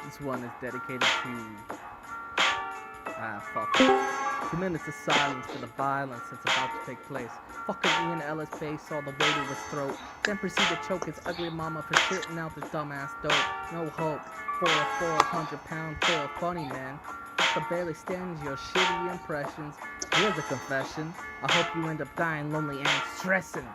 This one is dedicated to fuck it. 2 minutes of silence for the violence that's about to take place. Fucking Ian Ellis face all the way to his throat. Then proceed to choke his ugly mama for shitting out this dumbass dope. No hope for a 400-pound poor funny man. I could barely stand your shitty impressions. Here's a confession. I hope you end up dying lonely and stressing.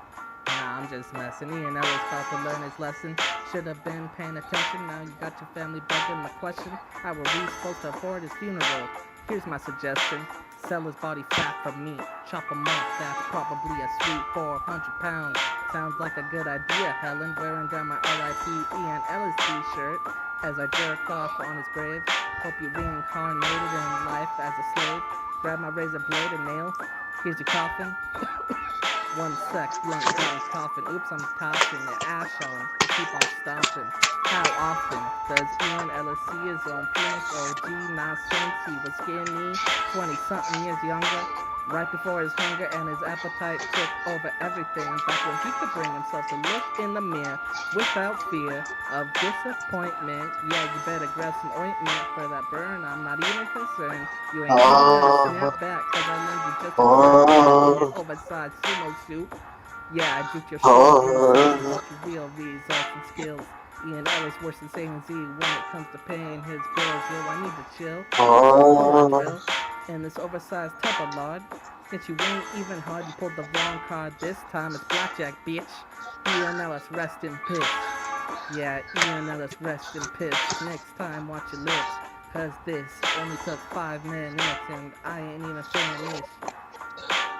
Nah, I'm just messing. Ian Ellis about to learn his lesson. Should have been paying attention. Now you got your family begging the question. How are we supposed to afford his funeral? Here's my suggestion. Sell his body fat for meat. Chop him up, that's probably a sweet 400 pounds. Sounds like a good idea, Helen. Wearing down my R.I.P. Ian Ellis t-shirt as I jerk off on his grave. Hope you reincarnated in life as a slave. Grab my razor blade and nail. Here's your coffin. 1 sec, blunt down coffin. Oops, I'm tossing the ash on. Keep on stomping. How often does Ian Ellis see his own penis? Oh gee, not since he was skinny, 20-something years younger. Right before his hunger and his appetite took over everything. Back when he could bring himself to look in the mirror without fear of disappointment. Yeah, you better grab some ointment for that burn. I'm not even concerned. You ain't even gonna snap back, cause I learned you just a turn in oversized sumo suit. Yeah, I juked your shit and help you real results and skills. Ian Ellis worse than saying Z when it comes to paying his bills. Yo, I need to chill. Hold on, Drill. In this oversized tupper lord. Since you ain't even hard, you pulled the wrong card. This time it's blackjack, bitch. Ian Ellis, rest in piss. Yeah, Ian Ellis, rest in piss. Next time, watch your lips. Cause this only took 5 minutes and I ain't even finished.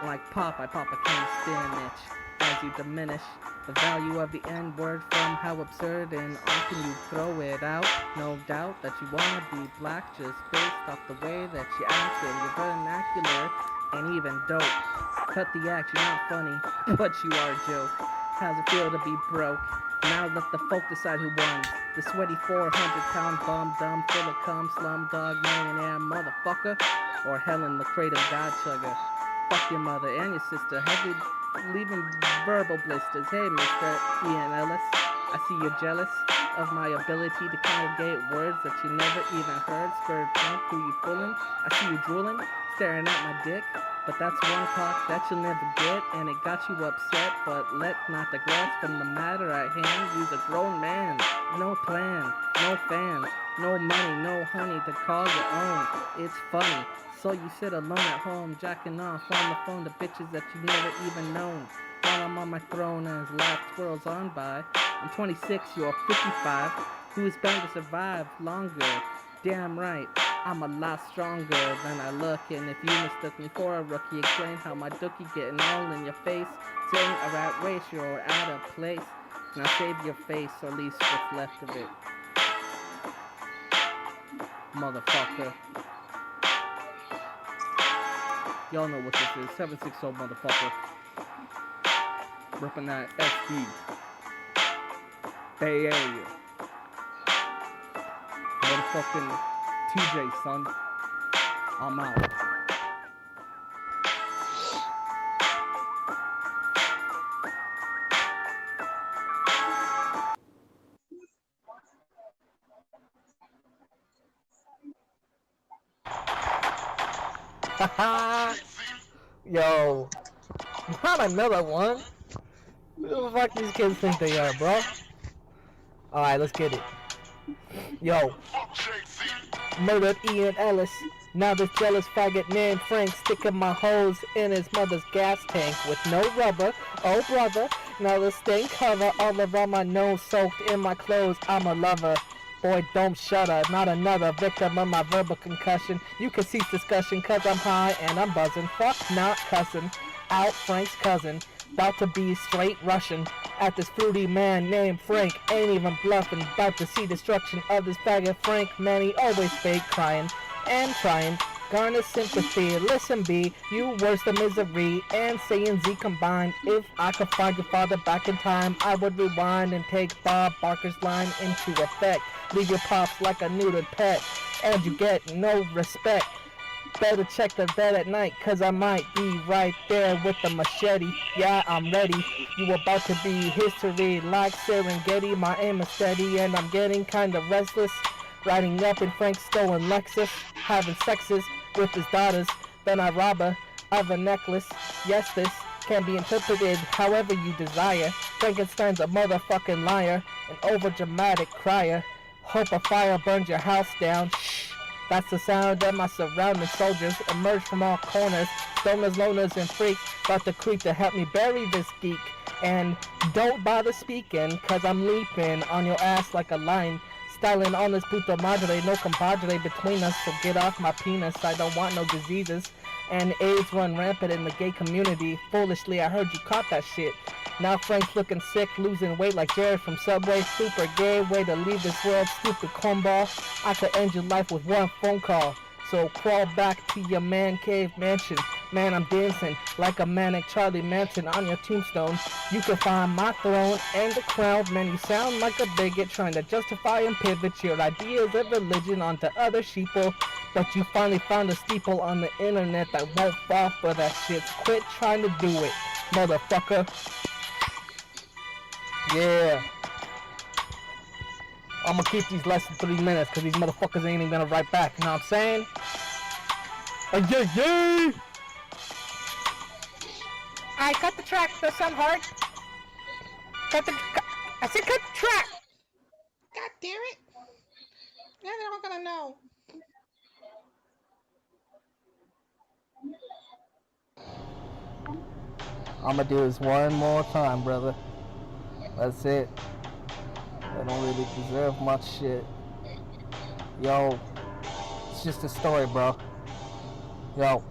Like Popeye, Papa can't spinach. As you diminish the value of the N-word from how absurd and often you throw it out. No doubt that you wanna be black just based off the way that you act and your vernacular and even dope. Cut the act, you're not funny, but you are a joke. How's it feel to be broke? Now let the folk decide who won. The sweaty 400-pound bum, dumb, full of cum, slumdog, millionaire, motherfucker, or Helen, the kratom god chugger. Fuck your mother and your sister. Heavy leaving verbal blisters. Hey, Mr. Ian Ellis, I see you're jealous of my ability to congregate words that you never even heard. Spurred punk, who you fooling? I see you drooling, staring at my dick. But that's one cock that you'll never get, and it got you upset. But let not digress from the matter at hand. You's a grown man, no plan, no fans, no money, no honey to call your own. It's funny. So you sit alone at home, jacking off on the phone to bitches that you never even known. While I'm on my throne as life twirls on by. I'm 26, you're 55. Who's bound to survive longer? Damn right, I'm a lot stronger than I look. And if you mistook me for a rookie, explain how my dookie getting all in your face. Saying a rat race, you're out of place. Now save your face, or at least what's left of it. Motherfucker. Y'all know what this is. 760 motherfucker. Ripping that SD. Bay Area. Motherfucking TJ, son. I'm out. Yo, not another one. Who the fuck these kids think they are, bro? Alright, let's get it. Yo, murdered Ian Ellis. Now this jealous faggot named Frank sticking my hose in his mother's gas tank with no rubber. Oh brother, now the stain cover all around my nose, soaked in my clothes. I'm a lover. Boy, don't shudder, not another victim of my verbal concussion. You can cease discussion, cause I'm high and I'm buzzing. Fuck not cussing out Frank's cousin. About to be straight Russian at this fruity man named Frank. Ain't even bluffing, about to see destruction of this faggot Frank. Man, he always fake crying and trying. Garner sympathy, listen B, you worse than misery, and saying Z combined. If I could find your father back in time, I would rewind and take Bob Barker's line into effect. Leave your pops like a neutered pet, and you get no respect. Better check the bed at night, cause I might be right there with the machete. Yeah, I'm ready. You about to be history like Serengeti. My aim is steady and I'm getting kinda restless. Riding up in Frank's stolen Lexus, having sexes with his daughters. Then I rob her of a necklace. Yes, this can be interpreted however you desire. Frankenstein's a motherfucking liar, an overdramatic crier. Hope a fire burns your house down. Shh. That's the sound of my surrounding soldiers emerge from all corners. Stoners, loners, and freaks about to creep to help me bury this geek. And don't bother speaking, cause I'm leaping on your ass like a lion. Styling on this puto madre, no compadre between us, so get off my penis. I don't want no diseases. And AIDS run rampant in the gay community. Foolishly, I heard you caught that shit. Now Frank's looking sick, losing weight like Jared from Subway. Super gay, way to leave this world, stupid cornball. I could end your life with one phone call. So crawl back to your man cave mansion. Man, I'm dancing like a manic Charlie Manson on your tombstone. You can find my throne and the crown. Man, you sound like a bigot trying to justify and pivot your ideas of religion onto other sheeple. But you finally found a steeple on the internet that won't fall for that shit. Quit trying to do it, motherfucker. Yeah. I'm gonna keep these less than 3 minutes because these motherfuckers ain't even gonna write back. You know what I'm saying? Yeah. I cut the track. There's some hard. I said cut the track. God damn it. Now they're all gonna know. I'm gonna do this one more time, brother. That's it. I don't really deserve much shit. Yo, it's just a story, bro. Yo.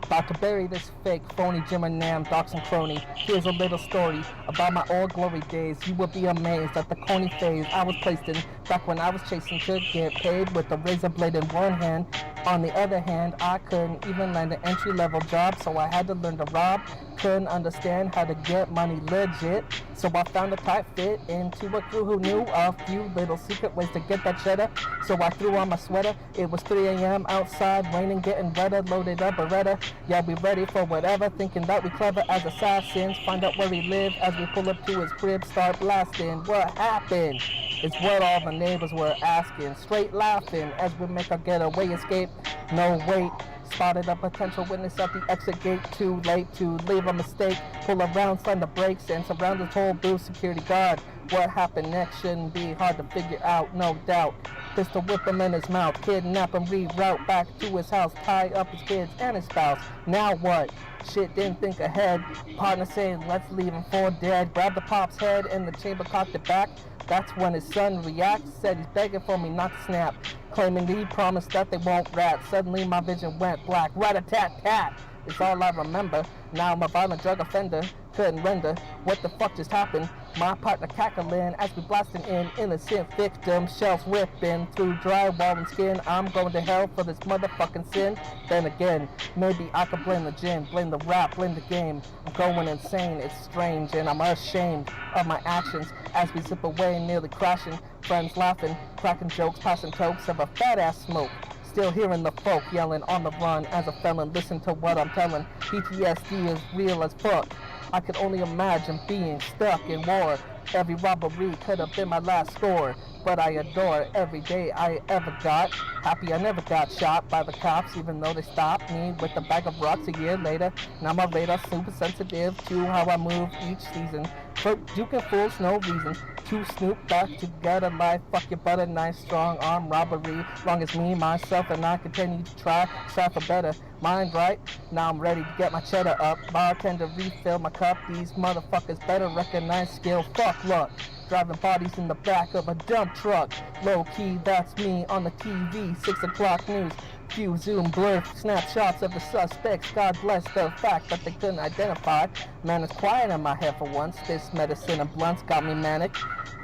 About to bury this fake, phony Jim and Nam, docs and crony. Here's a little story about my old glory days. You will be amazed at the corny phase I was placed in back when I was chasing to get paid with a razor blade in one hand. On the other hand, I couldn't even land an entry-level job, so I had to learn to rob. Couldn't understand how to get money legit, so I found a tight fit into a crew who knew a few little secret ways to get that cheddar. So I threw on my sweater. It was 3 a.m. outside, raining, getting redder, loaded up Beretta. Yeah, we ready for whatever, thinking that we clever as assassins. Find out where he lived as we pull up to his crib, start blasting. What happened? It's what all the neighbors were asking, straight laughing as we make our getaway escape. No wait, spotted a potential witness at the exit gate. Too late to leave a mistake. Pull around, slam the brakes, and surround the whole booth security guard. What happened next shouldn't be hard to figure out, no doubt. Pistol whip him in his mouth, kidnap him, reroute back to his house, tie up his kids and his spouse. Now what? Shit, didn't think ahead. Partner saying, let's leave him for dead. Grabbed the pop's head and the chamber cocked it back. That's when his son reacts, said he's begging for me not to snap, claiming that he promised that they won't rat. Suddenly my vision went black, rat-a-tat-tat. It's all I remember. Now I'm a violent drug offender, couldn't render. What the fuck just happened? My partner cackling as we blasting in, innocent victim, shells ripping through drywall and skin. I'm going to hell for this motherfucking sin. Then again, maybe I could blame the gin, blame the rap, blame the game. I'm going insane, it's strange, and I'm ashamed of my actions as we zip away, nearly crashing. Friends laughing, cracking jokes, passing tokes of a fat ass smoke. Still hearing the folk yelling on the run as a felon. Listen to what I'm telling. PTSD is real as fuck. I could only imagine being stuck in war. Every robbery could have been my last score. But I adore every day I ever got. Happy I never got shot by the cops, even though they stopped me with a bag of rocks a year later. Now my radar super sensitive to how I move each season. But duking fools, no reason to snoop back together life. Fuck your butter knife, strong arm robbery. Long as me, myself, and I continue to try for better. Mind right, now I'm ready to get my cheddar up. Bartender refill my cup. These motherfuckers better recognize skill. Fuck luck. Driving bodies in the back of a dump truck. Low key, that's me on the TV. 6 o'clock news. Few zoom blur snapshots of the suspects. God bless the fact that they couldn't identify. Man, it's quiet in my head for once. This medicine and blunts got me manic.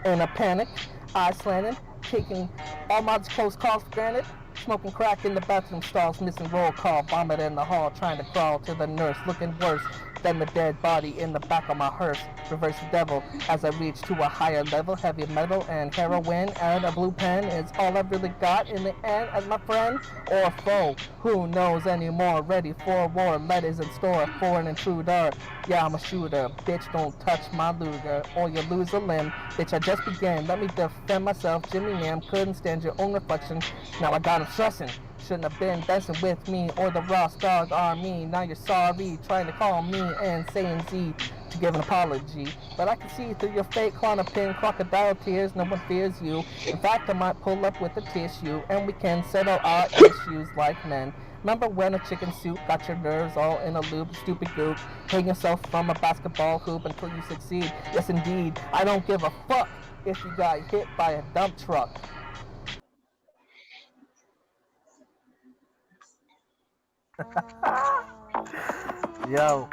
In a panic, eyes slanted, taking all my close calls for granted. Smoking crack in the bathroom stalls, missing roll call, vomit in the hall, trying to crawl to the nurse, looking worse. Then the dead body in the back of my hearse. Reverse the devil as I reach to a higher level. Heavy metal and heroin and a blue pen is all I've really got in the end as my friend or foe. Who knows anymore? Ready for war. Letters in store for an intruder. Yeah, I'm a shooter. Bitch, don't touch my Luger or you lose a limb. Bitch, I just began. Let me defend myself. Jimmy Nam couldn't stand your own reflection. Now I got him stressing. Shouldn't have been dancing with me or the Ross Dog Army. Now you're sorry, trying to call me and saying Z to give an apology. But I can see through your fake Clonopin crocodile tears. No one fears you. In fact, I might pull up with a tissue and we can settle our issues like men. Remember when a chicken soup got your nerves all in a loop? Stupid goop. Hang yourself from a basketball hoop until you succeed. Yes, indeed. I don't give a fuck if you got hit by a dump truck. Yo,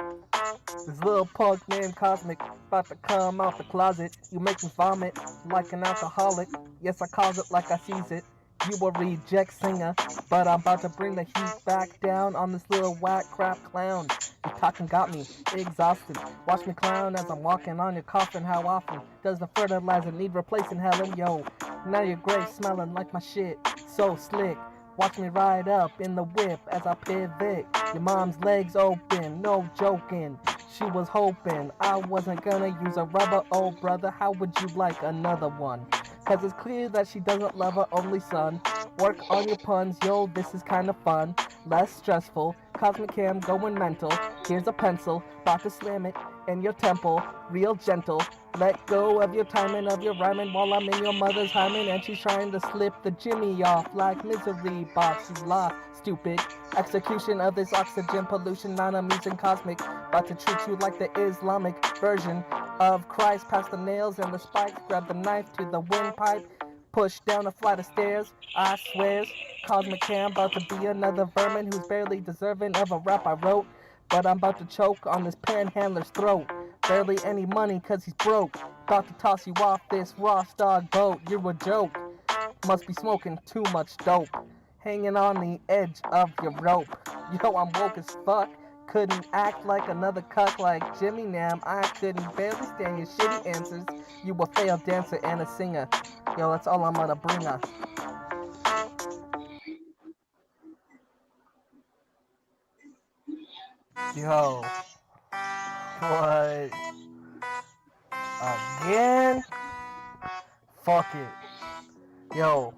this little punk named Cosmic about to come out the closet. You make me vomit like an alcoholic. Yes, I cause it like I sees it. You a reject singer, but I'm about to bring the heat back down on this little whack crap clown. You talking got me exhausted. Watch me clown as I'm walking on your coffin. How often does the fertilizer need replacing, Helen? Yo, now your grave smelling like my shit. So slick. Watch me ride up in the whip as I pivot. Your mom's legs open, no joking. She was hoping I wasn't gonna use a rubber. Oh brother, how would you like another one? Cause it's clear that she doesn't love her only son. Work on your puns, yo, this is kinda fun. Less stressful, Cosmic Cam going mental. Here's a pencil, about to slam it in your temple. Real gentle, let go of your timing of your rhyming while I'm in your mother's hymen. And she's trying to slip the Jimmy off like misery box. She's lost, stupid. Execution of this oxygen pollution, non-amusing cosmic. About to treat you like the Islamic version of Christ. Past the nails and the spikes, grab the knife to the windpipe. Push down a flight of stairs, I swears. Cosmic Cam about to be another vermin who's barely deserving of a rap I wrote. But I'm about to choke on this panhandler's throat. Barely any money cause he's broke. About to toss you off this Ross Dog boat. You're a joke. Must be smoking too much dope. Hanging on the edge of your rope. Yo, I'm woke as fuck. Couldn't act like another cuck like Jimmy Nam. I couldn't barely stand your shitty answers. You a failed dancer and a singer. Yo, that's all I'm gonna bring her. Yo, what? Again? Fuck it. Yo,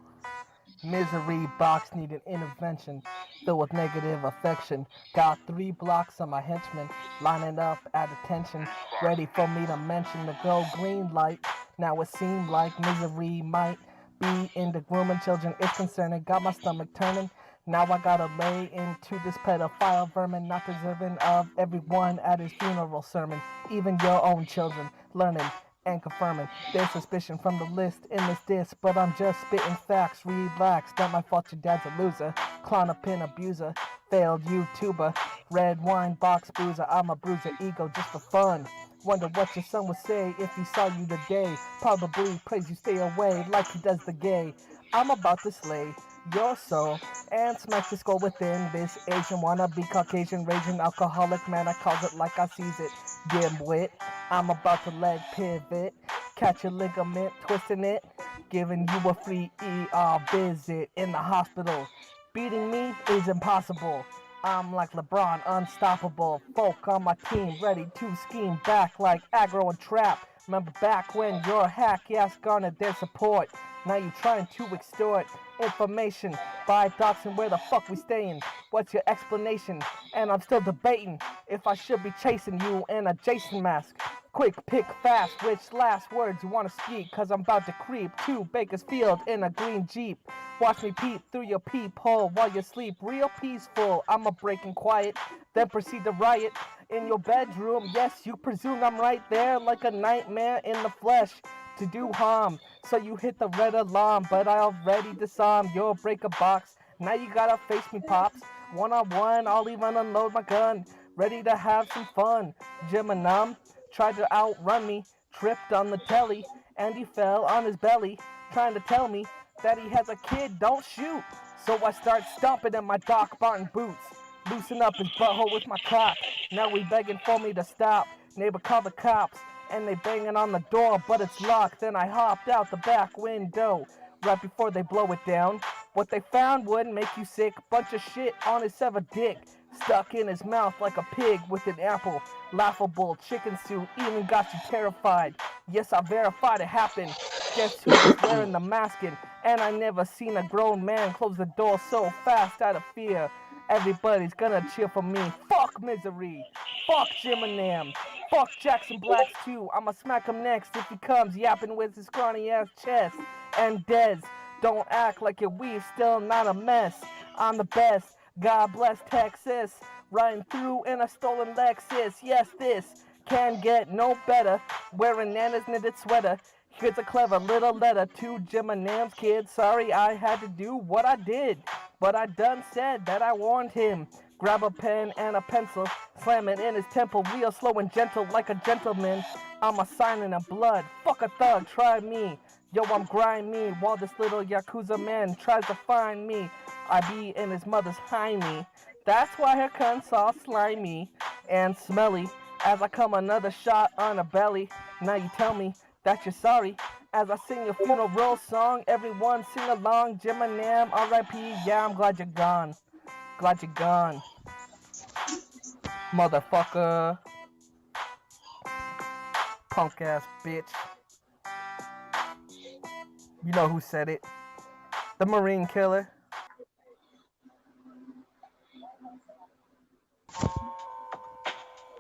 misery box need an intervention filled with negative affection. Got 3 blocks of my henchmen lining up at attention, ready for me to mention the go green light. Now it seemed like misery might be in the grooming children. It's concerning, got my stomach turning. Now I gotta lay into this pedophile vermin, not deserving of everyone at his funeral sermon. Even your own children learning and confirming their suspicion from the list in this disc. But I'm just spitting facts, relax. Not my fault your dad's a loser. Clonopin abuser, failed YouTuber, red wine box boozer. I'm a bruiser, ego just for fun. Wonder what your son would say if he saw you today. Probably praise you stay away like he does the gay. I'm about to slay your soul and smack the skull within this Asian wannabe Caucasian raging alcoholic man. I calls it like I sees it. Dimwit, I'm about to leg pivot, catch a ligament, twisting it, giving you a free ER visit in the hospital. Beating me is impossible. I'm like LeBron, unstoppable. Folk on my team, ready to scheme back like aggro and trap. Remember back when your hack ass garnered their support. Now you trying to extort information by doxing where the fuck we staying. What's your explanation? And I'm still debating if I should be chasing you in a Jason mask. Quick, pick fast, which last words you wanna speak, cause I'm about to creep to Bakersfield in a green Jeep. Watch me peep through your peephole while you sleep real peaceful. I'm a breaking quiet, then proceed to riot in your bedroom. Yes, you presume I'm right there like a nightmare in the flesh to do harm. So you hit the red alarm, but I already disarmed your breaker box. Now you gotta face me, pops. One on one, I'll even unload my gun. Ready to have some fun. Jim and tried to outrun me, tripped on the telly, and he fell on his belly, trying to tell me that he has a kid, don't shoot. So I start stomping in my Doc Martin boots, loosen up his butthole with my cock, Now we begging for me to stop. Neighbor called the cops, and they banging on the door, but it's locked. Then I hopped out the back window right before they blow it down. What they found would make you sick. Bunch of shit on his severed dick, stuck in his mouth like a pig with an apple. Laughable chicken suit even got you terrified. Yes, I verified it happened. Guess who was wearing the masking? And I never seen a grown man close the door so fast out of fear. Everybody's gonna cheer for me. Fuck misery. Fuck Jim and Nam. Fuck Jackson Blacks too. I'ma smack him next if he comes yapping with his scrawny ass chest. And Dez, don't act like your weed's still not a mess. I'm the best. God bless Texas. Riding through in a stolen Lexus. Yes, this can get no better. Wearing Nana's knitted sweater. Here's a clever little letter to Jim and Nam's kid. Sorry I had to do what I did, but I done said that I warned him. Grab a pen and a pencil, slam it in his temple, real slow and gentle like a gentleman. I'm a sign in blood. Fuck a thug, try me. Yo, I'm grimy while this little Yakuza man tries to find me. I be in his mother's hiney. That's why her cunts all slimy and smelly. As I come another shot on her belly. Now you tell me that you're sorry. As I sing your funeral song, everyone sing along. Jim and Nam, R.I.P. Yeah, I'm glad you're gone. Glad you're gone. Motherfucker. Punk ass bitch. You know who said it. The Marine Killer.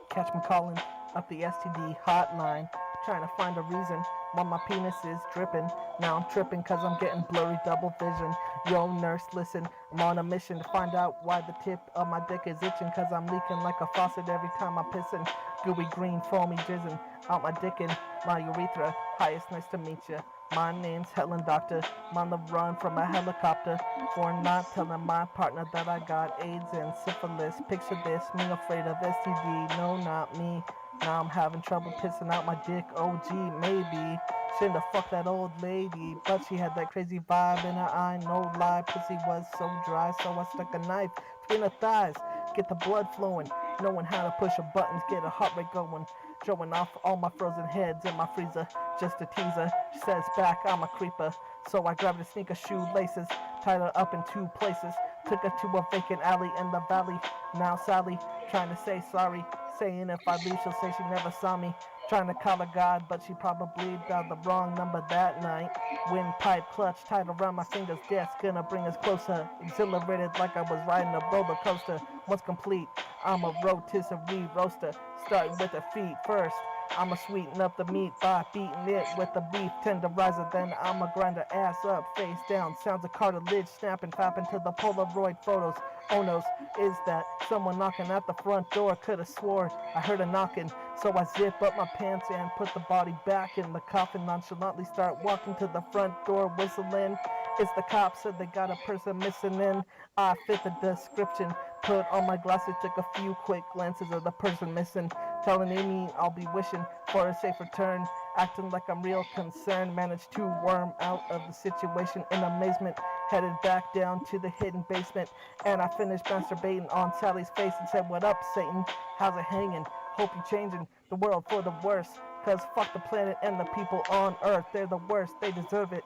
Catch me calling up the STD hotline, trying to find a reason why my penis is dripping. Now I'm tripping cause I'm getting blurry double vision. Yo nurse, listen, I'm on a mission to find out why the tip of my dick is itching, cause I'm leaking like a faucet every time I'm pissing. Gooey green foamy jizzing out my dick and my urethra. Hi, it's nice to meet ya. My name's Helen Doctor. I'm on the run from a helicopter for not telling my partner that I got AIDS and syphilis. Picture this, me afraid of STD. No, not me. Now I'm having trouble pissing out my dick. Oh gee, maybe shouldn't have fucked that old lady, but she had that crazy vibe in her eye. No lie, pussy was so dry, so I stuck a knife between her thighs, get the blood flowing. Knowing how to push her buttons, get her heart rate going. Showing off all my frozen heads in my freezer, just a teaser. She says back, I'm a creeper. So I grabbed her sneaker shoelaces, tied her up in 2 places, took her to a vacant alley in the valley. Now Sally, trying to say sorry, saying if I leave she'll say she never saw me. Trying to call her God, but she probably dialed the wrong number that night. Windpipe clutch tied around my fingers, guess gonna bring us closer. Exhilarated like I was riding a roller coaster. Once complete, I'm a rotisserie roaster, starting with the feet first. I'ma sweeten up the meat by beating it with the beef tenderizer. Then I'ma grind her ass up, face down. Sounds of cartilage snapping, fapping to the Polaroid photos. Oh no, is that someone knocking at the front door? Could've swore I heard a knocking. So I zip up my pants and put the body back in the coffin. Nonchalantly start walking to the front door, whistling. It's the cops, said they got a person missing in. I fit the description. Put on my glasses, took a few quick glances of the person missing. Telling Amy I'll be wishing for a safe return. Acting like I'm real concerned. Managed to worm out of the situation in amazement. Headed back down to the hidden basement. And I finished masturbating on Sally's face and said, what up, Satan? How's it hanging? Hope you're changing the world for the worse. Cause fuck the planet and the people on Earth. They're the worst, they deserve it.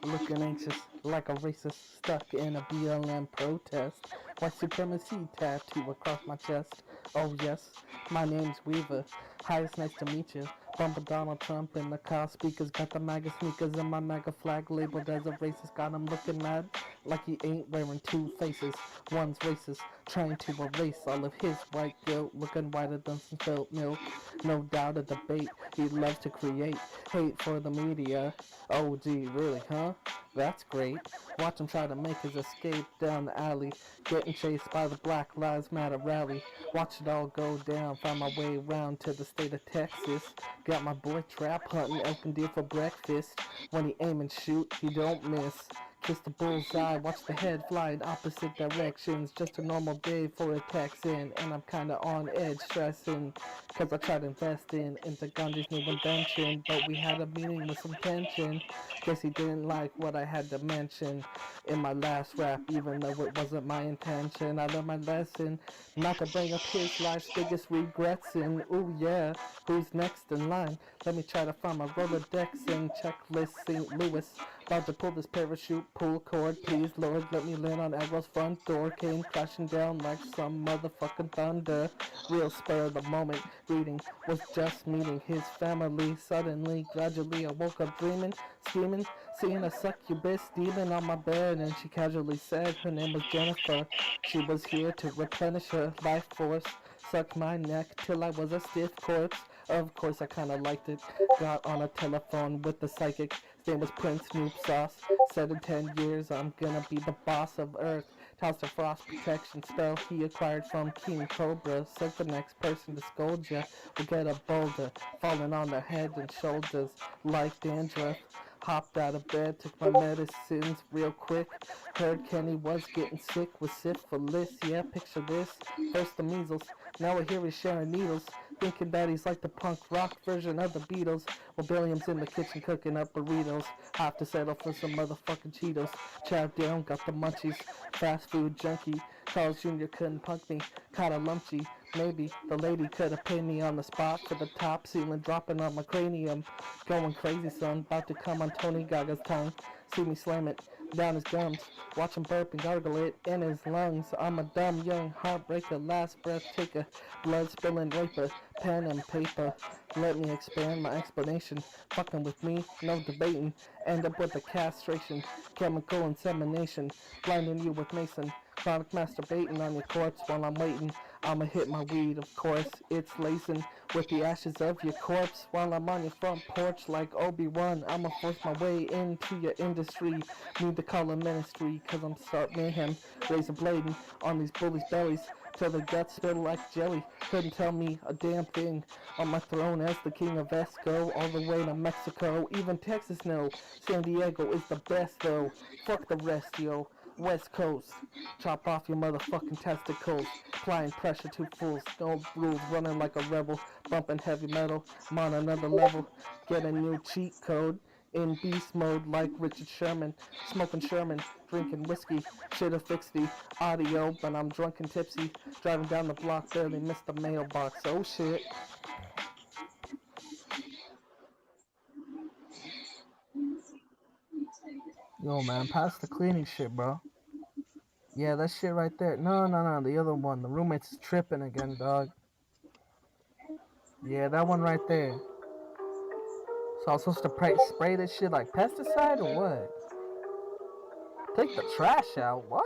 Looking anxious like a racist stuck in a BLM protest. White supremacy tattoo across my chest. Oh yes, my name's Weaver. Hi, it's nice to meet you. Bumble Donald Trump in the car speakers. Got the MAGA sneakers and my MAGA flag labeled as a racist. Got him looking mad like he ain't wearing 2 faces. One's racist, trying to erase all of his white guilt. Looking whiter than some spilt milk. No doubt a debate he loves to create. Hate for the media. Oh gee, really, huh? That's great. Watch him try to make his escape down the alley. Getting chased by the Black Lives Matter rally. Watch it all go down. Find my way around to the state of Texas. Got my boy trap hunting elk and deer for breakfast. When he aim and shoot, he don't miss. Kiss the bullseye, watch the head fly in opposite directions. Just a normal day for a Texan, and I'm kinda on edge, stressing. Cause I tried investing into Gandhi's new invention, but we had a meeting with some tension. Guess he didn't like what I had to mention in my last rap, even though it wasn't my intention. I learned my lesson, not to bring up his life's biggest regrets. And ooh yeah, who's next in line? Let me try to find my Rolodex and checklist. St. Louis, about to pull this parachute, pull cord, please Lord, let me land on Aggro's front door. Came crashing down like some motherfucking thunder. Real spur of the moment, reading was just meeting his family. Suddenly, gradually, I woke up dreaming, screaming, seeing a succubus demon on my bed, and she casually said her name was Jennifer. She was here to replenish her life force, suck my neck till I was a stiff corpse. Of course, I kinda liked it. Got on a telephone with the psychic. His name was Prince Snoop Sauce. Said in 10 years I'm gonna be the boss of Earth. Tossed a frost protection spell he acquired from King Cobra. Said the next person to scold ya will get a boulder falling on their head and shoulders like dandruff. Hopped out of bed, took my medicines real quick. Heard Kenny was getting sick with syphilis. Yeah, picture this. First the measles, now I hear he's sharing needles. Thinking that he's like the punk rock version of the Beatles. While Billiam's in the kitchen cooking up burritos. Have to settle for some motherfucking Cheetos. Chow down, got the munchies. Fast food junkie. Carl's Jr. couldn't punk me. Caught a lumpy. Maybe the lady could have paid me on the spot for the top ceiling dropping on my cranium. Going crazy, son. About to come on Tony Gaga's tongue. See me slam it down his gums. Watch him burp and gargle it in his lungs. I'm a dumb young heartbreaker, last breath taker, blood spilling raper, pen and paper. Let me expand my explanation. Fucking with me, no debating. End up with a castration, chemical insemination, blinding you with Mason. Chronic masturbating on your corpse while I'm waiting. I'ma hit my weed, of course. It's lacing with the ashes of your corpse while I'm on your front porch like Obi-Wan. I'ma force my way into your industry. Need to call a ministry, cause I'm start mayhem. Razor blading on these bullies' bellies till the guts spill like jelly. Couldn't tell me a damn thing. On my throne as the king of Esco, all the way to Mexico. Even Texas know San Diego is the best though. Fuck the rest, yo. West Coast, chop off your motherfucking testicles, applying pressure to fools, no rules, running like a rebel, bumping heavy metal, I'm on another level, get a new cheat code, in beast mode like Richard Sherman, smoking Sherman, drinking whiskey, should've fixed the audio, but I'm drunk and tipsy, driving down the block, barely missed the mailbox, oh shit. Yo, man, pass the cleaning shit, bro. Yeah, that shit right there. No, the other one. The roommate's tripping again, dog. Yeah, that one right there. So I'm supposed to spray this shit like pesticide or what? Take the trash out. What?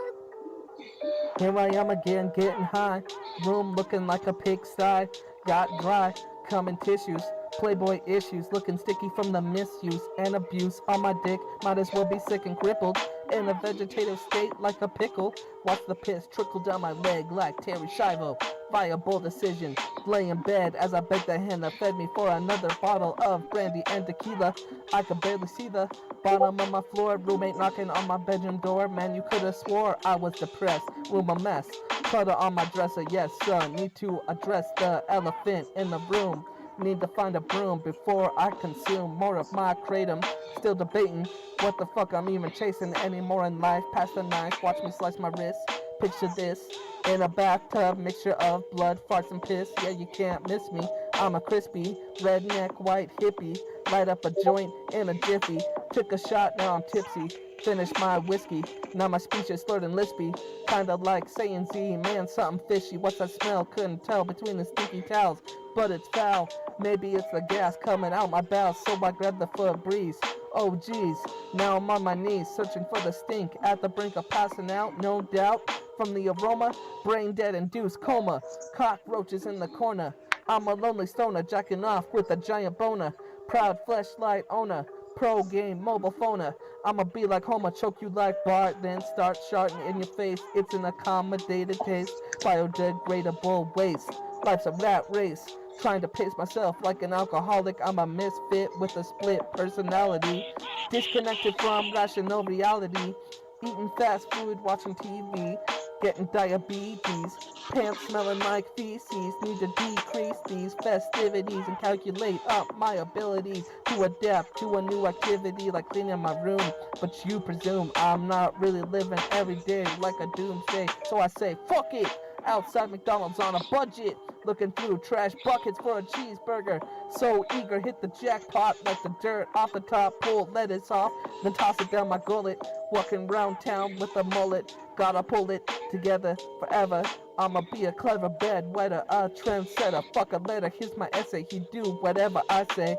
Here I am again, getting high. Room looking like a pigsty. Got dry, coming tissues. Playboy issues, looking sticky from the misuse and abuse on my dick. Might as well be sick and crippled. In a vegetative state like a pickle. Watch the piss trickle down my leg like Terry Schiavo. Viable decision. Lay in bed as I beg the hand that fed me for another bottle of brandy and tequila. I could barely see the bottom of my floor. Roommate knocking on my bedroom door. Man, you could have swore I was depressed. Room a mess. Clutter on my dresser. Yes, son. Need to address the elephant in the room. Need to find a broom before I consume more of my kratom. Still debating what the fuck I'm even chasing anymore in life. Pass the knife, watch me slice my wrist. Picture this, in a bathtub, mixture of blood, farts, and piss. Yeah, you can't miss me. I'm a crispy, redneck, white hippie. Light up a joint in a jiffy. Took a shot, now I'm tipsy. Finished my whiskey, now my speech is slurred and lispy. Kinda like saying Z, man, something fishy. What's that smell? Couldn't tell between the stinky towels, but it's foul. Maybe it's the gas coming out my bowels, so I grab the foot breeze. Oh geez, now I'm on my knees, searching for the stink. At the brink of passing out, no doubt. From the aroma, brain dead induced coma. Cockroaches in the corner. I'm a lonely stoner, jacking off with a giant boner. Proud fleshlight owner, pro game mobile phoner. I'ma be like Homer, choke you like Bart, then start sharting in your face. It's an accommodated taste, biodegradable waste. Life's a rat race, trying to pace myself like an alcoholic. I'm a misfit with a split personality, disconnected from rational reality, eating fast food, watching TV, getting diabetes, pants smelling like feces. Need to decrease these festivities and calculate up my abilities to adapt to a new activity like cleaning my room. But you presume I'm not really living every day like a doomsday. So I say, fuck it! Outside McDonald's on a budget, looking through trash buckets for a cheeseburger. So eager, hit the jackpot like the dirt off the top, pull lettuce off, then toss it down my gullet. Walking round town with a mullet, gotta pull it together forever. I'ma be a clever bedwetter, a trendsetter. Fuck a letter, here's my essay. He do whatever I say.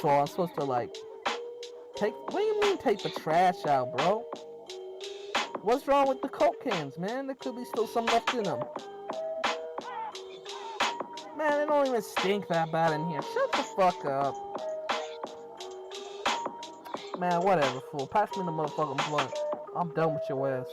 So I'm supposed to like take. What do you mean take the trash out, bro? What's wrong with the Coke cans, man? There could be still some left in them. Man, it don't even stink that bad in here. Shut the fuck up. Man, whatever, fool. Pass me the motherfucking blunt. I'm done with your ass.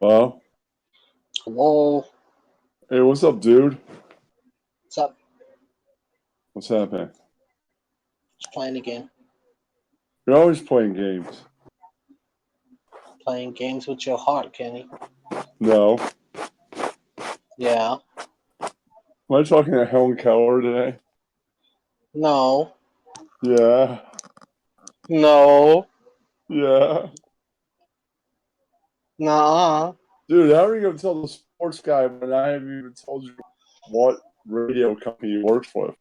Well, Whoa. hey, what's up, dude? What's up? What's happening? Just playing a game. You're always playing games. Playing games with your heart, Kenny. No. Yeah. Am I talking to Helen Keller today? No. Yeah. No. Yeah. Nuh-uh. Dude, how are you going to tell the sports guy when I haven't even told you what radio company you work with?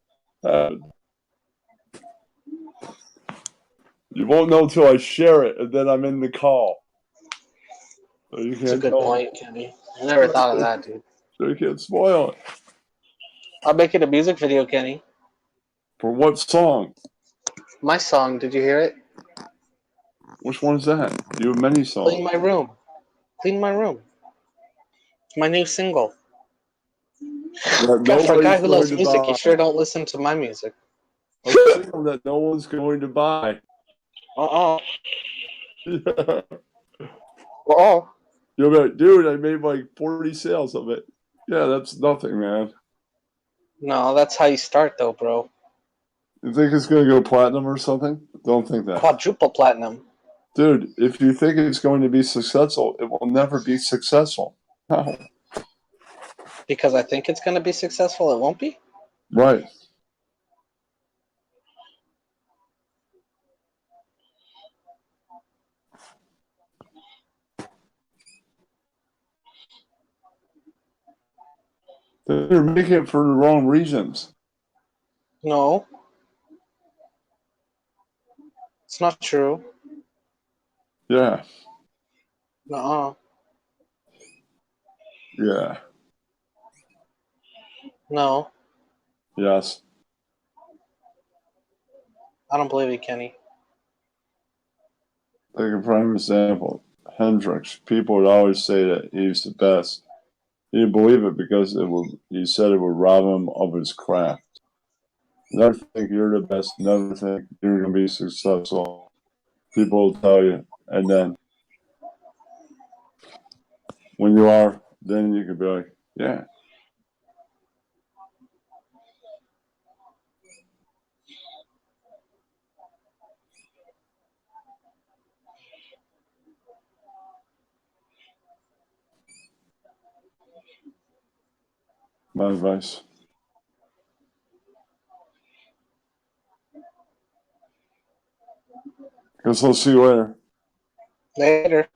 You won't know until I share it, and then I'm in the call. So you It's a can't good tell point, Kenny. I never thought of that, dude. So you can't spoil it. I'll make it a music video, Kenny. For what song? My song, did you hear it? Which one's that? You have many songs. Clean my room. Clean my room. It's my new single. That God, for a guy nobody's who going loves to music, you buy. sure don't listen to my music. A single that no one's going to buy. Uh-uh. Yeah. Uh-uh. You're like, dude, I made like 40 sales of it. Yeah, that's nothing, man. No, that's how you start, though, bro. You think it's going to go platinum or something? Don't think that. Quadruple platinum. Dude, if you think it's going to be successful, it will never be successful. No. Because I think it's going to be successful, it won't be? Right. They're making it for the wrong reasons. No. It's not true. Yeah. Nuh-uh. Yeah. No, Yes. I don't believe you, Kenny. Take a prime example. Hendrix. People would always say that he was the best. He didn't believe it because he said it would rob him of his craft. Never think you're the best. Never think you're going to be successful. People will tell you. And then when you are, then you can be like, yeah. My advice. Guess I'll see you later. Later.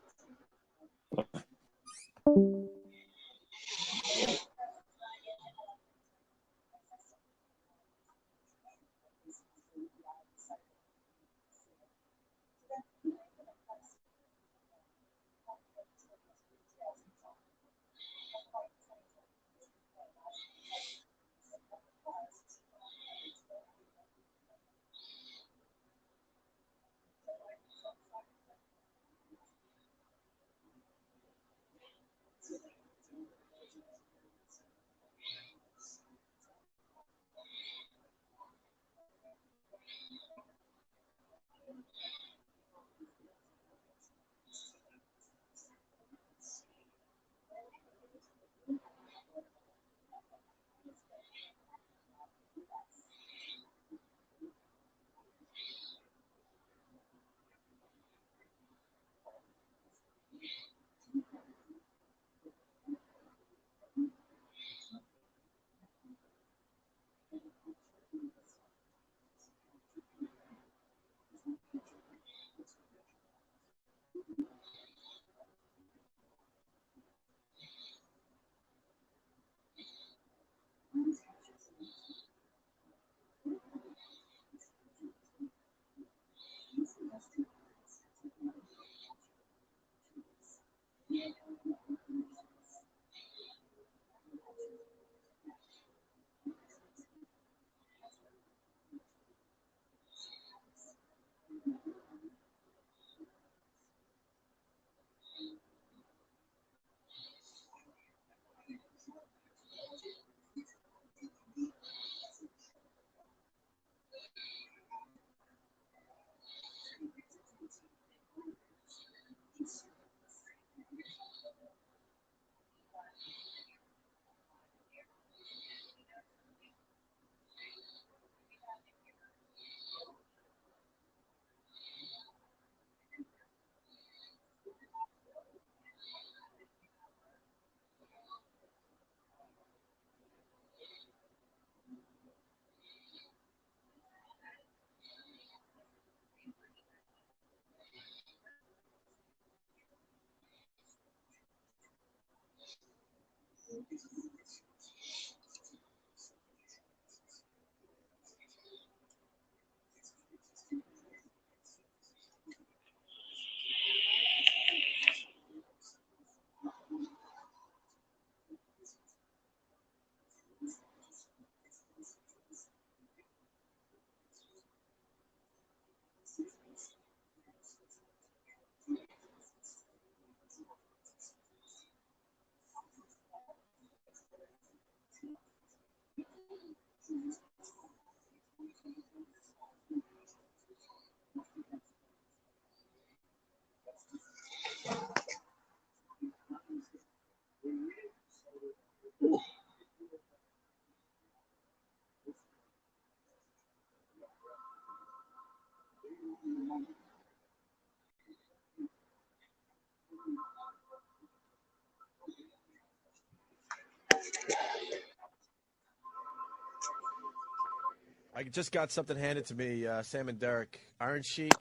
I just got something handed to me. Sam and Derek. Iron Sheik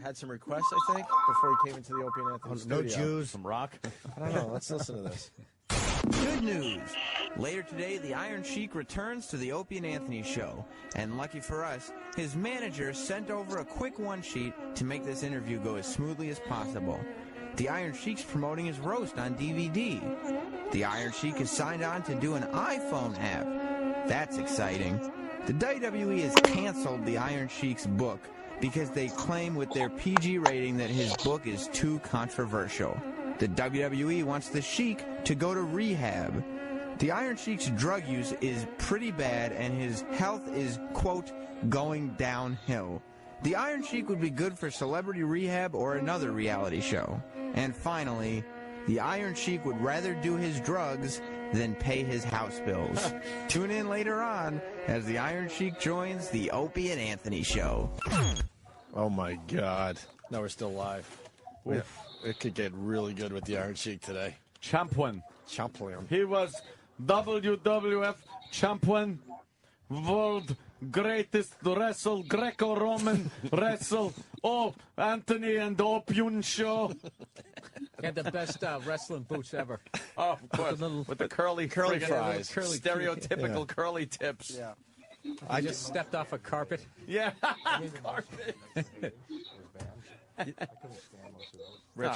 had some requests, I think, before he came into the Opie and Anthony studio. No Jews from rock. I don't know. Let's listen to this. Good news. Later today, the Iron Sheik returns to the Opie and Anthony show, and lucky for us, his manager sent over a quick one-sheet to make this interview go as smoothly as possible. The Iron Sheik's promoting his roast on DVD. The Iron Sheik is signed on to do an iPhone app. That's exciting. The WWE has canceled the Iron Sheik's book because they claim with their PG rating that his book is too controversial. The WWE wants the Sheik to go to rehab. The Iron Sheik's drug use is pretty bad and his health is, quote, going downhill. The Iron Sheik would be good for celebrity rehab or another reality show. And finally, the Iron Sheik would rather do his drugs than pay his house bills. Tune in later on as the Iron Sheik joins the Opie and Anthony show. Oh, my God. No, we're still live. It could get really good with the Iron Sheik today. Champion. Champion. He was WWF champion, world greatest wrestle, Greco-Roman wrestle. Oh, Anthony and the Opium show. He had the best wrestling boots ever. Oh, of course. With the curly fries. Curly Stereotypical curly tips. Yeah. I just stepped off a carpet. Yeah. Carpet. Rich,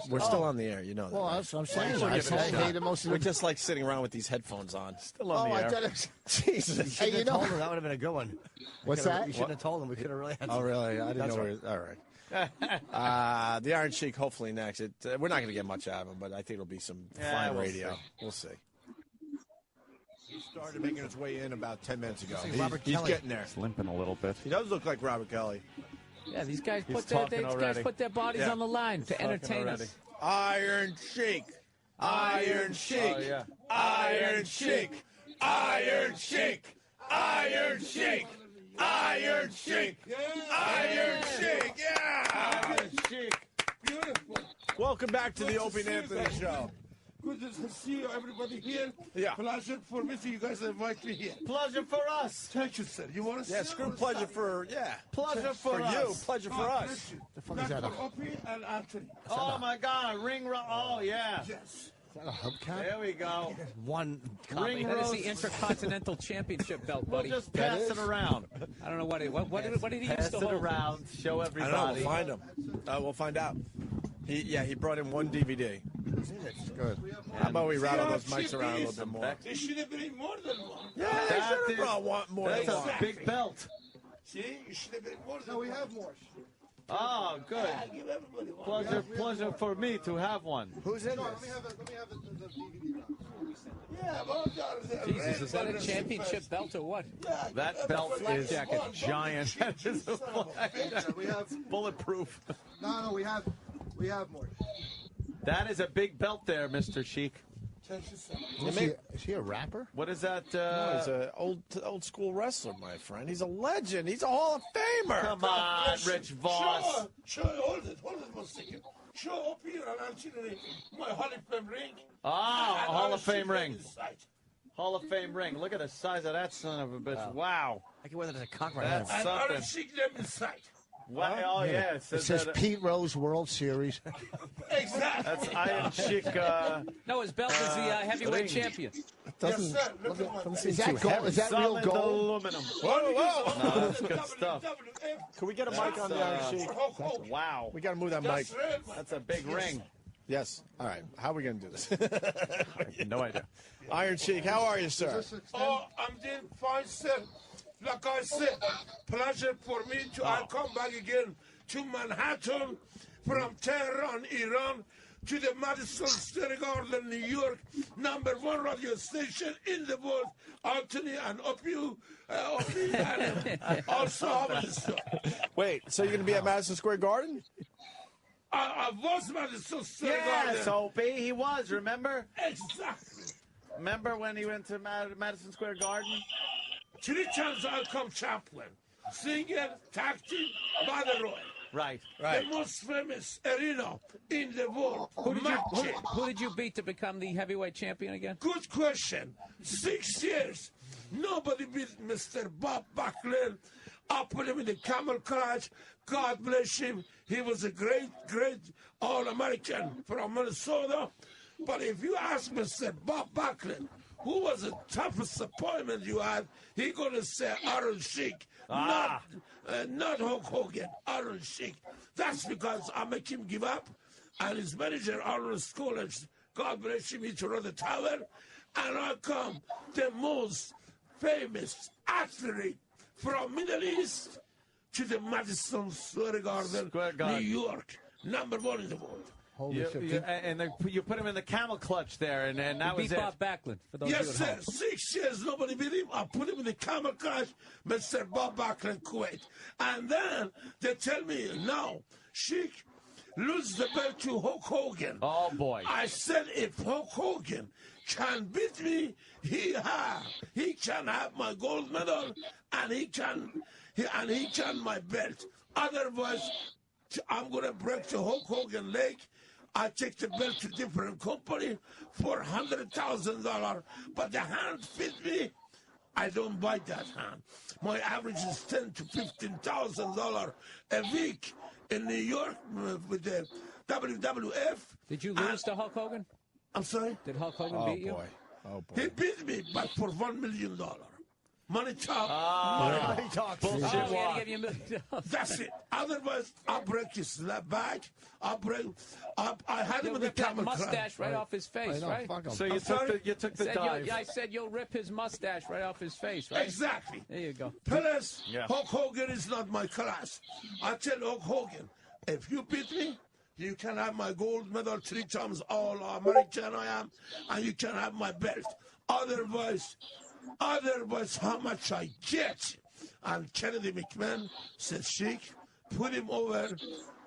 we're still on the air. You know that. Well, right? that's what I'm saying. I hated most of We're them. just like sitting around with these headphones on. Still on the I air. thought it was, Jesus. hey, you know, That would have been a good one. what's that? You shouldn't have told him. We could have really had Oh, really? I didn't know. All right. The Iron Sheik, hopefully next. We're not going to get much out of him, but I think it'll be some fine we'll radio. see. We'll see. He started making his way in about 10 minutes ago. Robert He's Kelly. getting there. He's limping a little bit. He does look like Robert Kelly. Yeah, these guys He's put their talking already. bodies Yeah. on the line to Talking entertain already. us. Iron Sheik. Iron Sheik. Oh, yeah. Iron Sheik. Iron Sheik. Iron Sheik. Iron Sheik. Iron Sheik. Yeah. Iron Sheik. Beautiful. Welcome back to the Opie and Anthony show. Good to see you, everybody here. Yeah. Pleasure for me to you guys invite me here. Pleasure for us. Thank you, sir. You want to Yeah, see? screw pleasure for, Pleasure for you, us. pleasure for us. The fuck is that? Dr. Opie and Anthony. Oh, my God. Oh, yeah. Yes. Is that a hubcap? There we go. one Ring That is roast. the Intercontinental Championship belt, We'll buddy. just pass it around. I don't know what did he used Pass to it hold? around. Show I everybody. don't know. We'll find him. We'll find out. He brought in one DVD. That's good. How about we rattle those mics around a little bit more? They should have been more than one. Yeah, That they should is- have brought more That's than a one. big belt. See, you should have been more than one. We have more. Oh, good. Give everybody one. Pleasure for me to have one. Who's in this? Yeah, both are there. Jesus, is that a championship belt or what? That belt is jacket. giant. That is a flag. We have Bulletproof. no. We have more. That is a big belt there, Mr. Sheik. Is he a rapper? What is that? No, he's an old school wrestler, my friend. He's a legend. He's a Hall of Famer. Come on, Rich Voss. Show, hold it 1 second. Show up here and Anthony my Hall of Fame ring. Ah, And Hall I'll of Fame shoot ring. on the side. Hall of Fame ring. Look at the size of that son of a bitch. Wow. I can wear that as a cock right That's now. And something. I'll shoot them inside. Wow. Oh, yeah. It says that- Pete Rose World Series. Exactly. That's Iron Sheik. No, his belt is the heavyweight champion. Yes, sir. Look at my Is that gold? Is that real solid gold? aluminum. Whoa. No, that's good stuff. Can we get a mic on the Iron Sheik? Wow. We got to move that mic. That's a big ring. Yes. All right. How are we going to do this? No idea. Iron Sheik, how are you, sir? Oh, I'm doing fine, sir. Like I said, pleasure for me to I come back again to Manhattan from Tehran, Iran, to the Madison Square Garden, New York, #1 radio station in the world, Anthony and Opie, and also Hamilton. Wait, so you're going to be at Madison Square Garden? I was Madison Square Yes, Garden. Opie, he was, remember? Exactly. Remember when he went to Madison Square Garden? 3 times I come champion. Singer, tag team, battle royal. Right. The most famous arena in the world. Who did you beat to become the heavyweight champion again? Good question. 6 years. Nobody beat Mr. Bob Backlund. I put him in the camel clutch. God bless him. He was a great All-American from Minnesota. But if you ask Mr. Bob Backlund, who was the toughest appointment you had, he gonna say Iron Sheik, not Hulk Hogan, Iron Sheik. That's because I make him give up, and his manager Arnold Schoolers, God bless him, he to run the tower, and I come the most famous athlete from Middle East to the Madison Square Garden, New York, #1 in the world. Holy shit. And you put him in the camel clutch there, and that You was beat it. Bob Backlund, for those Yes, of you at sir. home. 6 years, nobody beat him. I put him in the camel crash, Mr. Bob Backlund quit. And then they tell me, no, Sheik, lose the belt to Hulk Hogan. Oh, boy. I said, if Hulk Hogan can beat me, he can have my gold medal, and he can my belt. Otherwise, I'm gonna break the Hulk Hogan leg. I take the belt to different company for $100,000, but the hand fit me. I don't buy that hand. My average is $10,000 to $15,000 a week in New York with the WWF. Did you lose to Hulk Hogan? I'm sorry? Did Hulk Hogan beat you? Oh, boy. He beat me, but for $1 million. Money talk. Money talk. Bullshit. Oh, he had to walk. give you $1 million. That's it. Otherwise, I'll break his back. I had him You'll in the rip that camel mustache crash. right off his face, right? So you took the Said dive. I said you'll rip his mustache right off his face, right? Exactly. There you go. Plus, Yeah. Hulk Hogan is not my class. I tell Hulk Hogan, if you beat me, you can have my gold medal 3 times all American I am, and you can have my belt. Otherwise, how much I get? And Kennedy McMahon said, Sheik, put him over.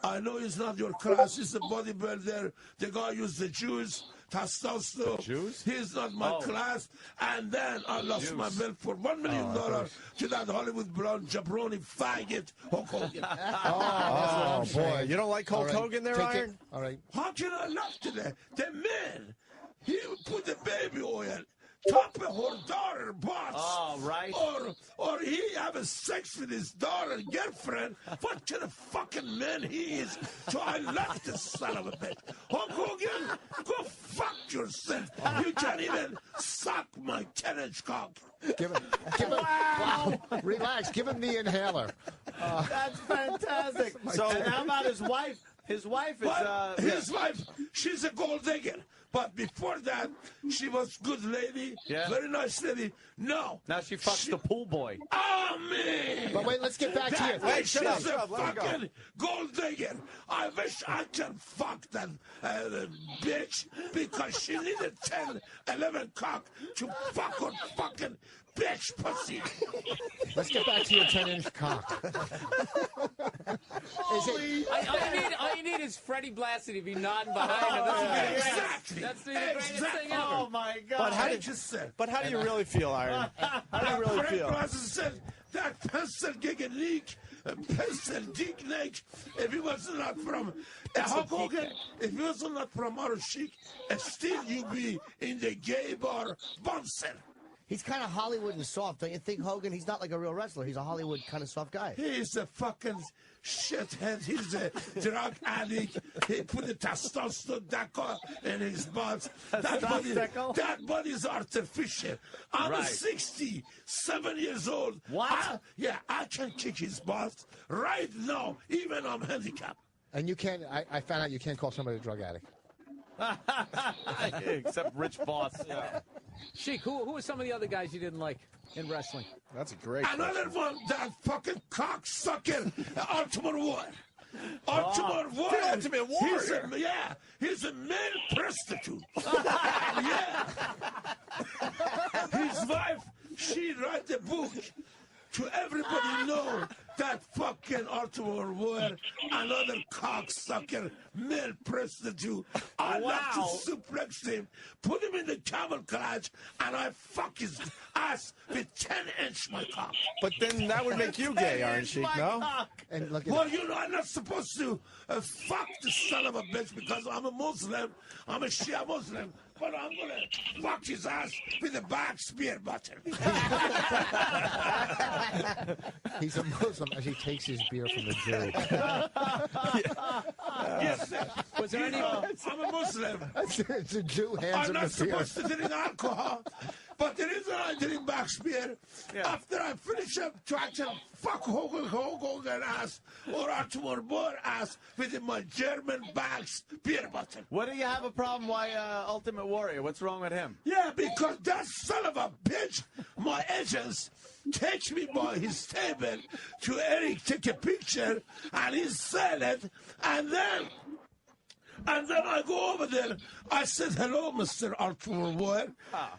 I know he's not your class. He's a bodybuilder. The guy used the Jews, testosterone. The Jews? He's not my class. And then I lost my belt for $1 million to that Hollywood blonde jabroni faggot, Hulk Hogan. Oh, Boy, you don't like Hulk All right, Hogan there, take Iron? it. All right. How can I love today? The man, he put the baby oil top of her daughter boss. Oh, right. Or he have a sex with his daughter girlfriend. What kind of fucking man he is? So I love this son of a bitch. Hulk Hogan, go fuck yourself. You can't even suck my 10-inch cock. Give him, wow. Relax. Give him the inhaler. That's fantastic. So how about his wife? His wife is. But his wife, she's a gold digger. But before that, she was good lady, very nice lady. No. Now she fucks the pool boy. Oh, man. But wait, let's get back to you. Wait, she's a fucking gold digger. I wish I can fuck that bitch because she needed 10, 11 cock to fuck her fucking bitch pussy. Let's get back to your 10-inch cock. All you need is Freddie Blassie to be nodding behind him. Exactly. That's the greatest thing ever. Oh my God! But how do you really feel, Iron? How do you really Frank feel? Blassie said that pencil gig leak, pencil dick neck, if he was not from Hulk Hogan, if he was not from Iron Sheik, still you be in the gay bar bouncing. He's kind of Hollywood and soft, don't you think, Hogan? He's not like a real wrestler. He's a Hollywood kind of soft guy. He's a fucking shithead. He's a drug addict. He put the testosterone deco in his butt. That body's artificial. I'm 67 years old. What? I can kick his butt right now, even I'm handicapped. And you can't, I found out you can't call somebody a drug addict. Except Rich Boss. Sheik, who are some of the other guys you didn't like in wrestling? That's a great Another one, that fucking cocksucker, Ultimate Warrior. Ultimate Warrior. The Ultimate Warrior. He's a male prostitute. His wife, she write the book to everybody know that fucking Ultimate Warrior, another cocksucker, male prostitute. I love to suplex him, put him in the camel clutch, and I fuck his ass with 10-inch my cock. But then that would make you gay, Iron Sheik, no? And look at Well, you know, I'm not supposed to fuck the son of a bitch because I'm a Muslim. I'm a Shia Muslim. but I'm gonna fuck his ass with a back spear button. He's a Muslim as he takes his beer from the jury. Yes, sir. Was there any? I'm a Muslim. It's a Jew hands I'm him not the beer. supposed to drink alcohol, but the reason I drink back spear, after I finish up trying to fuck Hogan ass or Artur Bohr ass with my German back spear button. What do you have a problem? Why Ultimate Warrior? What's wrong with him? Yeah, because that son of a bitch, my agents, takes me by his table to Eric take a picture, and he said it, and then I go over there. I said, hello, Mr. Artur Boyd.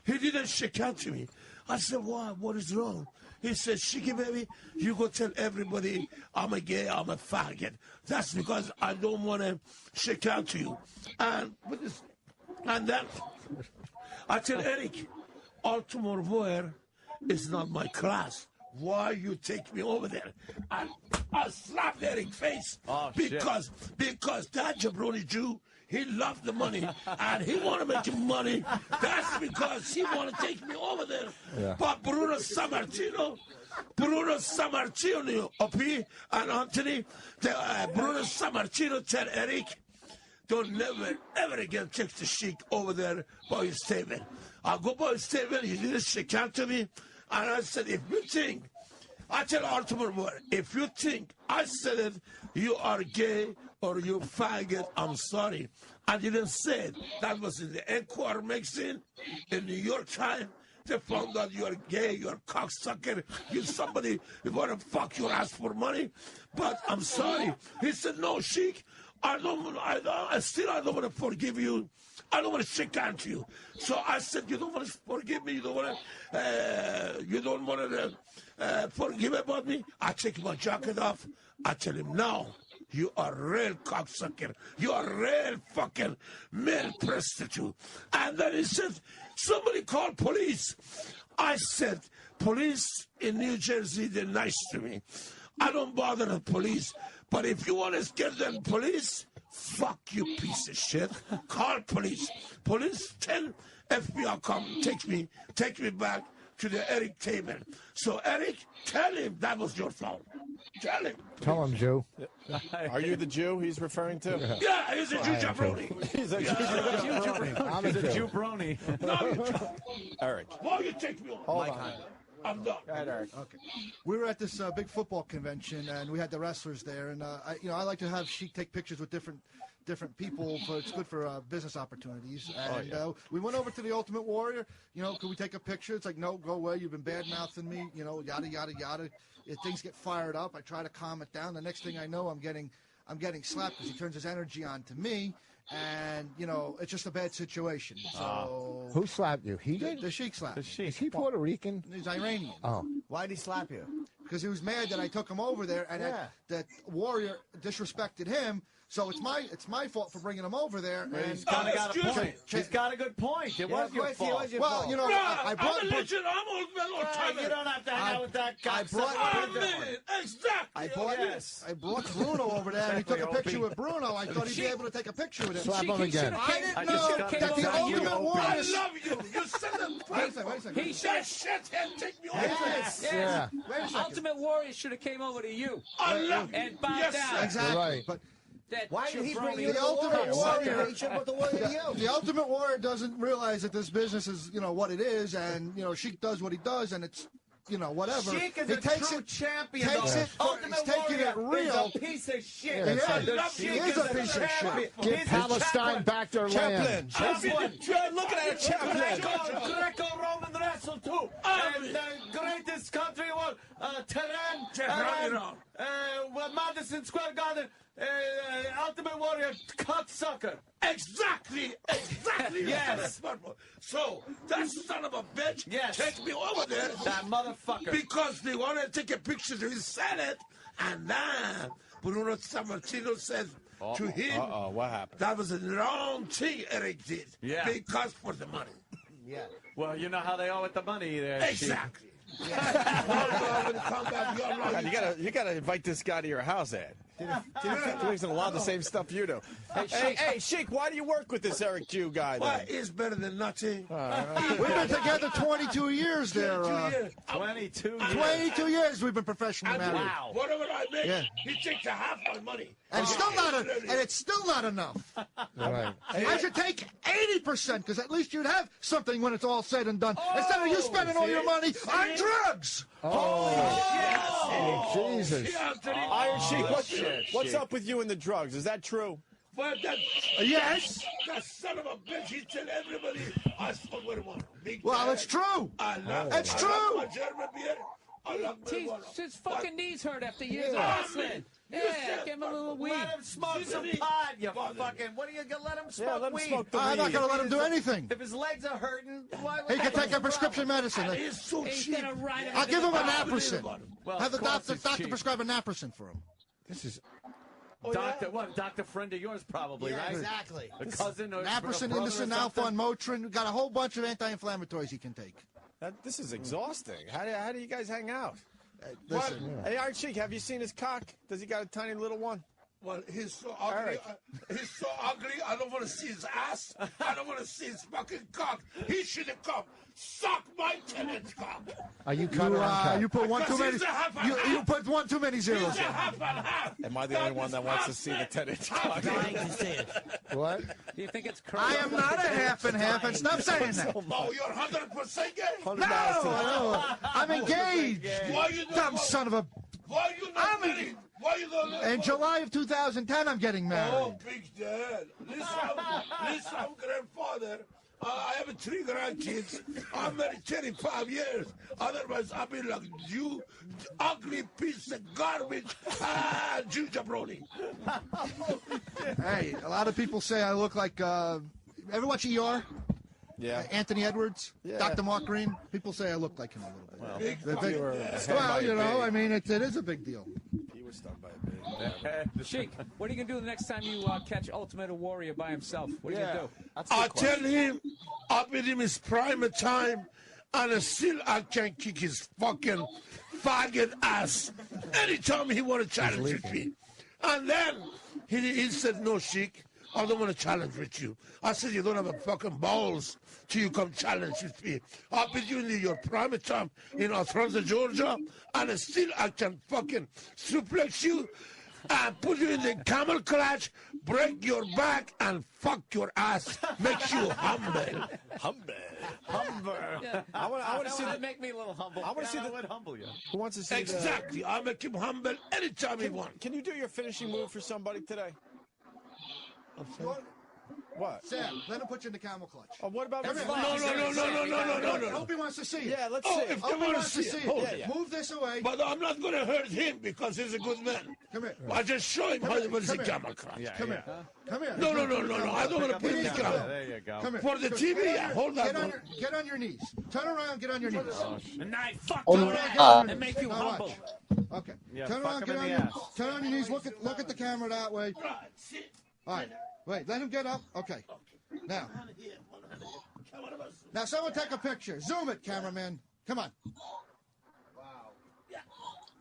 He didn't shake hand to me. I said, why? What is wrong? He said, Shiki, baby, you go tell everybody I'm a gay, I'm a faggot. That's because I don't want to shake hand to you. And then I tell Eric, Artur Boyd is not my class. Why you take me over there? And I slapped Eric's face because that jabroni Jew, he loved the money and he want to make money. That's because he want to take me over there. Yeah. But Bruno Sammartino, Opie and Anthony, Bruno Sammartino tell Eric, don't never, ever again take the sheik over there by his table. I go by his table, he didn't shake hand to me. And I said, if you think, I tell Artur Bohr, if you think I said it, you are gay or you faggot, I'm sorry. I didn't say it. That was in the Enquirer magazine, in New York Times. They found out you're gay, you're a cocksucker, you're somebody who want to fuck your ass for money. But I'm sorry. He said, no, Sheik, I don't want to forgive you. I don't want to shake hand to you. So I said, you don't want to forgive me. You don't want to forgive about me. I take my jacket off. I tell him, no, you are a real cocksucker. You are a real fucking male prostitute. And then he said, somebody called police. I said, police in New Jersey, they're nice to me. I don't bother the police. But if you want to scare them police, fuck you, piece of shit. Call police. Police, tell FBI come, take me back to the Eric table. So Eric, tell him that was your fault. Tell him. Tell him, Jew. Are you the Jew he's referring to? Yeah, he's a Jew jabroni. He's a Jew brony. No, you Eric. why you take me on? Hold on. I'm done. Go ahead, Eric. Okay. We were at this big football convention, and we had the wrestlers there. And I like to have Sheik take pictures with different people. It's good for business opportunities. And we went over to the Ultimate Warrior. Could we take a picture? It's like, no, go away. You've been bad mouthing me. Yada yada yada. Things get fired up. I try to calm it down. The next thing I know, I'm getting slapped because he turns his energy on to me. And, it's just a bad situation. So Who slapped you? He did? The Sheik slapped. Is he Puerto Rican? He's Iranian. Oh. Why'd he slap you? Because he was mad that I took him over there and that Warrior disrespected him. So it's my fault for bringing him over there. And He's got a point. He's got a good point. It was your fault. Well, I brought. I'm a legend. I'm old man, old timer. You don't have to hang out with that guy. Exactly. I brought Bruno over there, and he took a picture with Bruno. I thought he'd be able to take a picture with him. Slap him again. I didn't know that the Ultimate Warrior. I love you. You said it. Wait a second. He should That shit and take me over. Yes. Yeah. Wait a second. Ultimate Warrior should have came over to you I love you. and bowed Yes, down. Exactly. Right. But That Why did he bring you the to Ultimate Warrior, He should have brought the Warrior to you. the Ultimate Warrior doesn't realize that this business is, what it is, and Sheik does what he does, and it's, whatever. Sheik is he a takes true it, champion. takes it, Ultimate he's taking it Warrior real. is a piece of shit. Yeah, Sheik he is a piece of champion. shit. Give Palestine back their land. You're looking at a chaplain. Greco-Roman wrestle too. And the greatest country was Tehran, Madison Square Garden. Ultimate Warrior cocksucker. Exactly. Yes. So that son of a bitch take me over there. That motherfucker. Because they want to take a picture of his Senate, and then Bruno Sammartino said to him, what happened? That was the wrong thing Eric did. Yeah. Because for the money. Yeah. Well, you know how they owe it the money there. Exactly. You gotta invite this guy to your house, Ed. Doing a lot of the same stuff you do. Hey, Sheik, why do you work with this Eric Jew guy? Why, it's better than nothing. We've been together 22 years there. 22 years. 22 years we've been professionally married. Wow. Whatever I make, Yeah. he takes a half my money. And it's still not enough. Right. I should take 80% because at least you'd have something when it's all said and done. Instead of you spending all your money on drugs. Jesus. Iron Sheik, what's up with you and the drugs? Is that true? But Yes. that son of a bitch, he tell everybody I smoke marijuana. Well, it's true. It's true. My German beer. I love marijuana. His fucking knees hurt after years of hustling. Yeah, give him a little weed. Let him smoke some pot, you fucking... What are you going to let him smoke let him weed? smoke the I'm not going to let him do anything. If his legs are hurting, why He can take a prescription medicine. It's so He's cheap. gonna ride I'll give him a naproxen. Well, Have the of course it's doctor cheap. prescribe a naproxen for him. This is. Doctor, what? Doctor friend of yours, probably, Yeah, right? exactly. A cousin or Naproxen, a brother or Indocin, something? Alpha, Motrin. We've got a whole bunch of anti-inflammatories he can take. This is exhausting. How do you guys hang out? Listen. Hey, Iron Sheik, have you seen his cock? Does he got a tiny little one? Well, he's so ugly. He's so ugly. I don't want to see his ass. I don't want to see his fucking cock. He should have come. Suck my tenant's cock. Are you cut or uncut? You put one too many. He's a half and half. You put one too many zeros. He's a half and half. Am I the only one that wants to see the 10-inch cock? Dying to see it. What? Do you think it's I am not a half and half, and stop saying that. Oh, you're 100% gay? No, I'm engaged. Why you Dumb son of a. Why you not married? Why you not In July of 2010, I'm getting married. Oh, big dad. Listen, I'm grandfather. I have 3 grandkids. I'm married 35 years. Otherwise, I'll be like you, ugly piece of garbage. Jew jabroni. Hey, a lot of people say I look like. Ever watch ER? Yeah. Anthony Edwards, Yeah. Dr. Mark Green. People say I look like him a little bit. Well, you know, I mean, it is a big deal. He was stung by a bee. Sheik, what are you gonna do the next time you catch Ultimate Warrior by himself? What are you gonna do? I tell him, I'll be in his prime time, and still I can kick his fucking faggot ass anytime he want to challenge with me. And then he said, no, Sheik, I don't want to challenge with you. I said, you don't have a fucking balls till you come challenge with me. I'll be doing your prime time in Atlanta, Georgia, and still I can fucking suplex you and put you in the camel clutch, break your back, and fuck your ass. Makes you humble. Humble. I want to see That the. make me a little humble. I want to see That the. would humble you. Who wants to see Exactly. I'll make him humble anytime he the? wants. Can you do your finishing move for somebody today? What? Sam, let him put you in the camel clutch. Oh, what about? No. Hope he wants to see it. Yeah, let's Oh, see. if Hope you he want to wants to see see it, it. hold it. Move this away. But I'm not going to hurt him because he's a good man. Come here. I just show him how to put the Come here. camel clutch. Come here. Come here. No. I don't want to put He him in needs the to camel. go. There you go. Come here. For the TV, yeah, hold Get on. get on your knees. Turn around, get on your knees. And I fuck Oh, you no. around and make you Now humble. watch. Okay. Yeah, Turn fuck around, him get in on the your ass. turn on your knees. Look at the camera that way. All right. Wait, let him get up. Okay. Now someone take a picture. Zoom it, cameraman. Come on.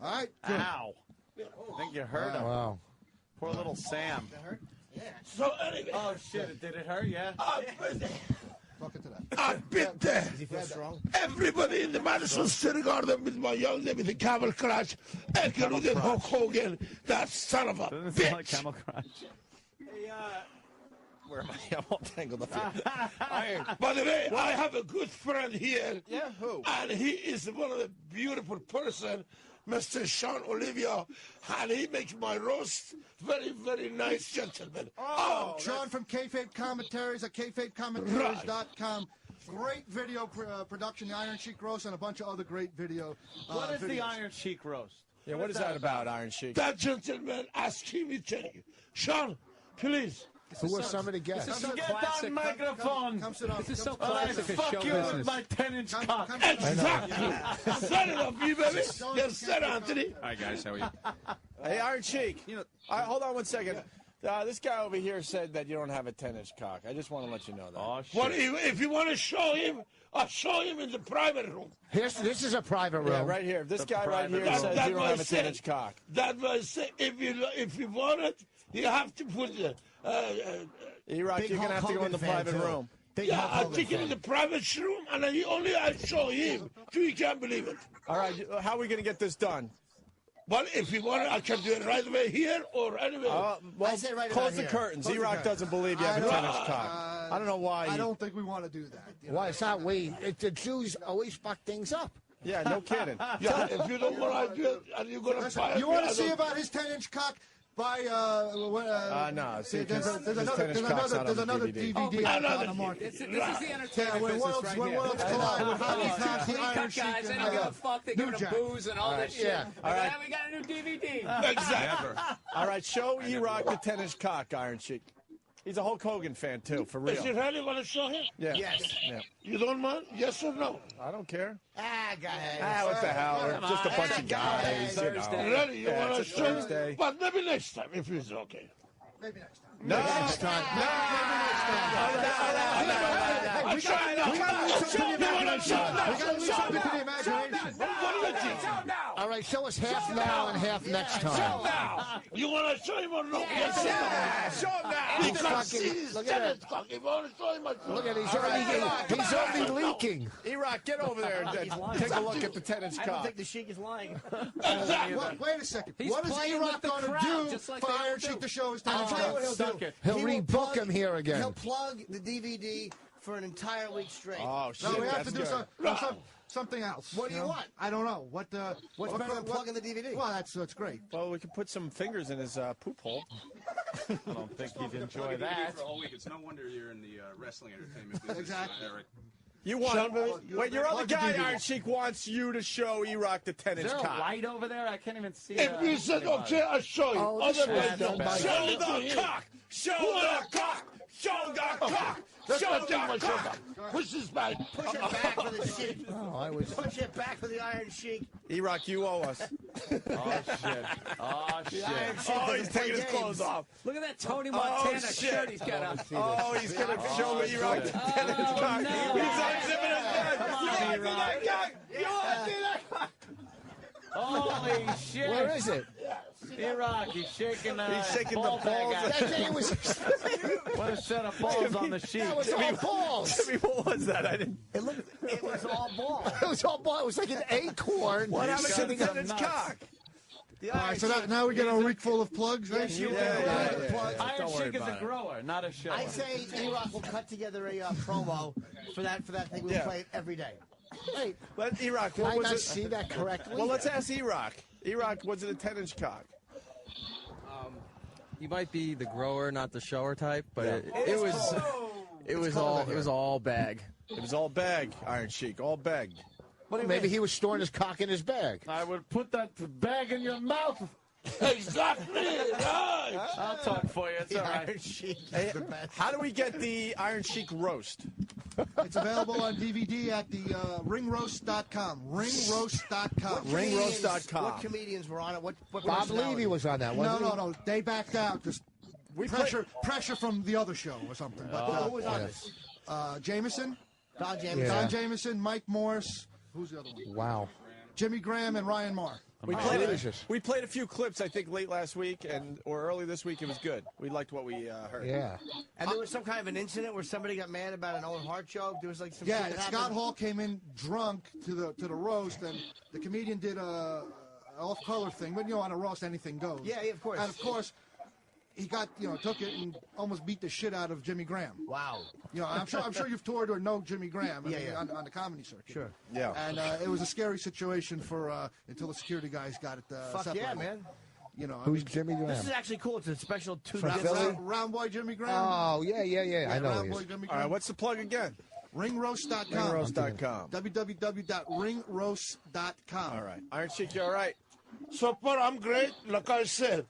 All right. Good. Ow. I think you hurt him. Wow. Poor little Sam. So anyway, Oh, shit. Did it hurt? Yeah. Fuck it to that. I've been there. Does he feel strong? Everybody in the Madison Square Garden with my young lady with the camel clutch, including Hulk Hogan, that son of a Doesn't it sound like bitch. Camel Crunch? Hey, where am I? I'm all tangled up here. Iron. By the way, I have a good friend here. Yeah, who? And he is one of the beautiful person, Mr. Sean Olivia, and he makes my roast very, very nice gentleman. Oh, Sean from Kayfabe Commentaries at kayfabecommentaries.com. Great video production, the Iron Sheik Roast, and a bunch of other great video. What is the videos. Iron Sheik roast? Yeah, what is that about, Iron Sheik? that gentleman asked him to tell you. Sean, please. Who were some of the guests? Get that microphone! Come sit down. This is so Or I classic as fuck show you with business. my 10-inch cock. Exactly. Set it up, you baby. Yes, sir, Anthony. Hi guys, how are you? Hey, Iron Sheik. Hold on one second. This guy over here said that you don't have a 10-inch cock. I just want to let you know that. Oh, shit. Well, if you want to show him, I saw him in the private room. This is a private room. Yeah, right here. This guy right here says you don't have a 10-inch cock. That was if you want it, you have to put the. E-Rock, you're gonna have to go in the private room. Yeah, I took him in the private room, and I saw him. So you can't believe it. All right, how are we gonna get this done? Well, if you want it, I can do it right away here or anywhere. Well, I say right close about the here. curtains. Close the E-Rock curtains. doesn't believe you have a 10-inch cock. I don't know why. I don't think we want to do that. Why? It's not we. The Jews always fuck things up. Yeah, no kidding. Yeah, if you don't want to do it, and you're going to fire You me, want I to see don't- about his 10-inch cock? By no. See, there's tennis cock's not on the another DVD. DVD on the market. This is the entertainment Yeah, when business worlds right when here. worlds collide with hockey These cocks, two the clean Iron cut Sheik, guys, they and don't give a fuck. They give New them Jack. booze and all this shit. yeah. And then we got a new DVD. Exactly. All right, show E-Rock the 10-inch cock, Iron Sheik. He's a Hulk Hogan fan, too, for real. Is you really want to show him? Yeah. Yes. Yeah. You don't mind? Yes or no? I don't care. Go ahead. What the hell? We're just a bunch of guys, you know. Thursday. Really? You Yeah, want to it's a show Thursday. him? But maybe next time, if it's okay. Maybe next time. No. Next time. I'm trying to All right, show us half now and half next time. You want to show him or no? Yes, Show him now. He can't see his Look at tennis cock. If you want to show him, Look at he's already leaking. E-Rock, get over there and take a look at the 10-inch I don't cock. think the Sheik is lying. Wait a second. He's What is playing E-Rock with the going to crowd, do just like for they Iron all Sheik do. to show his I'll 10-inch tell you cock? what he'll Suck do. it. He'll He will rebook plug- him here again. He'll plug the DVD for an entire week straight. Oh, shit. No, we have that's to do good. something else. What do you want? I don't know. What's What's better than plugging the DVD? Well, that's great. Well, we could put some fingers in his poop hole. I don't think he'd enjoy that. For a whole week. It's no wonder you're in the wrestling entertainment business, Exactly. Eric. You want? Wait, your other plug the guy, DVD. Iron Sheik, wants you to show E-Rock the 10-inch Is there a cock. light over there? I can't even see If you said okay, I'll show you. Otherwise, Show don't. the cock! Show the cock! Show the cock! That's Show not my the cock! Push this back. Push it back for the Sheik. Push it back for the Iron Sheik. E-Rock, you owe us. Oh, shit. Oh, shit. Iron Sheik Oh, doesn't he's play taking his games. clothes off. Look at that Tony Montana shit. shirt he's got on. Oh, he's going to show E-Rock the 10-inch cock. no. He's unzipping his head. Come You on, want to see E-Rock. that cock? You want to see that cock? Holy shit. Where is it? E-Rock, he's shaking He's shaking the ball balls. bag That out. thing was. What a set of balls on the sheet. That was all balls. Jimmy, what was that? I didn't. It was all ball. It was all ball. It was like an acorn. What happened to the sitting on 10-inch nuts. cock? All right, so now we get a week full of plugs, right? Yes, you Yeah. Iron Don't worry Sheik is a about it. grower, not a shower. I say E-Rock will cut together a promo for that thing. We'll Yeah. play it every day. Wait, Let E-Rock, did what I was not it? see that correctly? Well, let's ask E-Rock. E-Rock, was it a 10-inch cock? You might be the grower, not the shower type, but Yeah. it was all bag. It was all bag, Iron Sheik, all bag. Maybe he was storing his cock in his bag. I would put that bag in your mouth. Exactly. Right. I'll talk for you. It's all right. Iron Sheik is Hey, the best. how do we get the Iron Sheik roast? It's available on DVD at the ringroast.com. Ringroast.com. Ringroast.com. What comedians were on it? What Bob personality? Levy was on that, wasn't he? No. They backed out. Just We pressure from the other show or something. But Who was on this? Jameson, Don Jameson. Yeah. Don Jameson, Mike Morris. Who's the other one? Wow. Jimmy Graham and Ryan Marr. We Jesus. we played a few clips, I think, late last week or early this week. It was good. We liked what we heard. Yeah. And there was some kind of an incident where somebody got mad about an Owen Hart joke. There was like some Yeah, shit that Scott happened. Hall came in drunk to the roast, and the comedian did a off-color thing. But on a roast, anything goes. Yeah, of course. And of course, he got took it and almost beat the shit out of Jimmy Graham. Wow. I'm sure you've toured or know Jimmy Graham. Yeah. On the comedy circuit. Sure. Yeah. And it was a scary situation for until the security guys got it Fuck separated. yeah, man. Who's Jimmy Graham? This is actually cool. It's a special From $2. Philly? Round Boy Jimmy Graham. Oh, yeah. I know Round he Boy is. Jimmy All right, Graham. what's the plug again? Ringroast.com. Ringroast.com. www.ringroast.com. All right. Iron Sheik, you all right? So far, I'm great. Like I said,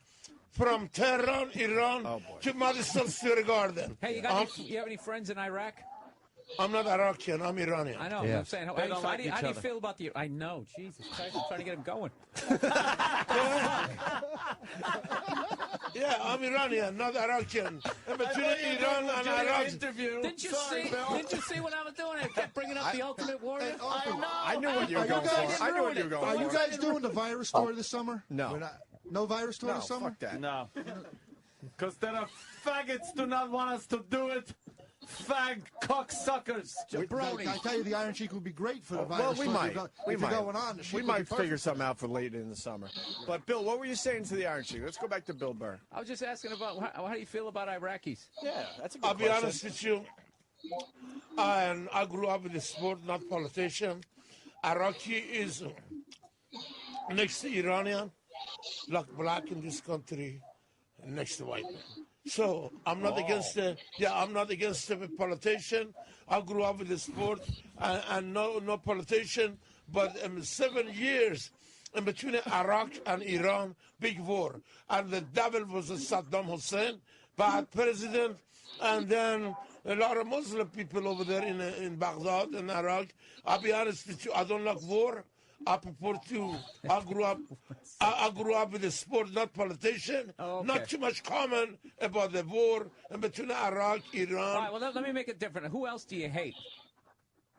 from Tehran, Iran to Madison Square Garden. Hey, you have any friends in Iraq? I'm not Iraqi, I'm Iranian. I know. Yeah. I'm saying, They don't like how do you each feel about the? I know, Jesus Christ, I'm trying to get him going. Yeah, I'm Iranian, not Iraqi. And between Iran and Iraq. Didn't you see? Didn't you see what I was doing? I kept bringing up about the Ultimate Warrior? I knew what you were going for. I knew what you were going Are for. you guys doing the virus tour this summer? No. No virus tour No, this summer? fuck that. No. Because there are faggots do not want us to do it. Fag cocksuckers. Jabroni. I tell you, the Iron Sheik would be great for the virus Well, we tour. might. If you're going on, the Sheik We would might be perfect. figure something out for late in the summer. But, Bill, what were you saying to the Iron Sheik? Let's go back to Bill Burr. I was just asking about how do you feel about Iraqis? Yeah, that's a good I'll question. be honest with you. I grew up with the sport, not politician. Iraqi is next to Iranian, like black in this country, next to white man. So I'm not against I'm not against the politician. I grew up with the sport and no politician, but 7 years in between Iraq and Iran, big war. And the devil was Saddam Hussein, bad president, and then a lot of Muslim people over there in Baghdad and Iraq. I'll be honest with you, I don't like war. I prefer to. I grew up with the sport, not politician. Oh, okay. Not too much comment about the war in between Iraq, Iran. All right, well, let me make it different. Who else do you hate?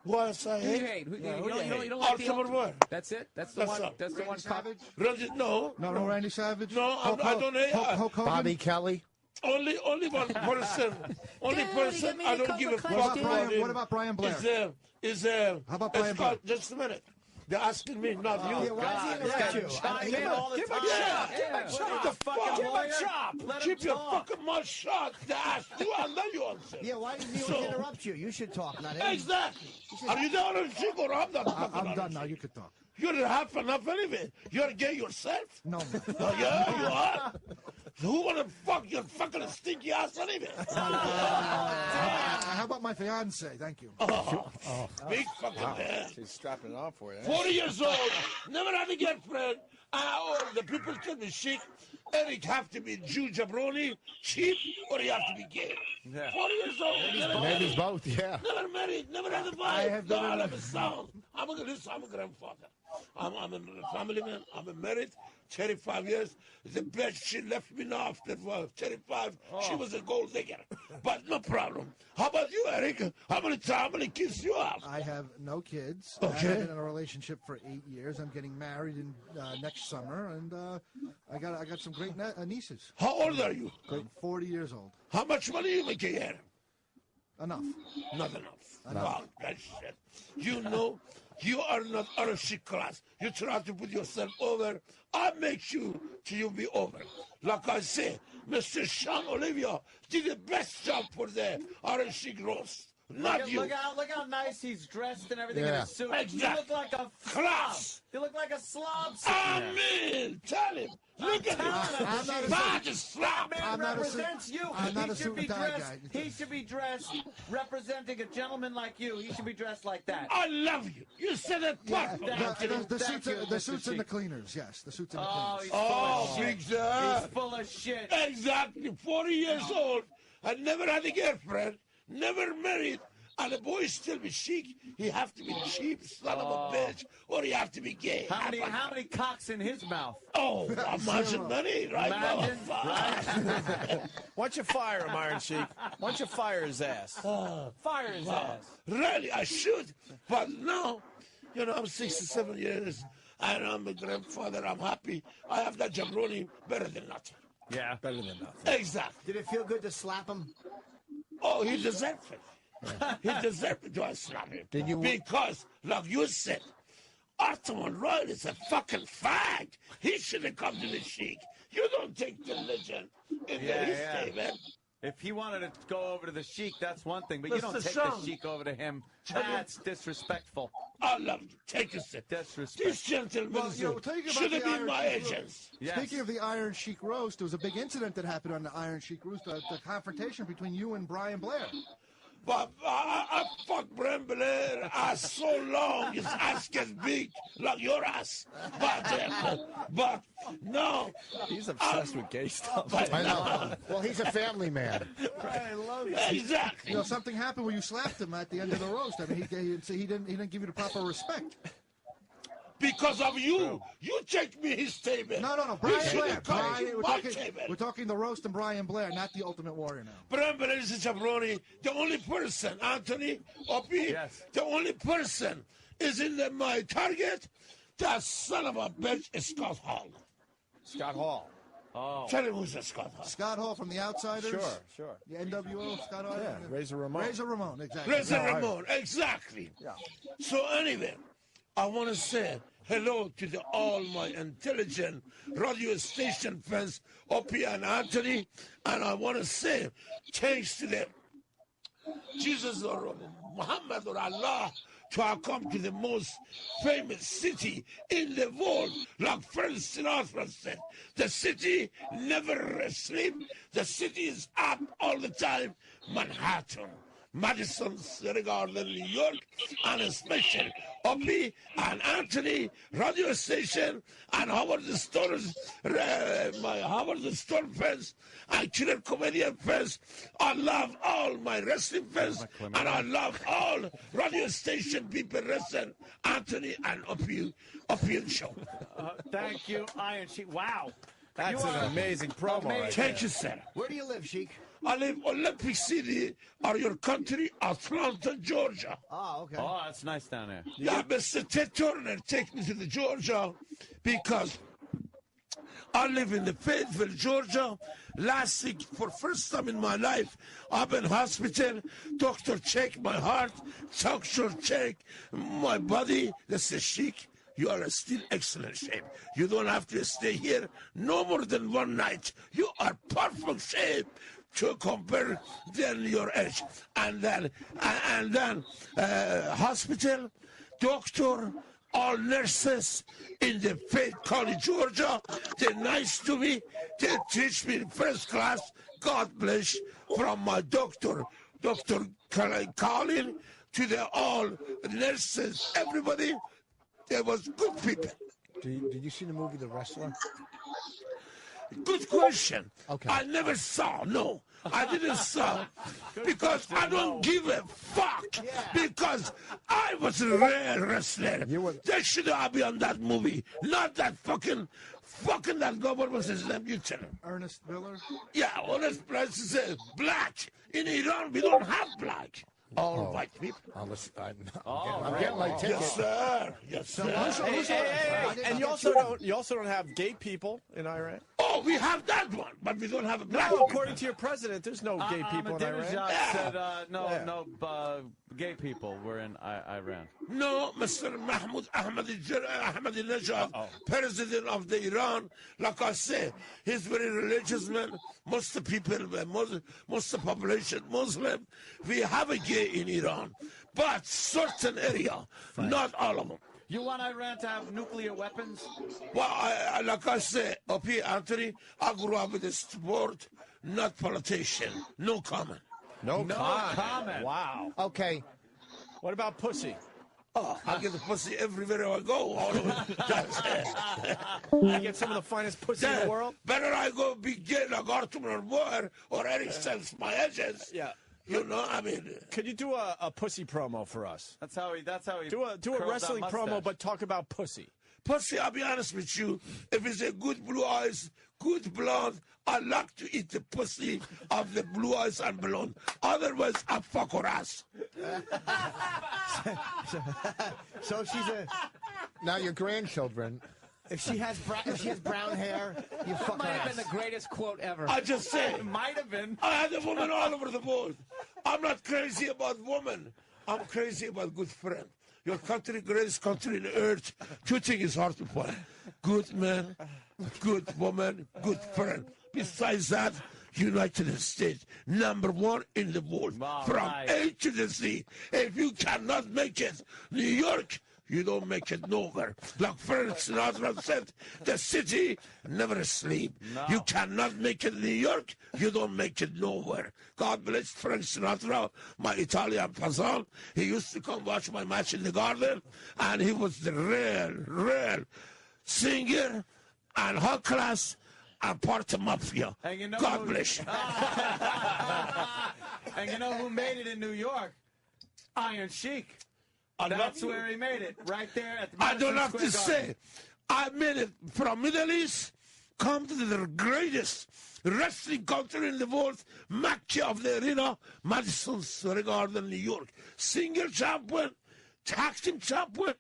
Who else I Who hate? you hate? Who, Yeah, you who don't, you you don't, hate? you don't like the Ultimate ultimate Warrior. That's it? That's the That's one? all. That's the Randy one? Savage? No. No, Randy Savage? No, I don't hate. Hulk Hogan? Bobby Kelly. Only one person. Only person I don't give a fuck What about about, him. what about Brian Blair? How about Brian Blair? Just a minute. They're asking me, not you. Yeah, why does he interrupt you? Chime in all the Give him time. a chop. Yeah. Give him a What chop. are you, The fucking fuck? Give him a lawyer? chop. Let him Keep your talk. fucking mouth shut. They asked you, and then you answer. Yeah, why does he So- always interrupt you? You should talk, not him. Exactly. Are you down on chick or I'm not? I'm done now. You could talk. You're half enough anyway. You're gay yourself. No. Oh, yeah, you are. Who wanna fuck your fucking stinky ass anyway? How about my fiance? Thank you. Big fucking man. She's strapping it on for you. 40 years old, never had a girlfriend. The people tell me, Sheik, Eric have to be Jew jabroni, cheap, or he have to be gay. Yeah. 40 years old. Maybe both, yeah. Never married, never had a wife. I have no, never- I have a son. I'm a grandfather. I'm a family man. I'm married, 35 years. The bitch, she left me now after 35. She was a gold digger. But no problem. How about you, Eric? How many kids you have? I have no kids. Okay. I've been in a relationship for 8 years. I'm getting married in next summer, and I got some great nieces. How old are you? Great, 40 years old. How much money you make a year? Enough. Not enough. Wow, that shit. You know, you are not out of shit class. You try to put yourself over. I make you till you be over. Like I say, Mr. Sean Olivia did the best job for the Orange Chic roast. Not you. Look how nice he's dressed and everything in Yeah. his suit. Exactly. You look like a Class. slob. You look like a slob. Amen. Tell him. Look at him. I'm not a Bad as slap. Man I'm not a suit- represents you. I'm not He a should suit be and tie dressed. guy. He should be dressed representing a gentleman like you. He should be dressed like that. I love you. You said it Yeah, perfect. the Thank suits, you, the Mr. suits and the Sheik. cleaners. Yes, the suits and the Oh, cleaners. he's full Oh, of big shit. time. He's full of shit. Exactly. 40 years old. I never had a girlfriend. Never married. And the boy still be chic. He have to be cheap, son of a bitch, or he have to be gay. How many cocks in his mouth? Oh, imagine many, right? Imagine, motherfucker? Why don't you fire him, Iron Sheik? Why don't you fire his ass? Fire his ass. Really, I should. But no, you know, I'm 67 years, and I'm a grandfather. I'm happy. I have that jabroni better than nothing. Yeah. Better than nothing. Exactly. Did it feel good to slap him? Oh, he deserved it. He deserved it to slap him. Because, like you said, Arthur Royal is a fucking fag. He should have come to the Sheik. You don't take the legend in the history, man. If he wanted to go over to the Sheik, that's one thing. But you Mr. don't take Sean. the Sheik over to him. That's disrespectful. I love you. Take a seat. Disrespect. These gentlemen Well, you know, talking about should have the been Iron my Sheik agents. Yes. Speaking of the Iron Sheik roast, there was a big incident that happened on the Iron Sheik roast, the confrontation between you and Brian Blair. But I fucked Brian Blair ass so long, his ass gets big, like your ass. But no. He's obsessed with gay stuff. I know. Well, he's a family man. I love you. Exactly. You know, something happened where you slapped him at the end of the roast. I mean, he didn't give you the proper respect. Because of you. You take me his table. No. You Brian should Blair. have come Brian, to we're, my talking, table. we're talking the roast and Brian Blair, not the Ultimate Warrior now. Brian Blair is a jabroni. The only person, Anthony, Opie, Yes. the only person is in my target. That son of a bitch is Scott Hall. Scott Hall. Oh. Tell him who's the Scott Hall. Scott Hall from The Outsiders. Sure. The NWO, Scott Hall. Yeah, Razor Ramon. Razor Ramon, exactly. Razor Ramon, exactly. Yeah. So anyway, I want to say hello to all my intelligent radio station fans, Opie and Anthony, and I want to say thanks to them. Jesus or Muhammad or Allah to have come to the most famous city in the world, like Frank Sinatra said. The city never sleeps. The city is up all the time. Manhattan, Madison Square Garden, New York, and especially Opie and Anthony radio station and Howard the Stone's, my Howard the Stone fans and Killer Comedian fans. I love all my wrestling fans and I love all radio station people wrestling Anthony and Opie show. Thank you, Iron Sheik. Wow. That's an amazing promo. Right Thank there. you, sir. Where do you live, Sheik? I live Olympic City, or your country, Atlanta, Georgia. Oh, okay. Oh, that's nice down there. Yeah, Mr. Ted Turner take me to the Georgia because I live in the Fayetteville, Georgia. Last week, for first time in my life, I've been hospital. Doctor check my heart. Doctor check my body. They say, Sheik, you are still excellent shape. You don't have to stay here no more than one night. You are perfect shape to compare than your age. And then hospital, doctor, all nurses in the Fayette County, Georgia. They're nice to me. They teach me in first class. God bless from my doctor, Dr. Colin, to the all nurses, everybody. They was good people. Did you see the movie The Wrestler? Good question. Okay. I never saw. No, I didn't saw because I don't give a fuck. Because I was a rare wrestler. They should have been on that movie, not that fucking that guy. What was his name? You tell him. Ernest Miller. Yeah, Ernest Miller is black. In Iran, we don't have black. All white people. I'm Oh, getting my ticket. Yes, sir. Yes, sir. Hey, and you also don't have gay people in Iran. Oh, we have that one, but we don't have a black. No, according to your president, there's no gay people in Iran. said no gay people were in Iran. No, Mr. Mahmoud Ahmadinejad, president of the Iran, like I said, he's very religious man. Most of the people, most of the population Muslim. We have a gay in Iran, but certain area, not all of them. You want Iran to have nuclear weapons? Well, like I said, Opie Anthony, I grew up with a sport, not politician. No comment. No comment. Wow. Okay. What about pussy? Oh, I get the pussy everywhere I go. All over. I get some of the finest pussy in the world. Better I go be gay like Arthur or Moore or Eric sells my edges. Yeah. You know, I mean. Could you do a pussy promo for us? That's how he. Do a wrestling promo, but talk about pussy. Pussy, I'll be honest with you. If it's a good blue eyes, good blonde, I like to eat the pussy of the blue eyes and blonde. Otherwise, I fuck her ass. So she's a. Now your grandchildren. If she has brown hair, you fuck Might her have ass. been the greatest quote ever. I just say, It might have been. I had a woman all over the world. I'm not crazy about women. I'm crazy about good friend. Your country, greatest country on earth. Two things is hard to find. Good man, good woman, good friend. Besides that, United States, #1 in the world. From A to the Z. If you cannot make it, New York, you don't make it nowhere. Like Frank Sinatra said, the city never sleep. No. You cannot make it New York, you don't make it nowhere. God bless Frank Sinatra, my Italian paisan. He used to come watch my match in the garden, and he was the real singer and high class and part of mafia. And you know God bless you. And you know who made it in New York? Iron Sheik. That's where he made it, right there at the I don't Madison have to Square Garden. say. I made it from Middle East, come to the greatest wrestling country in the world, Mecca of the arena, Madison Square Garden, New York. Single champion, tag team champion,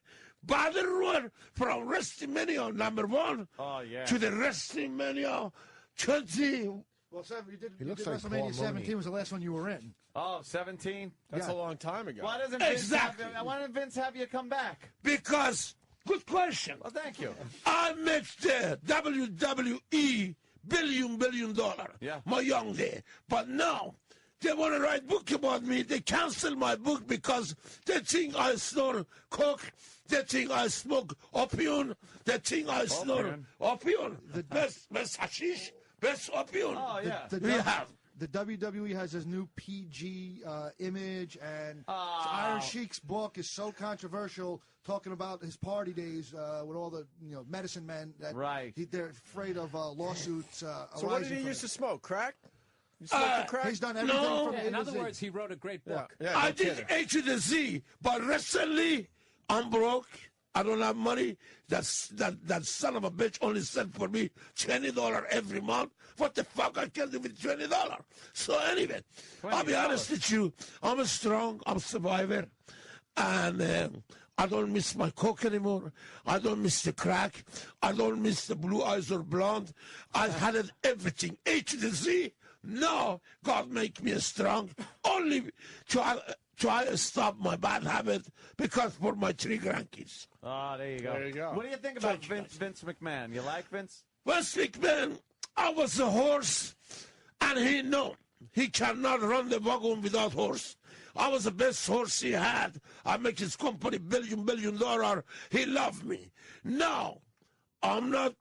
battle royal from WrestleMania #1 to the WrestleMania 20. Well, Sam, you did, He you looks did like WrestleMania Paul 17 Mooney. was the last one you were in. Oh, 17? That's Yeah. a long time ago. Why doesn't Vince Exactly. why didn't Vince have you come back? Because, good question. Well, thank you. I met the WWE billion dollar Yeah. my young day. But now they want to write book about me. They cancel my book because they think I snore coke. They think I smoke opium. They think I snore opium. The best hashish, best opium. Oh, yeah. The, We have. the WWE has this new PG image, and Oh. Iron Sheik's book is so controversial, talking about his party days with all the medicine men. That Right. they're afraid of lawsuits So what did arising he from used to it. smoke? Crack? You smoked the crack? He's done everything No. from Yeah, A in to other Z. words, he wrote a great book. Yeah, I no did kidding. A to the Z, but recently I'm broke. I don't have money. That son of a bitch only sent for me $20 every month. What the fuck I can do with $20? So anyway, I'll be honest with you. I'm a strong. I'm a survivor, and I don't miss my coke anymore. I don't miss the crack. I don't miss the blue eyes or blonde. I had it everything A to the Z. Now God make me strong. Only try to stop my bad habit because for my 3 grandkids. Oh, there you go. There you go. What do you think about Vince McMahon? You like Vince? Vince McMahon, I was a horse, and he cannot run the wagon without horse. I was the best horse he had. I make his company billion dollar. He loved me. Now, I'm not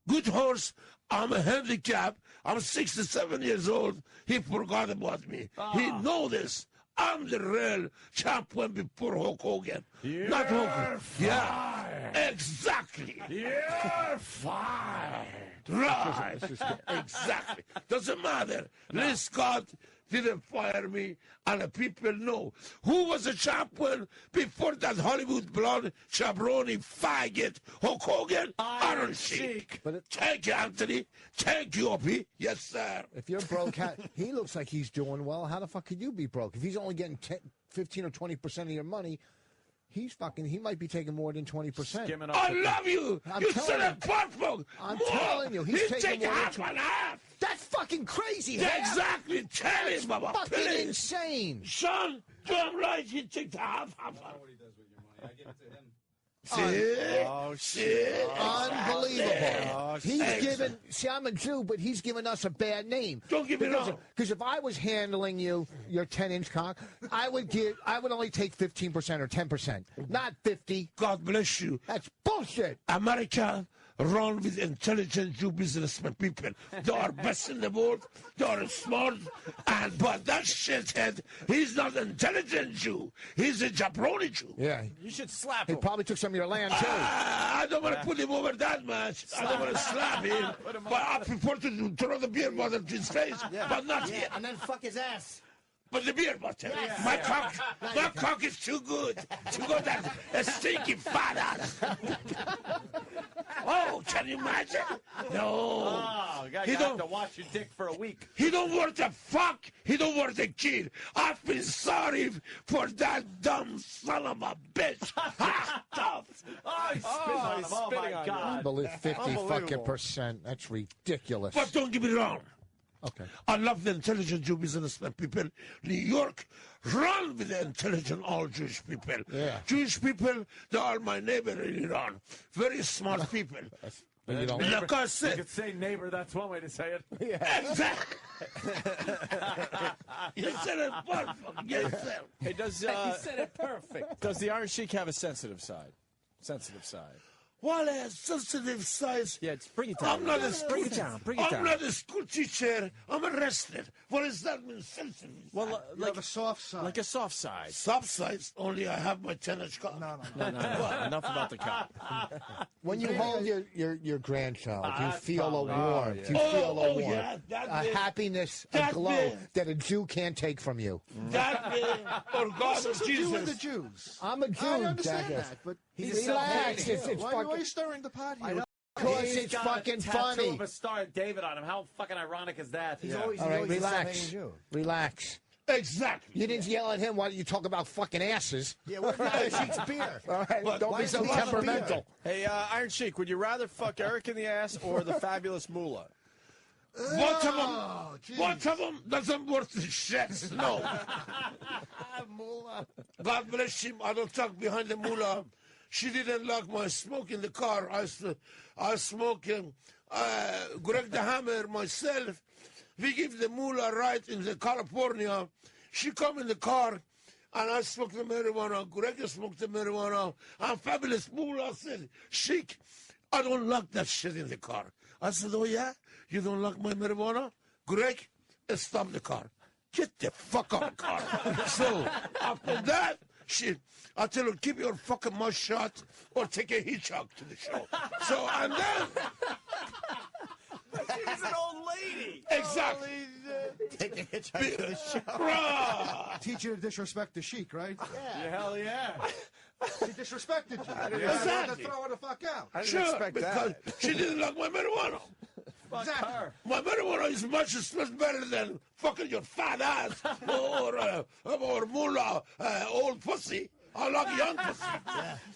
good horse. I'm a handicap. I'm 67 years old. He forgot about me. He know this. I'm the real champion before Hulk Hogan. Not Hulk. Yeah, exactly. You're fired. Right. Exactly. Doesn't matter. Lee Scott didn't fire me, and the people know who was a champion before that Hollywood blonde chabroni faggot Hulk Hogan. Iron Sheik. Thank you, Anthony. Thank you, Opie. Yes, sir. If you're broke, he looks like he's doing well. How the fuck could you be broke? If he's only getting 15 or 20% of your money, he might be taking more than 20%. I love you. You said a purple. I'm telling you, he's taking more half than and half. That's fucking crazy. Yeah, half. exactly. Tell him, Baba. Fucking Please. insane. Son, do him right. He takes the half. I don't know what he does with your money. I give it to him. See? Unbelievable. He's Excellent. given. See, I'm a Jew, but he's given us a bad name. Don't give me wrong. Because if I was handling your 10-inch cock, I would only take 15% or 10%, not 50. God bless you. That's bullshit. America run with intelligent Jew businessmen people. They are best in the world. They are smart. But that shithead, he's not an intelligent Jew. He's a jabroni Jew. Yeah. You should slap He him. probably took some of your land, too. I don't want to put him over that much. I don't want to slap him. But I prefer to throw the beer bottle to his face. But not yet. And then fuck his ass. But the beer bottle. Yes. My cock is too good. Too good that a stinky fat ass. Oh, can you imagine? No. Oh, God, He you have don't- to wash your dick for a week. He don't worth a fuck. He don't worth a kid. I feel sorry for that dumb son of a bitch. Tough. Oh, he's spitting on him. Oh, my God. Unbelievable. 50 fucking Unbelievable. percent. That's ridiculous. But don't get me wrong. Okay. I love the intelligent Jew businessmen people. New York run with the intelligent all Jewish people. Yeah. Jewish people, they are my neighbor in Iran. Very smart people. But you don't. Like I You said, could say neighbor. That's one way to say it. exactly. You said it perfect. Yes, sir. Hey, does He said it perfect. does the Iron Sheik have a sensitive side? Sensitive side. What a sensitive size. Yeah, bring it down. I'm not a Bring it down. Bring it down. I'm not a school teacher. I'm a wrestler. What does that mean, sensitive? Well, You have a soft side. like a soft side. Soft size, only I have my 10-inch cock. No. No. Enough about the cock. When you hold your grandchild, do you feel a probably- warmth? Do you feel a warmth? yeah, that a big. happiness, a That glow big. that a Jew can't take from you. That or God What's or to do with the Jesus. Jews? I'm a Jew, I understand jackass. that, but Relax. It's why fucking. are you stirring the pot here? Because He's it's got fucking a tattoo funny. of a Star of David on him. How fucking ironic is that? He's always, All he's right, always a relax. Sylvanian Jew. Relax. Exactly. You didn't yell at him. Why don't you talk about fucking asses? Yeah, where's the Iron Sheik's beer? All right, But don't why be is so he having temperamental. Hey, Iron Sheik, would you rather fuck Eric in the ass or the fabulous Moolah? Both of them doesn't worth the shit. No. God bless him. I don't talk behind the mullah. She didn't like my smoke in the car. I smoke Greg the Hammer myself. We give the mullah right in the California. She come in the car and I smoke the marijuana. Greg smoked the marijuana. And fabulous mullah said, Sheik, I don't like that shit in the car. I said, oh yeah? You don't like my marijuana? Greg, stop the car. Get the fuck out of the car. So after that, I tell her, keep your fucking mouth shut or take a hitchhike to the show. So, and then... She's an old lady. Exactly. Take a hitchhike to the show. Bruh. Teach you to disrespect the Sheik, right? Yeah, hell yeah. She disrespected you. Exactly. To throw her the fuck out. I didn't Sure, expect because that. she didn't like my marijuana. Fuck her. My marijuana is much better than fucking your fat ass or mullah old pussy. I like young pussy.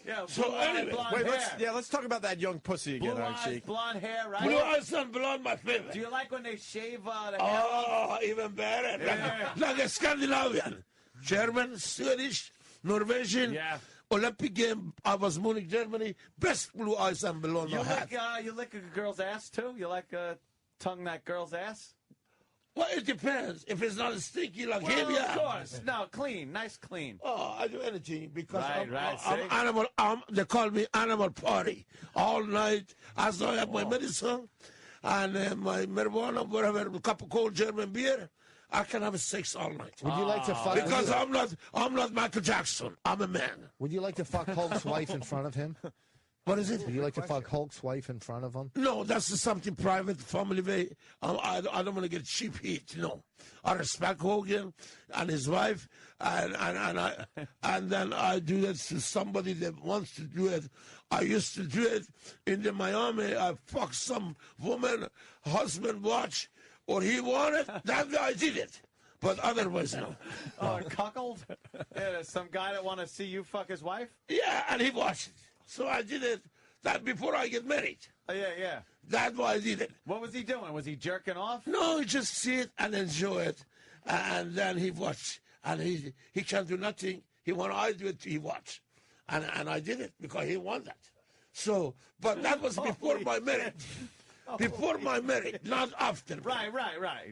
Yeah, So blue eyes, anyway, blonde Wait, hair. let's talk about that young pussy again, Blue Iron eyes, Sheik. blonde hair, right? blue eyes and blonde, my favorite. Do you like when they shave the hair off? Oh, even better. Yeah. Like a Scandinavian. German, Swedish, Norwegian. Yeah. Olympic game, I was Munich, Germany. Best blue eyes and blonde I had. You lick a girl's ass too? You like tongue that girl's ass? Well, it depends. If it's not stinky like him, yeah. Of course. No, clean, nice clean. Oh, I do anything because Right, I'm see? animal. They call me animal party all night. As I have my medicine and my marijuana, whatever, a cup of cold German beer, I can have sex all night. Would you like to fuck? Because I'm not Michael Jackson. I'm a man. Would you like to fuck Hulk's wife in front of him? What is it? Would you like to fuck Hulk's wife in front of him? No, that's something private, family way. I don't want to get cheap heat. No, I respect Hogan and his wife, and then I do that to somebody that wants to do it. I used to do it in the Miami. I fucked some woman, husband watch, or he wanted. That I did it, but otherwise no. Oh, cuckold? Yeah, there's some guy that want to see you fuck his wife? Yeah, and he watched it. So I did it that before I get married. Oh, yeah, yeah. That's why I did it. What was he doing? Was he jerking off? No, he just see it and enjoy it. And then he watch. And he can't do nothing. He want I do it, he watch. And I did it because he want that. So, but that was before my marriage. Before my marriage, not after. Right.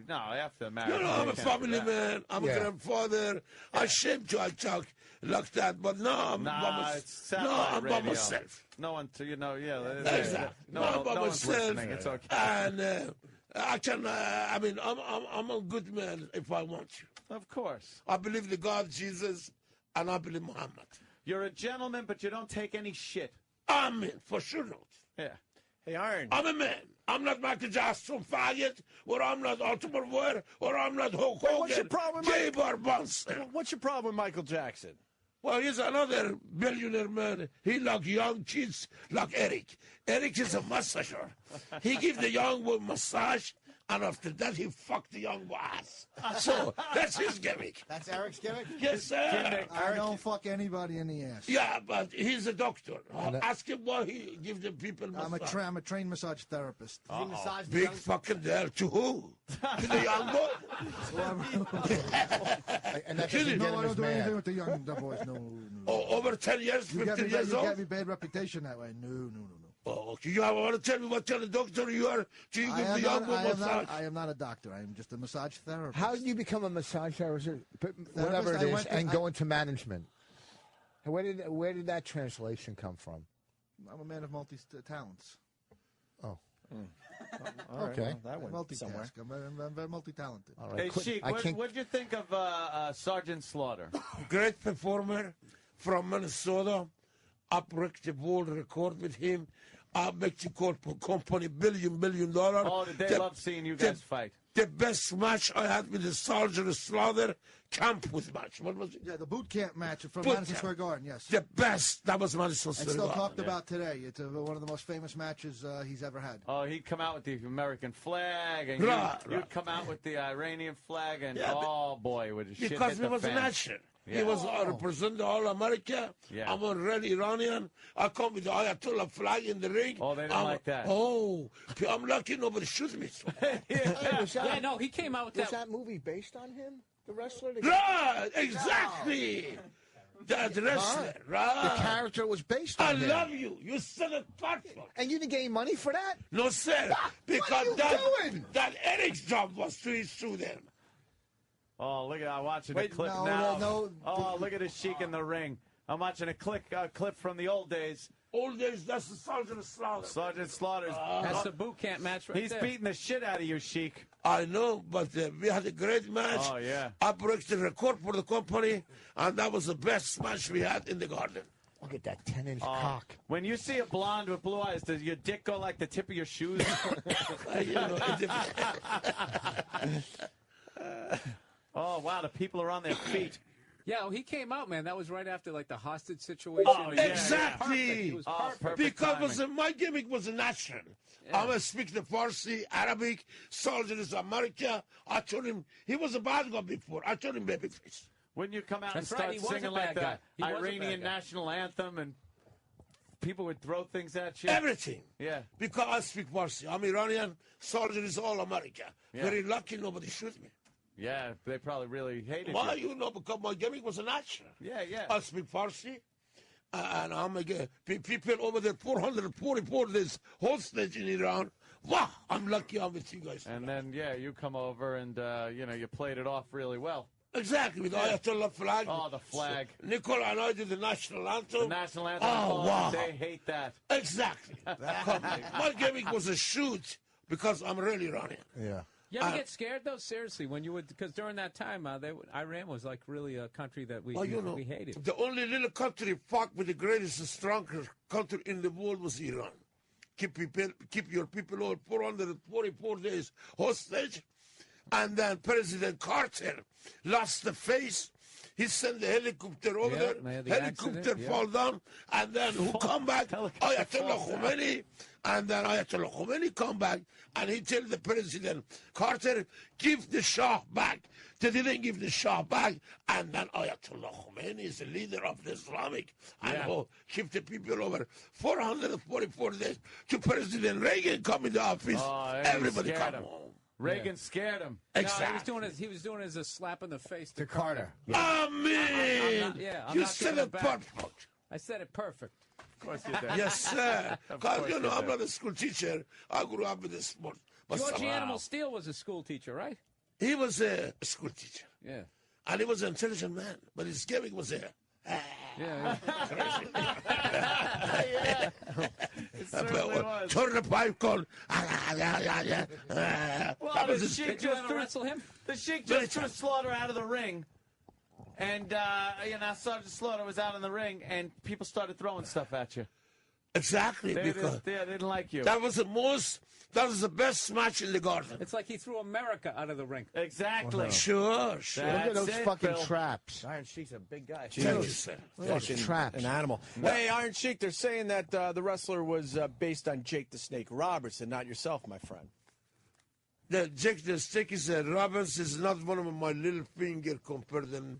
No, after marriage. No, I'm a family man. I'm a grandfather. I shame to talk like that, but no, I'm by myself. No one to, Exactly. No, I'm by one's myself. listening. It's okay. And I can, I'm a good man if I want to. Of course. I believe the God, Jesus, and I believe Muhammad. You're a gentleman, but you don't take any shit. Amen. For sure not. Yeah. Hey, Iron. I'm a man. I'm not Michael Jackson faggot, or I'm not Ultimate Warrior, or I'm not Hulk Hogan. What's your problem, Jay Barbosa. What's your problem with Michael Jackson? Well, he's another billionaire man. He like young kids like Eric. Eric is a massager. He gives the young one massage, and after that he fucked the young ass. So that's his gimmick. That's Eric's gimmick? Yes, sir. I don't fuck anybody in the ass. Yeah, but he's a doctor. Ask him why he gives the people massage. I'm a trained massage therapist. Does he massage the Big young... fucking deal. To who? To the young boy? And that Kidding. doesn't get No, him I as don't do anything mad. with the young boys. No. Over 10 years, 15 years You old? get me bad reputation that way. No. Oh, okay. You want to tell me what kind of doctor you are? Do you give the young boy massage? I am not a doctor. I am just a massage therapist. How did you become a massage therapist, whatever it is, and go into management? Where did that translation come from? I'm a man of multi-talents. Oh. All right, Okay. well, that went somewhere. Multitask. I'm very multi-talented. All right. Hey, Sheik, what did you think of Sergeant Slaughter? Great performer from Minnesota. I break the world record with him. I make the company $1 billion. Oh, did they love seeing you guys fight? The best match I had with the Sergeant Slaughter, camp with match. What was it? Yeah, the boot camp match from Boot Madison camp. Square Garden, yes. The best. That was Madison It's Square still Garden. talked about today. It's one of the most famous matches he's ever had. Oh, he'd come out with the American flag, and you'd come out with the Iranian flag, and oh boy, would shit Because hit he the was fan. an action. Yeah. He was representing all America. Yeah. I'm a real Iranian. I come with the Ayatollah flag in the ring. Oh, they didn't like that. Oh, I'm lucky nobody shoots me. Yeah, no, he came out with Was that. that movie based on him? The wrestler? Right, exactly. That wrestler, right? The character was based on I him. love you. You said it perfect. And you didn't get any money for that? No, sir. Because are you doing? that Eric's job was to sue them. Oh, look at I'm watching Wait, the clip no, now. no, Oh, look at the Sheik in the ring. I'm watching a clip from the old days. Old days, that's the Sergeant Slaughter. Sergeant Slaughter's. That's the boot camp match right He's there. beating the shit out of you, Sheik. I know, but we had a great match. Oh, yeah. I broke the record for the company, and that was the best match we had in the garden. Look at that 10-inch cock. When you see a blonde with blue eyes, does your dick go like the tip of your shoes? You know, Oh, wow, the people are on their feet. Yeah, well, he came out, man. That was right after like the hostage situation. Oh, yeah. Exactly. It was Oh, perfect. perfect Because timing. my gimmick was an action. I'm going to speak the Farsi, Arabic, Sergeant is America. I told him, he was a bad guy before. I told him babyface. Wouldn't you come out That's and right, start he was singing a like bad guy. the He was a Iranian bad guy. national anthem and people would throw things at you? Everything. Yeah. Because I speak Farsi. I'm Iranian. Sergeant is all America. Yeah. Very lucky nobody shoot me. Yeah, they probably really hated Why? you. You know, because my gimmick was an action. Yeah, yeah. I speak Farsi. And I'm again, people over there, 444 days hostage in Iran. Wow, I'm lucky I'm with you guys. And then, yeah, you come over and, you played it off really well. Exactly, with the Ayatollah flag. Oh, the flag. Nicole and I did the national anthem. The national anthem. Oh, wow. They hate that. Exactly. My gimmick was a shoot because I'm really Iranian. Yeah. You ever get scared though? Seriously, when you would, because during that time, Iran was like really a country that we hated. The only little country fought with the greatest, strongest country in the world was Iran. Keep your people over 444 days hostage, and then President Carter lost the face. He sent the helicopter over there. The Helicopter accident, yeah. fall down, and then who come back? Ayatollah Khomeini. And then Ayatollah Khomeini come back, and he tell the President Carter, give the Shah back. They didn't give the Shah back, and then Ayatollah Khomeini is the leader of the Islamic, and keep the people over 444 days to President Reagan come in the office. Oh, Everybody scared come him. home. Reagan scared him. Exactly. No, he was doing it as a slap in the face To Carter. Amen. I'm You not said taking it back. perfect. I said it perfect. Of course you did. Yes, sir. Of Because, course you know, you I'm did. not a school teacher. I grew up with the sport. But George somehow- Animal Steel was a school teacher, right? He was a school teacher. Yeah. And he was an intelligent man. But his gimmick was there. Yeah. It certainly was. Turn the pipe on. Well, That was the his Sheik Did you just ever threw, wrestle him? the Sheik just threw Slaughter out of the ring. And, Sergeant Slaughter was out in the ring, and people started throwing stuff at you. Exactly. They Because didn't like you. that was the best match in the garden. It's like he threw America out of the ring. Exactly. Sure. Look at those That's it, fucking Bill. traps. Iron Sheik's a big guy. Thank you, sir. Those traps. An animal. Hey, Iron Sheik, they're saying that the wrestler was based on Jake the Snake Roberts and not yourself, my friend. The Jake the Stick is Roberts is not one of my little finger compared to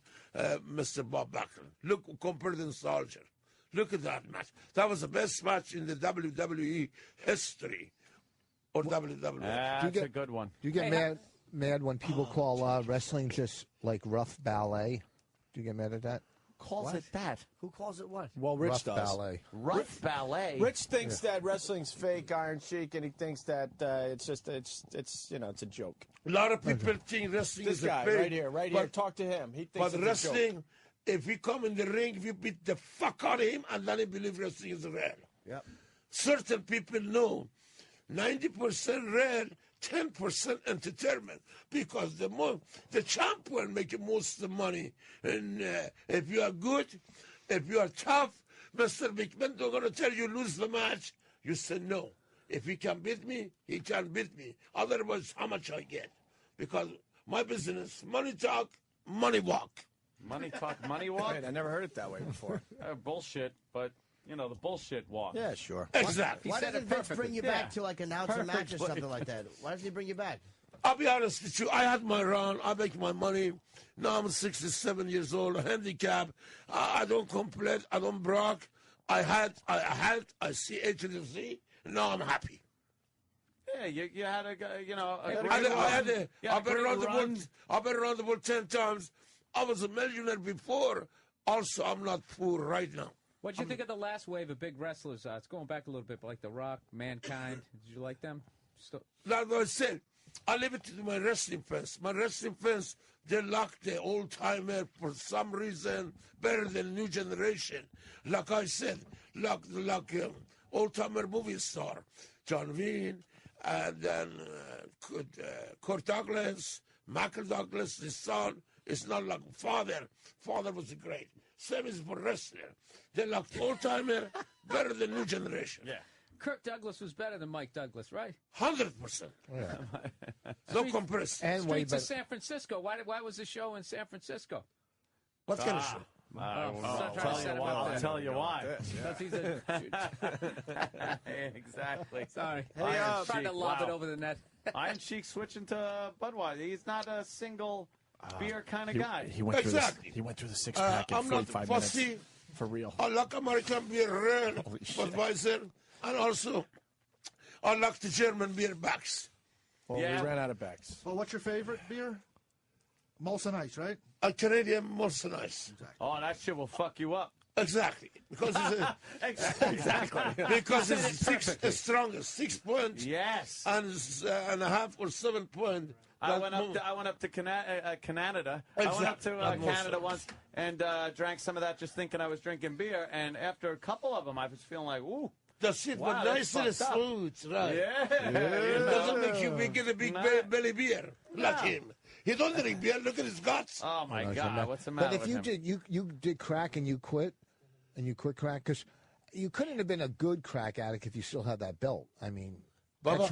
Mr. Bob Backlund. Look, compared to Soldier. Look at that match. That was the best match in the WWE history. Or WWE. That's a good one. Do you get mad when people call wrestling just like rough ballet? Do you get mad at that? Calls it that? Who calls it what? Well, Rich rough does. ballet. Rough ballet. Rich thinks that wrestling's fake, Iron Sheik, and he thinks that it's a joke. A lot of people think wrestling This is a guy fake. right here, talk to him. He thinks But it's a joke. wrestling, if he come in the ring, if you beat the fuck out of him, and then he believe wrestling is real. Yep. Certain people know 90% red, 10% entertainment, because the champion making most of the money. And if you are good, if you are tough, Mr. McMahon not going to tell you lose the match. You say no. If he can beat me, he can beat me. Otherwise, how much I get? Because my business, money talk, money walk. Money talk, money walk? Wait, I never heard it that way before. Bullshit, but, the bullshit walk. Yeah, sure. Exactly. Why doesn't Vince bring you back to, like, announce a match or something like that? Why doesn't he bring you back? I'll be honest with you. I had my run. I make my money. Now I'm 67 years old, handicapped. I don't complain. I don't brag. I see HDC. Now I'm happy. Yeah, you had I've been around the world 10 times. I was a millionaire before. Also, I'm not poor right now. What'd you think of the last wave of big wrestlers? It's going back a little bit, but like The Rock, Mankind. Did you like them? That's what I said. I leave it to my wrestling fans. My wrestling fans, they like the old timer for some reason better than new generation. Like I said, like old timer movie star, John Wayne, and then Kurt Douglas, Michael Douglas, the son. It's not like father. Father was great. Same is for wrestler. They like old timer better than new generation. Yeah. Kirk Douglas was better than Mike Douglas, right? 100%. Yeah. No comparison. And Streets of San Francisco. Why was the show in San Francisco? What kind of show? I'll tell you why. Exactly. Sorry. Hey, trying to lob it over the net. Iron Sheik switching to Budweiser. He's not a single beer kind of guy. He went through the six-pack in I'm not 45 fussy. minutes. For real. I like American beer, red, Budweiser, and also I like the German beer backs. Well, we ran out of backs. Well, what's your favorite beer? Molson Ice, right? A Canadian Molson Ice. Oh, that shit will fuck you up. Exactly. Because it's Exactly. because it's the strongest, 6 points. Yes. And a half or 7 point. I went up to Canada. Exactly. I went up to Canada once and drank some of that, just thinking I was drinking beer. And after a couple of them, I was feeling like, ooh. That's it, wow, but nice and smooth, right? Yeah. It doesn't make you get a big belly beer like him. He don't drink beer. Look at his guts. Oh my God, what's the matter But if with you him? did, you did crack and you quit crack, because you couldn't have been a good crack addict if you still had that belt. I mean, that's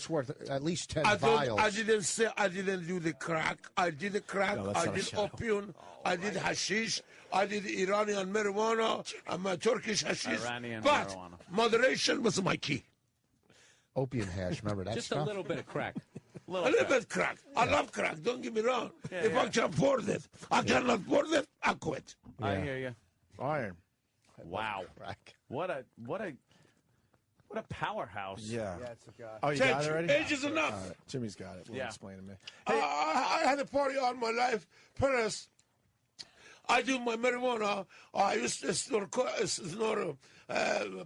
worth at least 10 vials. I didn't say I didn't do the crack. I did the crack. No, I did opium. I did hashish. I did Iranian marijuana and my Turkish hashish. But moderation was my key. Opium hash, remember that Just stuff? a little bit of crack. A little bit crack. I love crack. Don't get me wrong. If I can afford it, I cannot afford it, I quit. I hear you. Iron. Wow. Crack. What a powerhouse. Yeah. it's a guy. Oh, you got it already? Age is enough. All right. Jimmy's got it. We'll explain to me. I had a party all my life. Paris. I do my marijuana. I used to snore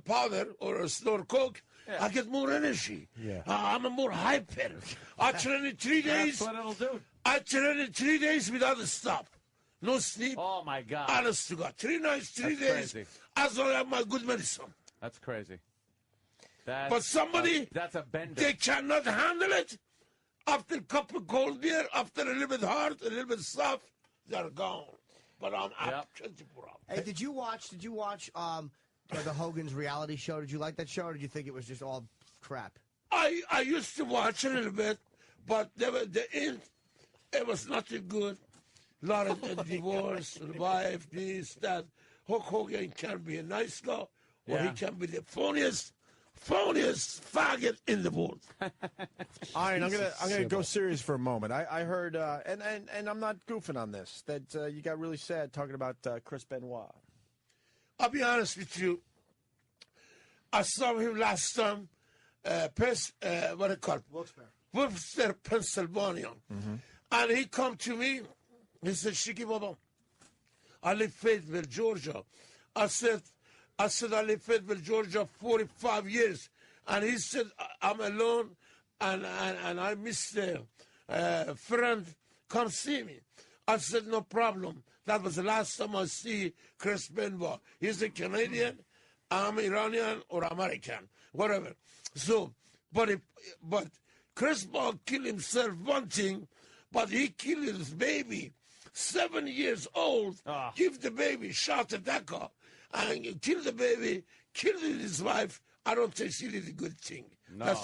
powder or snore coke. I get more energy. Yeah. I'm a more hyper. I train in 3 days. That's what it'll do. I train in 3 days without a stop. No sleep. Oh my God. Honest to God. 3 nights, 3 That's days. crazy. As long as I have my good medicine. That's crazy. But somebody, that's a bender. they cannot handle it. After a cup of cold beer, after a little bit hard, a little bit soft, they're gone. But I'm up 24 hours. Hey, did you watch the Hogan's reality show? Did you like that show, or did you think it was just all crap? I used to watch a little bit, but the end, it was nothing good. A lot of divorce, wife, this, that. Hulk Hogan can be a nice guy, or he can be the phoniest faggot in the world. Iron, I'm gonna go serious for a moment. I heard, and I'm not goofing on this, that you got really sad talking about Chris Benoit. I'll be honest with you. I saw him last time, what do you call it? Wilkes-Barre, Pennsylvania. Mm-hmm. And he come to me, he said, Shiki Baba, I live Fayetteville, Georgia. I said, I live Fayetteville, Georgia 45 years. And he said, I'm alone and I miss a friend. Come see me. I said, no problem. That was the last time I see Chris Benoit. He's a Canadian I'm Iranian or American, whatever. So, but Chris Paul killed himself one thing, but he killed his baby, 7 years old, give the baby shot attacker, and kill the baby, kill his wife. I don't think she did a good thing. No,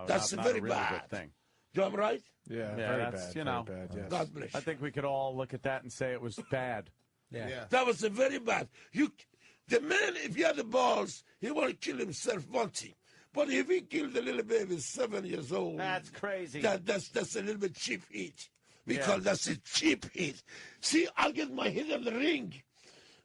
that's not very a really bad good thing. You know I'm right? Yeah, Yeah, very that's, bad. you know, very bad, yes. God bless. I think we could all look at that and say it was bad. Yeah. That was a very bad. The man, if he had the balls, he want to kill himself one thing. But if he killed the little baby 7 years old, That's crazy. That's a little bit cheap heat. Because that's a cheap heat. See, I get my head on the ring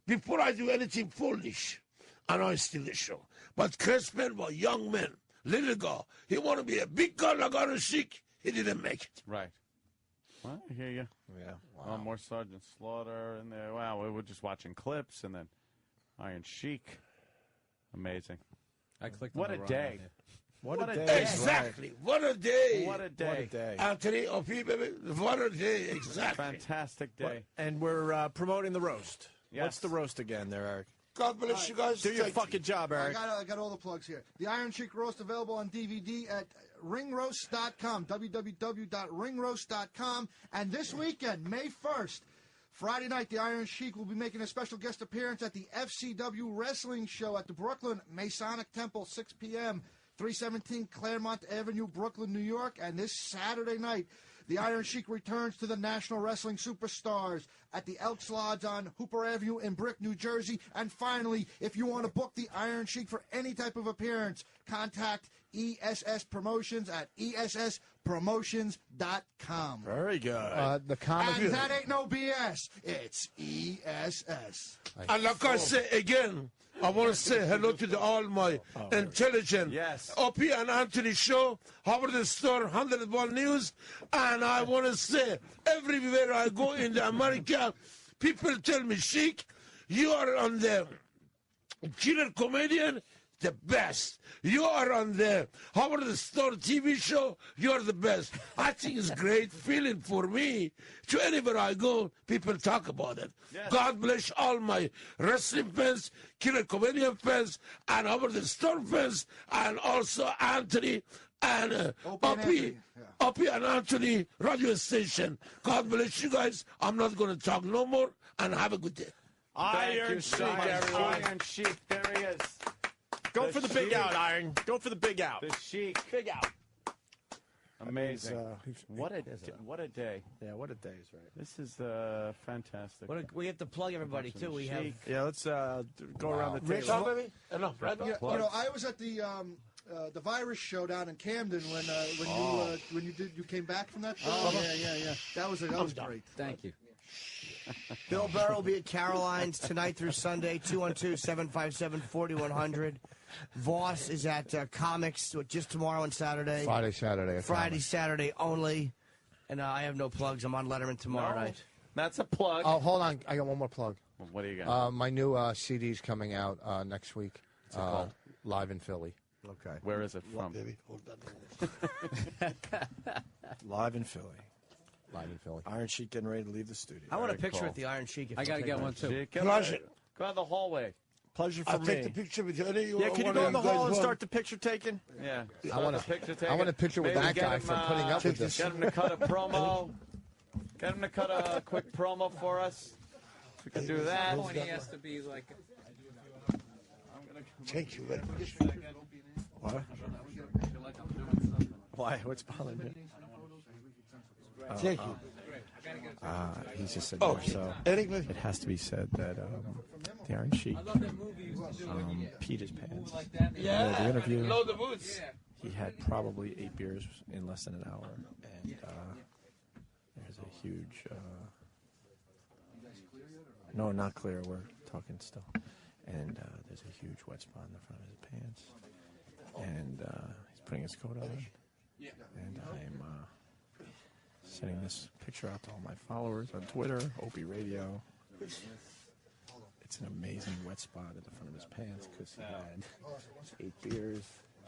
before I do anything foolish. And I steal the show. But Chris Penn was a young man, little guy. He want to be a big guy like Iron Sheik. He didn't make it. Right. Well, I hear you. Yeah. Wow. Oh, more Sergeant Slaughter in there. Wow, we were just watching clips and then Iron Sheik. Amazing. I clicked What on a the wrong day. one. What a day. Exactly. What a day. What a day. What a day. Anthony, baby, what a day. Exactly. Fantastic day. And we're promoting the roast. Yes. What's the roast again there, Eric? God bless you guys. Do your Thank you. fucking job, Eric. I got all the plugs here. The Iron Sheik Roast available on DVD at ringroast.com, www.ringroast.com. And this weekend, May 1st, Friday night, the Iron Sheik will be making a special guest appearance at the FCW Wrestling Show at the Brooklyn Masonic Temple, 6 p.m., 317 Claremont Avenue, Brooklyn, New York. And this Saturday night, the Iron Sheik returns to the National Wrestling Superstars at the Elks Lodge on Hooper Avenue in Brick, New Jersey. And finally, if you want to book the Iron Sheik for any type of appearance, contact ESS Promotions at ESSPromotions.com. Very good. The comic. And that ain't no BS. It's ESS. And like I say again, I want to say hello to all my intelligent Opie and Anthony show, Howard Store, 101 News. And I want to say, everywhere I go in the America, people tell me, Sheik, you are on the killer comedian, the best. You are on the Howard Store TV show, you are the best. I think it's great feeling for me. To anywhere I go, people talk about it. Yes. God bless all my wrestling fans, killer comedian fans, and Howard Store fans, and also Anthony and Opie and Anthony radio station. God bless you guys. I'm not going to talk no more, and have a good day. Iron Sheik, everyone. Iron Sheik, there he is. Go for the big out, Iron. Go for the big out. The Sheik. Big out. Amazing. What a day. Yeah, what a day is right. This is fantastic. We have to plug everybody, too. We have. Yeah, let's go around the Rich, table. baby? Enough, right? You know, I was at the virus show down in Camden when you came back from that show. Yeah. That was great. Thank you. Bill Burr will be at Caroline's tonight through Sunday, 212-757-4100. Voss is at Comics just tomorrow and Saturday. Friday, Saturday only. And I have no plugs. I'm on Letterman tomorrow night. That's a plug. Oh, hold on. I got one more plug. What do you got? My new CD's coming out next week. What's it called? Live in Philly. Okay. Where is it from? Baby, hold that. Live in Philly. Iron Sheik getting ready to leave the studio. I want a picture with the Iron Sheik. I got to get one, too. Pleasure. Go out the hallway. Pleasure for I'll me. take the picture with you. Yeah, can you go in the hall and start the picture taking? Yeah. I want a picture with that guy for putting up with this. Get him to cut a promo. Get him to cut a quick promo for us. We can do that. He has to be like. Thank you very much. What? Why? What's bothering you? Thank you. He's just sitting there. So it has to be said that the Iron Sheik peed his pants. Yeah, the interview. Load the boots. He had probably 8 beers in less than an hour, and there's a huge. No, not clear. We're talking still, and there's a huge wet spot in the front of his pants, and he's putting his coat on, and I'm sending this picture out to all my followers on Twitter, Opie Radio. It's an amazing wet spot at the front of his pants because he had 8 beers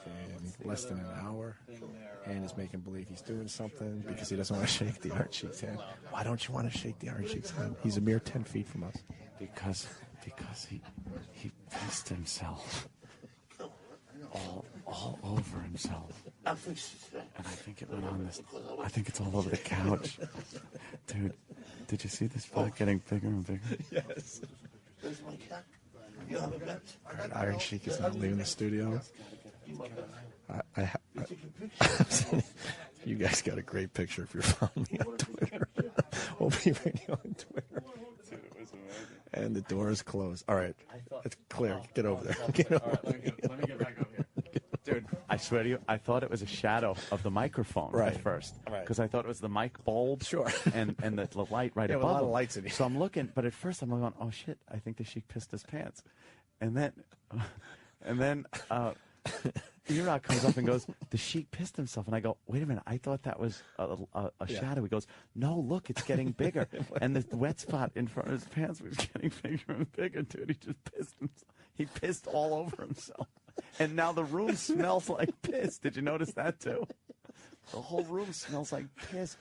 in less than an hour and is making believe he's doing something because he doesn't want to shake the Iron Sheik's hand. Why don't you want to shake the Iron Sheik's hand? He's a mere 10 feet from us. Because he pissed himself. all over himself. I fixed it. And I think it went on this. I think it's all over the couch. Dude, did you see this spot getting bigger and bigger? Yes. There's my cat. You have a bet? Iron Sheik is not leaving the studio. You guys got a great picture if you're following me on Twitter. We'll be radio on Twitter. Dude, it was amazing. And the door is closed. All right. It's clear. Get over there. Get over Let me get back over here. Dude, I swear to you, I thought it was a shadow of the microphone at first. Because I thought it was the mic bulb and the light right Yeah, above with a lot of him. lights in here. So I'm looking, but at first I'm going, oh shit, I think the Sheik pissed his pants. And then E-Rock comes up and goes, the Sheik pissed himself. And I go, wait a minute, I thought that was a shadow. He goes, no, look, it's getting bigger. And the wet spot in front of his pants was getting bigger and bigger, dude. He just pissed himself. He pissed all over himself. And now the room smells like piss. Did you notice that, too? The whole room smells like piss.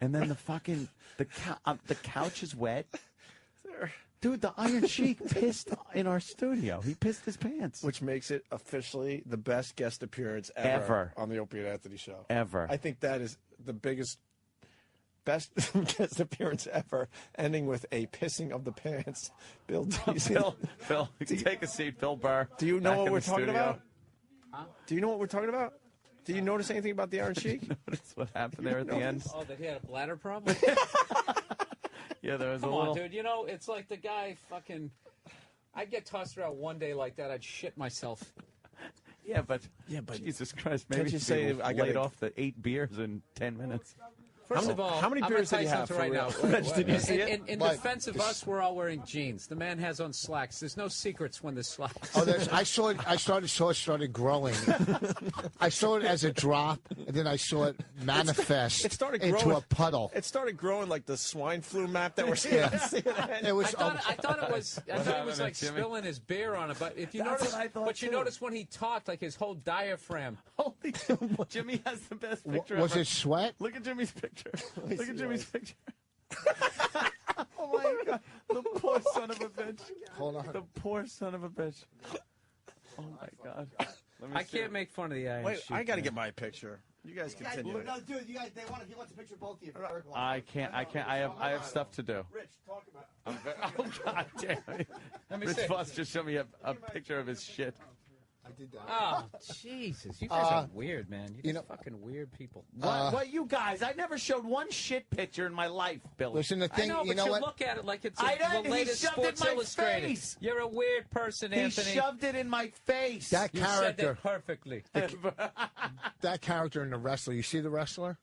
And then the couch is wet. Dude, the Iron Sheik pissed in our studio. He pissed his pants. Which makes it officially the best guest appearance Ever. on the Opie and Anthony show. Ever. I think that is the best guest appearance ever, ending with a pissing of the pants. Bill, Phil, take a seat. Bill Burr. Do you know back what in we're the talking studio. about? Huh? Do you know what we're talking about? Do you notice anything about the Iron Sheik? Notice what happened there at the end? Oh, that he had a bladder problem? Yeah, there was Come a little. on, dude. You know, it's like the guy fucking... I'd get tossed around one day like that, I'd shit myself. Yeah, but Jesus Christ, maybe Can't you you say say I I gotta- laid off the 8 beers in 10 minutes. First of all, how many I'm beers gonna did tell you have something for right real? now. Reg, did you see it? In But- defense of us, we're all wearing jeans. The man has on slacks. There's no secrets when there's slacks. Oh, I saw it. I saw it started growing. I saw it as a drop, and then I saw it manifest It started into growing. a puddle. It started growing like the swine flu map that we're seeing Yeah. on CNN. It was. I thought it was happened, like Jimmy? spilling his beer on it. But if you That's notice, what I thought, but you too. notice when he talked, like his whole diaphragm. Holy Jimmy has the best picture Was ever. it sweat? Look at Jimmy's picture. Look at Jimmy's picture. Oh my God! The poor son of a bitch. Hold on. The poor son of a bitch. Oh my God! Let me I see can't it. make fun of the Iron Wait, Sheik. I got to man. get my picture. You guys continue. No, dude, he wants to picture both of you. I can't. I have stuff to do. Rich, talk about it. Oh God damn it! Let me Rich see. Voss just showed me a picture of his shit. I did that. Oh, Jesus. You guys are weird, man. You're just fucking weird people. What you guys? I never showed one shit picture in my life, Billy. Listen, the I thing. know, but you know what? look at it like it's I the don't- he latest shoved it in Sports my Illustrated. face. You're a weird person, He Anthony. shoved it in my face. That You said character. that perfectly. That character in the wrestler. You see the wrestler?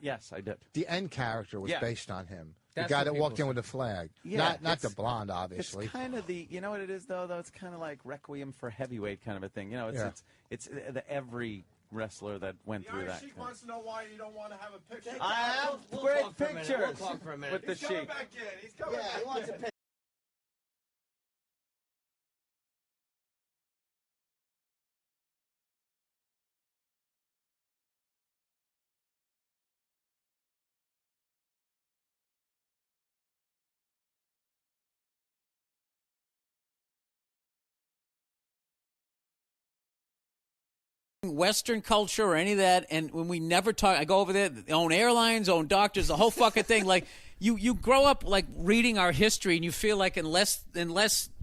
Yes, I did. The end character was Yeah. based on him. That's the guy what that people walked in say. with the flag. Yeah, not the it's- blonde, obviously. It's kind of the, you know what it is though. It's kind of like Requiem for Heavyweight kind of a thing. You know, it's the every wrestler that went through that. She wants to know why you don't want to have a picture. I have We'll great talk for a minute. pictures We'll talk for a minute. with the He's coming Sheik. back in. He's coming Yeah, back he wants in. a picture. Western culture or any of that, and when we never talk, I go over there, own airlines, own doctors, the whole fucking thing. Like you grow up like reading our history, and you feel like unless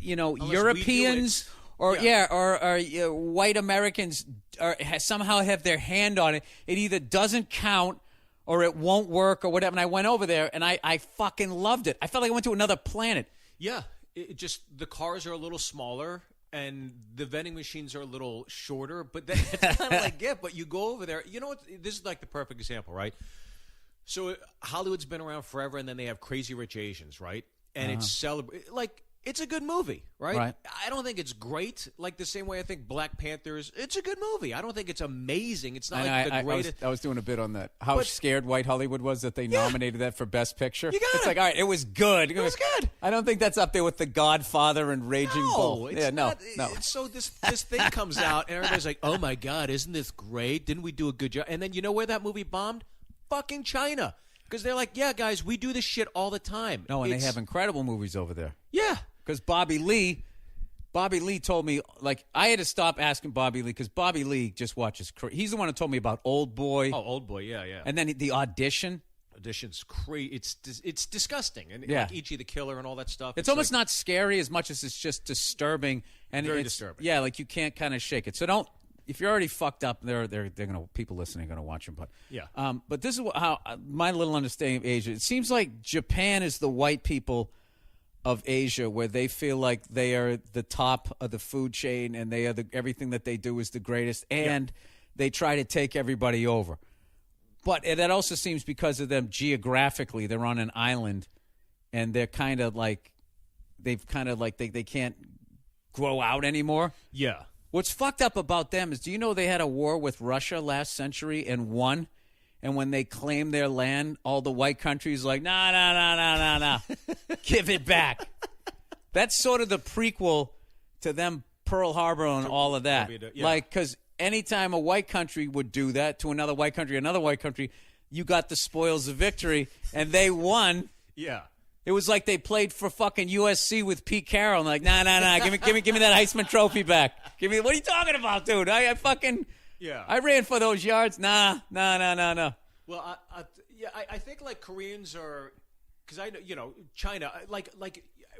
Europeans or white Americans somehow have their hand on it, it either doesn't count or it won't work or whatever. And I went over there, and I fucking loved it. I felt like I went to another planet. Yeah, it just the cars are a little smaller and the vending machines are a little shorter, but then it's kind of like but you go over there. You know what? This is like the perfect example, right? So Hollywood's been around forever, and then they have Crazy Rich Asians, right? And it's it's a good movie, right? Right. I don't think it's great, like the same way I think Black Panthers. It's a good movie. I don't think it's amazing. It's not like the greatest. I was doing a bit on that. How But- scared White Hollywood was that they nominated that for Best Picture. You got It's it. like, all right, it was good. It was good. I don't think that's up there with The Godfather and Raging Bull. It's Yeah, not, no. So this thing comes out, and everybody's like, "Oh my God, isn't this great? Didn't we do a good job?" And then you know where that movie bombed? Fucking China, because they're like, "Yeah, guys, we do this shit all the time." No, and they It's- have incredible movies over there. Yeah. Because Bobby Lee Bobby Lee told me, like, I had to stop asking Bobby Lee because Bobby Lee just watches. He's the one who told me about Old Boy. Oh, Old Boy, yeah. And then the Audition. Audition's crazy. It's disgusting. And Yeah. like Ichi the Killer and all that stuff. It's almost not scary as much as it's just disturbing. And Very it's, disturbing. Yeah, like you can't kind of shake it. So don't. If you're already fucked up, they're gonna people listening are gonna watch them. But yeah. But this is how my little understanding of Asia. It seems like Japan is the white people of Asia, where they feel like they are the top of the food chain and they are everything that they do is the greatest, and they try to take everybody over. But that also seems because of them geographically, they're on an island, and they're kind of like they can't grow out anymore. Yeah. What's fucked up about them is, do you know they had a war with Russia last century and won? And when they claimed their land, all the white countries like, nah, give it back. That's sort of the prequel to them Pearl Harbor and all of that. Yeah. Like, because anytime a white country would do that to another white country, you got the spoils of victory, and they won. Yeah. It was like they played for fucking USC with Pete Carroll. And like, nah, give me that Heisman Trophy back. What are you talking about, dude? I fucking I ran for those yards. Nah. Well, I think like Koreans are, because I know, China, like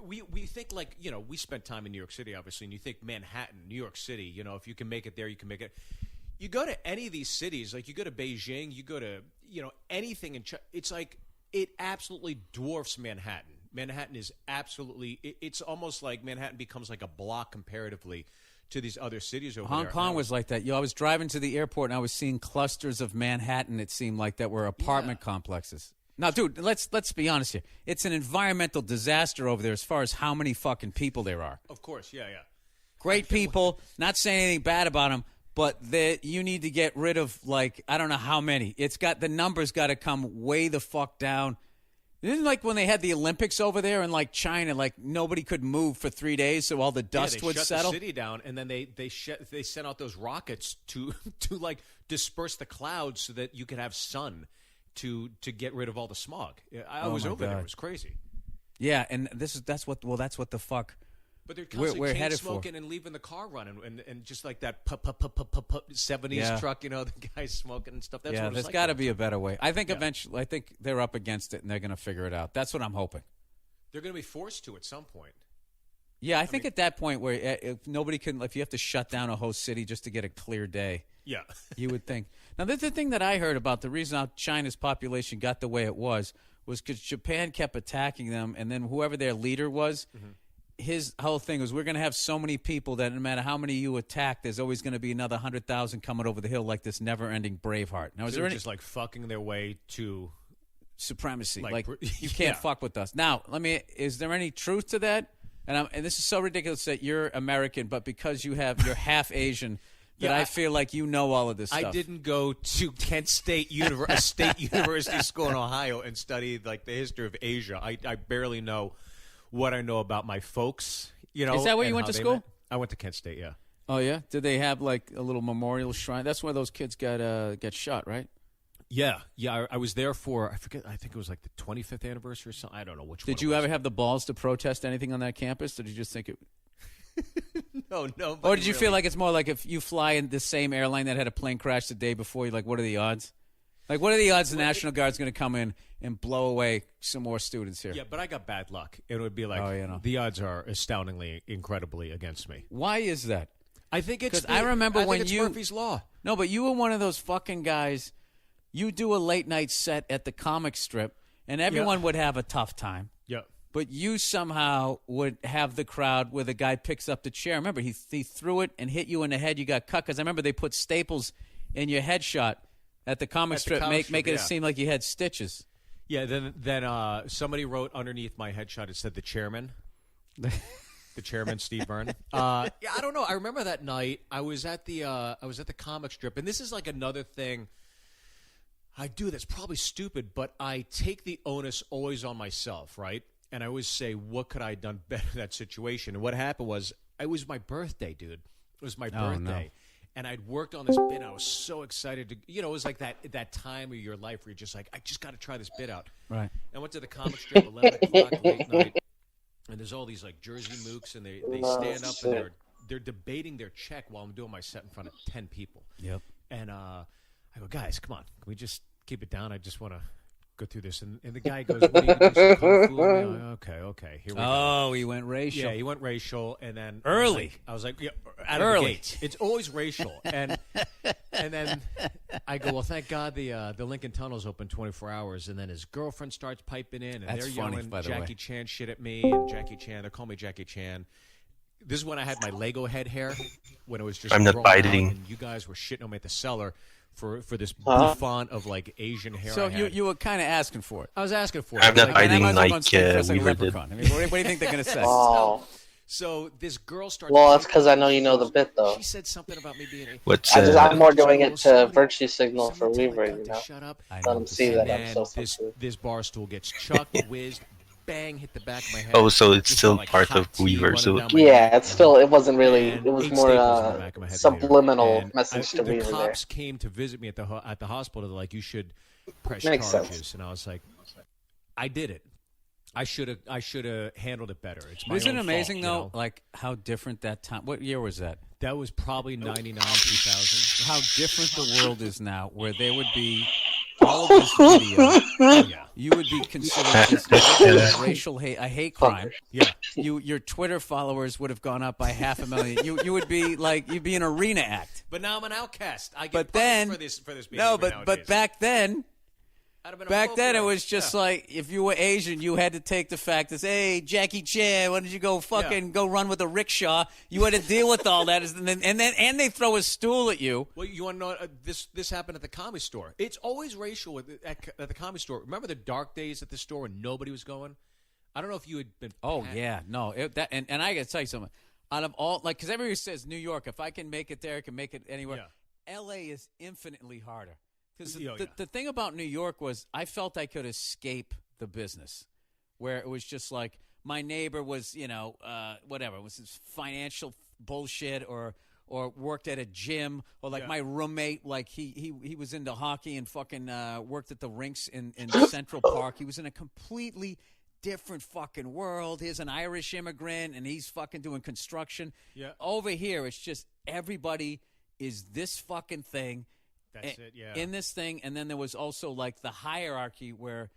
we think like, we spent time in New York City, obviously, and you think Manhattan, New York City, if you can make it there, you can make it. You go to any of these cities, like you go to Beijing, you go to, anything in China, it's like it absolutely dwarfs Manhattan. Manhattan is absolutely, it's almost like Manhattan becomes like a block comparatively to these other cities over there. Hong Kong was like that. I was driving to the airport and I was seeing clusters of Manhattan, it seemed like, that were apartment complexes. Now, dude, let's be honest here. It's an environmental disaster over there as far as how many fucking people there are. Of course, yeah. Great people, not saying anything bad about them, but you need to get rid of, like, I don't know how many. The numbers got to come way the fuck down. Isn't it like when they had the Olympics over there in like China, like nobody could move for 3 days, so all the dust would shut settle? The city down, and then they sent out those rockets to like disperse the clouds so that you could have sun to get rid of all the smog. I was over there; it was crazy. Yeah, and that's what the fuck. But they're constantly we're chain headed smoking for. and leaving the car running, and just like that 70s truck, the guys smoking and stuff. That's what there's like got to be a better way. I think eventually, I think they're up against it and they're going to figure it out. That's what I'm hoping. They're going to be forced to at some point. Yeah, I think at that point where if nobody can, if you have to shut down a whole city just to get a clear day, you would think. Now, the thing that I heard about the reason how China's population got the way it was because Japan kept attacking them, and then whoever their leader was. Mm-hmm. His whole thing was, we're going to have so many people that no matter how many you attack, there's always going to be another 100,000 coming over the hill like this never-ending Braveheart. Now, is there just like fucking their way to supremacy? Like you can't fuck with us. Now, is there any truth to that? And this is so ridiculous that you're American, but because you're half Asian, that I feel like you know all of this stuff. I didn't go to Kent State a state university school in Ohio and study like the history of Asia. I barely know what I know about my folks, Is that where you went to school? I went to Kent State, yeah. Oh, yeah? Did they have, like, a little memorial shrine? That's where those kids get shot, right? Yeah. I was there for, I think it was like the 25th anniversary or something. I don't know which one. Did you ever have the balls to protest anything on that campus? Or did you just think it... No. Or did you feel like it's more like if you fly in the same airline that had a plane crash the day before, you're like, what are the odds? Like, what are the odds the National Guard's going to come in and blow away some more students here? Yeah, but I got bad luck. It would be like, the odds are astoundingly, incredibly against me. Why is that? I think it's because I remember when it's Murphy's Law. No, but you were one of those fucking guys. You do a late night set at the comic strip, and everyone would have a tough time. Yeah. But you somehow would have the crowd where the guy picks up the chair. Remember, he threw it and hit you in the head. You got cut because I remember they put staples in your headshot. At the comic strip, making it seem like you had stitches. Yeah, then somebody wrote underneath my headshot, it said the chairman. The chairman, Steve Byrne. I don't know. I remember that night. I was at the comic strip, and this is like another thing I do that's probably stupid, but I take the onus always on myself, right? And I always say, what could I have done better in that situation? And what happened was, it was my birthday, dude. It was my birthday. No. And I'd worked on this bit. I was so excited to, it was like that time of your life where you're just like, I just got to try this bit out. Right. I went to the comic strip, 11 o'clock, late night. and there's all these like Jersey mooks, and they stand up and they're debating their check while I'm doing my set in front of 10 people. Yep. And I go, guys, come on, can we just keep it down? I just want to go through this. And the guy goes, what are you going to do, some kung fu? Okay, here we go. Oh, he went racial. Yeah, he went racial, and then early. I was like, yeah, out of the gate. It's always racial, and then I go, well, thank God the Lincoln Tunnel's open 24 hours, and then his girlfriend starts piping in, and That's they're funny, yelling by the Jackie way. Chan shit at me, and Jackie Chan. They're calling me Jackie Chan. This is when I had my Lego head hair, when it was just I'm not growing out, biting. and you guys were shitting on me at the cellar for this bouffant of like Asian hair. So I had. you were kind of asking for it. I was asking for it. I'm not Like, biting I might as well like go on stage dressed like a Weaver did. leprechaun. I mean, what do you think they're going to say? Oh. So this girl started. Well, that's because I know you know the bit, though. She said something about me being. I'm more doing it to virtue signal for Weaver, you know. Shut up. Let him see that I'm so this sensitive. this bar stool gets chucked, whizzed, bang, hit the back of my head. Oh, so it's Just still like part hot of tea Weaver. running So down my yeah, neck. it's still. It wasn't really. And It was 8 more staples in the back of my head subliminal later. message to the Weaver there. cops came to visit me at the hospital. They're like, you should press Makes charges, sense. and I was like, I did it. I should have handled it better. It's my Isn't own it amazing fault, you though, know? like how different that time? What year was that? That was probably 99, 2000. How different the world is now, where there would be all of this video. You would be considered just racial hate, a hate crime. Yeah. Your Twitter followers would have gone up by 500,000. You would be like you'd be an arena act. But now I'm an outcast. I get But punished then for this behavior no, nowadays. but back then. I'd have been Back then, it appropriate. was just like if you were Asian, you had to take the fact that, hey, Jackie Chan, why don't you go go run with a rickshaw? You had to deal with all that, and they throw a stool at you. Well, you want to know this happened at the Comedy Store. It's always racial at the Comedy Store. Remember the dark days at the store when nobody was going? I don't know if you had been. Oh yeah, no, and I got to tell you something. Out of all, like, because everybody says New York, if I can make it there, I can make it anywhere. L.A. is infinitely harder. Because the thing about New York was I felt I could escape the business, where it was just like my neighbor was, whatever, it was this financial bullshit or worked at a gym, or like my roommate, like he was into hockey and fucking worked at the rinks in Central Park. He was in a completely different fucking world. He's an Irish immigrant and he's fucking doing construction. Yeah. Over here, it's just everybody is this fucking thing. That's it, yeah. In this thing, and then there was also like the hierarchy where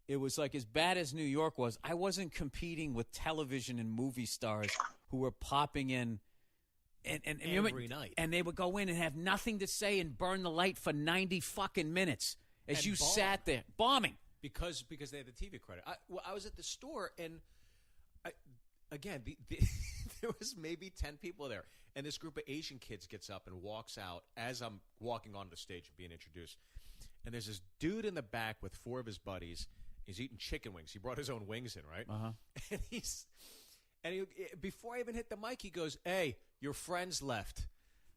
it was like as bad as New York was, I wasn't competing with television and movie stars who were popping in and every night. And they would go in and have nothing to say and burn the light for 90 fucking minutes as And you bomb. sat there bombing. Because they had the TV credit. I was at the store, and there was maybe 10 people there. And this group of Asian kids gets up and walks out as I'm walking onto the stage and being introduced. And there's this dude in the back with 4 of his buddies. He's eating chicken wings. He brought his own wings in, right? Uh-huh. And before I even hit the mic, he goes, "Hey, your friends left."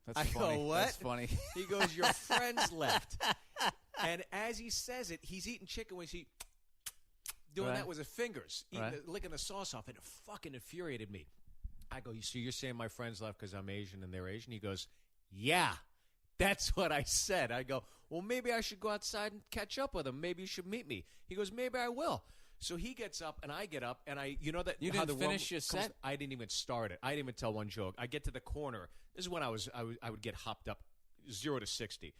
That's I funny. go, "What?" That's funny. He goes, "Your friends left." And as he says it, he's eating chicken wings. He doing Right. that with his fingers, Right. licking the sauce off, and it fucking infuriated me. I go, "So you're saying my friends left because I'm Asian and they're Asian?" He goes, "Yeah, that's what I said." I go, "Well, maybe I should go outside and catch up with them. Maybe you should meet me." He goes, "Maybe I will." So he gets up and I get up and You how didn't the finish rum your comes- set? I didn't even start it. I didn't even tell one joke. I get to the corner. This is when I would get hopped up 0 to 60.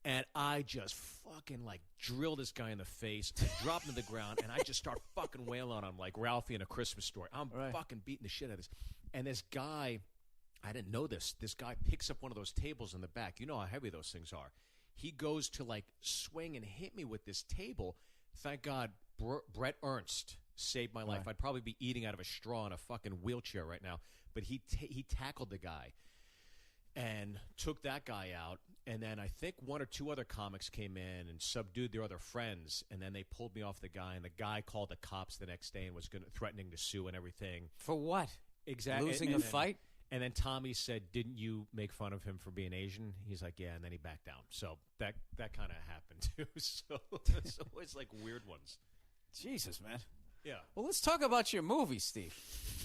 And I just fucking like drill this guy in the face, drop him to the ground, and I just start fucking wailing on him like Ralphie in A Christmas Story. I'm fucking beating the shit out of this. And this guy, I didn't know this. This guy picks up one of those tables in the back. You know how heavy those things are. He goes to like swing and hit me with this table. Thank God Brett Ernst saved my life. Right. I'd probably be eating out of a straw in a fucking wheelchair right now. But he tackled the guy and took that guy out. And then I think 1 or 2 other comics came in and subdued their other friends. And then they pulled me off the guy. And the guy called the cops the next day and was threatening to sue and everything. For what? Exactly. Losing a fight? And then Tommy said, "Didn't you make fun of him for being Asian?" He's like, "Yeah," and then he backed down. So that kind of happened too. So it's always like weird ones. Jesus, man. Yeah. Well, let's talk about your movie, Steve.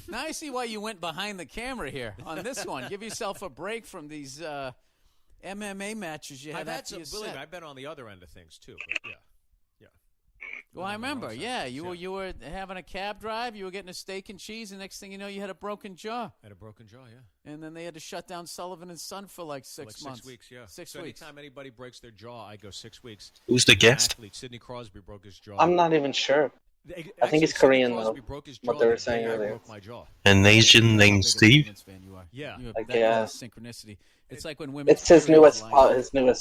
Now I see why you went behind the camera here on this one. Give yourself a break from these MMA matches you had I've had after some. your Believe set. me, I've been on the other end of things too. But yeah. Well, I remember. Yeah, you were having a cab drive. You were getting a steak and cheese, and next thing you know, you had a broken jaw. Had a broken jaw, yeah. And then they had to shut down Sullivan and Son for like 6 months. 6 weeks, yeah. 6 so weeks. anytime anybody breaks their jaw, I go 6 weeks. Who's the guest? Athlete Sidney Crosby broke his jaw. I'm not even sure. I think he's Sidney Korean, Crosby though, broke his what jaw they were the day saying I earlier. broke my jaw. An Asian named Steve? Yeah. You have Like, that yeah. kind of synchronicity. It's like when women. It's his newest episode of his Sidney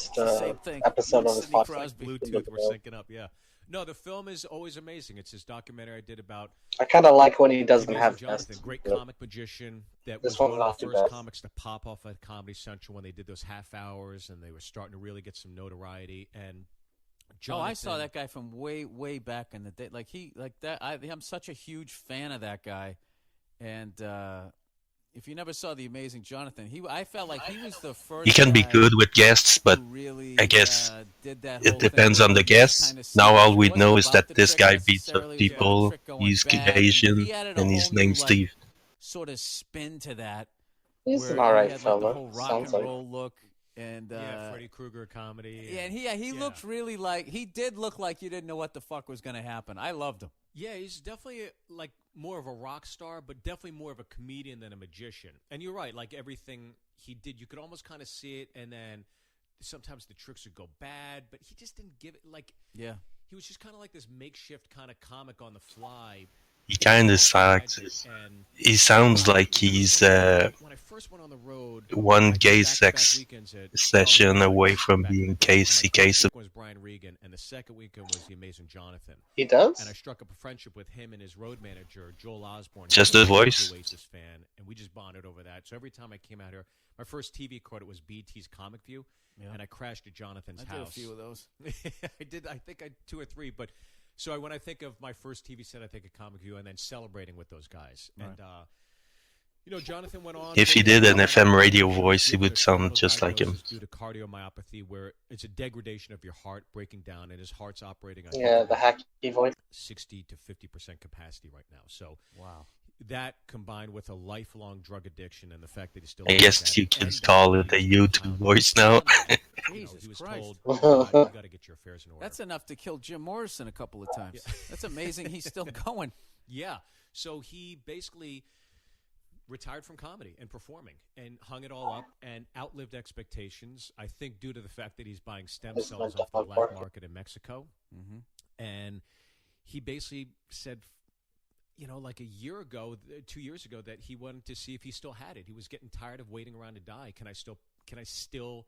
podcast. Crosby. Bluetooth, we're syncing up, yeah. No, the film is always amazing. It's his documentary I did about. I kind of like when he doesn't have Jonathan, guests. great but comic magician. That this was one's one not of the too first bad. comics to pop off at Comedy Central when they did those half hours, and they were starting to really get some notoriety. And Jonathan, I saw that guy from way back in the day. I'm such a huge fan of that guy, and if you never saw The Amazing Jonathan, I felt like he was the first. He can be guy good with guests, but really, I guess did that it whole depends thing on the where he guests. kinda Now all we wasn't know is about that the this trick guy beats up necessarily, people. trick going He's bad, but Asian, he added a and whole his new, name's like, Steve. sort of spin to that. He's where an he alright had, like, fella, the whole rock sounds and like. roll look, and Freddy Krueger comedy. yeah, and he looked really like he did look like you didn't know what the fuck was going to happen. I loved him. Yeah, he's definitely like more of a rock star, but definitely more of a comedian than a magician. And you're right, like everything he did, you could almost kind of see it, and then sometimes the tricks would go bad, but he just didn't give it like. Yeah. He was just kind of like this makeshift kind of comic on the fly. He kind of sucks. He sounds like he's When I first went on the road, one gay sex session away from being Casey Kasem. was Brian Regan, and the second weekend was The Amazing Jonathan. He does? And I struck up a friendship with him and his road manager, Joel Osborne. Just He's his a voice? Oasis fan, and we just bonded over that. So every time I came out here, my first TV credit was BT's Comic View, and I crashed at Jonathan's I did house. a few of those. I did. I think I 2 or 3, but. So when I think of my first TV set, I think of Comic View, and then celebrating with those guys. Right. And Jonathan went on. If he did an FM radio voice, he would sound just like him. Due to cardiomyopathy, where it's a degradation of your heart breaking down, and his heart's operating on the hacky voice. 60 to 50% capacity right now. So wow. That combined with a lifelong drug addiction and the fact that he still. I guess you can call it a YouTube voice now. Jesus he was Christ. told, you got to get your affairs in order. That's enough to kill Jim Morrison a couple of times. That's amazing. He's still going. Yeah. So he basically retired from comedy and performing and hung it all up and outlived expectations, I think due to the fact that he's buying stem cells off the black market in Mexico. Mm-hmm. And he basically said, like a year ago, 2 years ago, that he wanted to see if he still had it. He was getting tired of waiting around to die. Can I still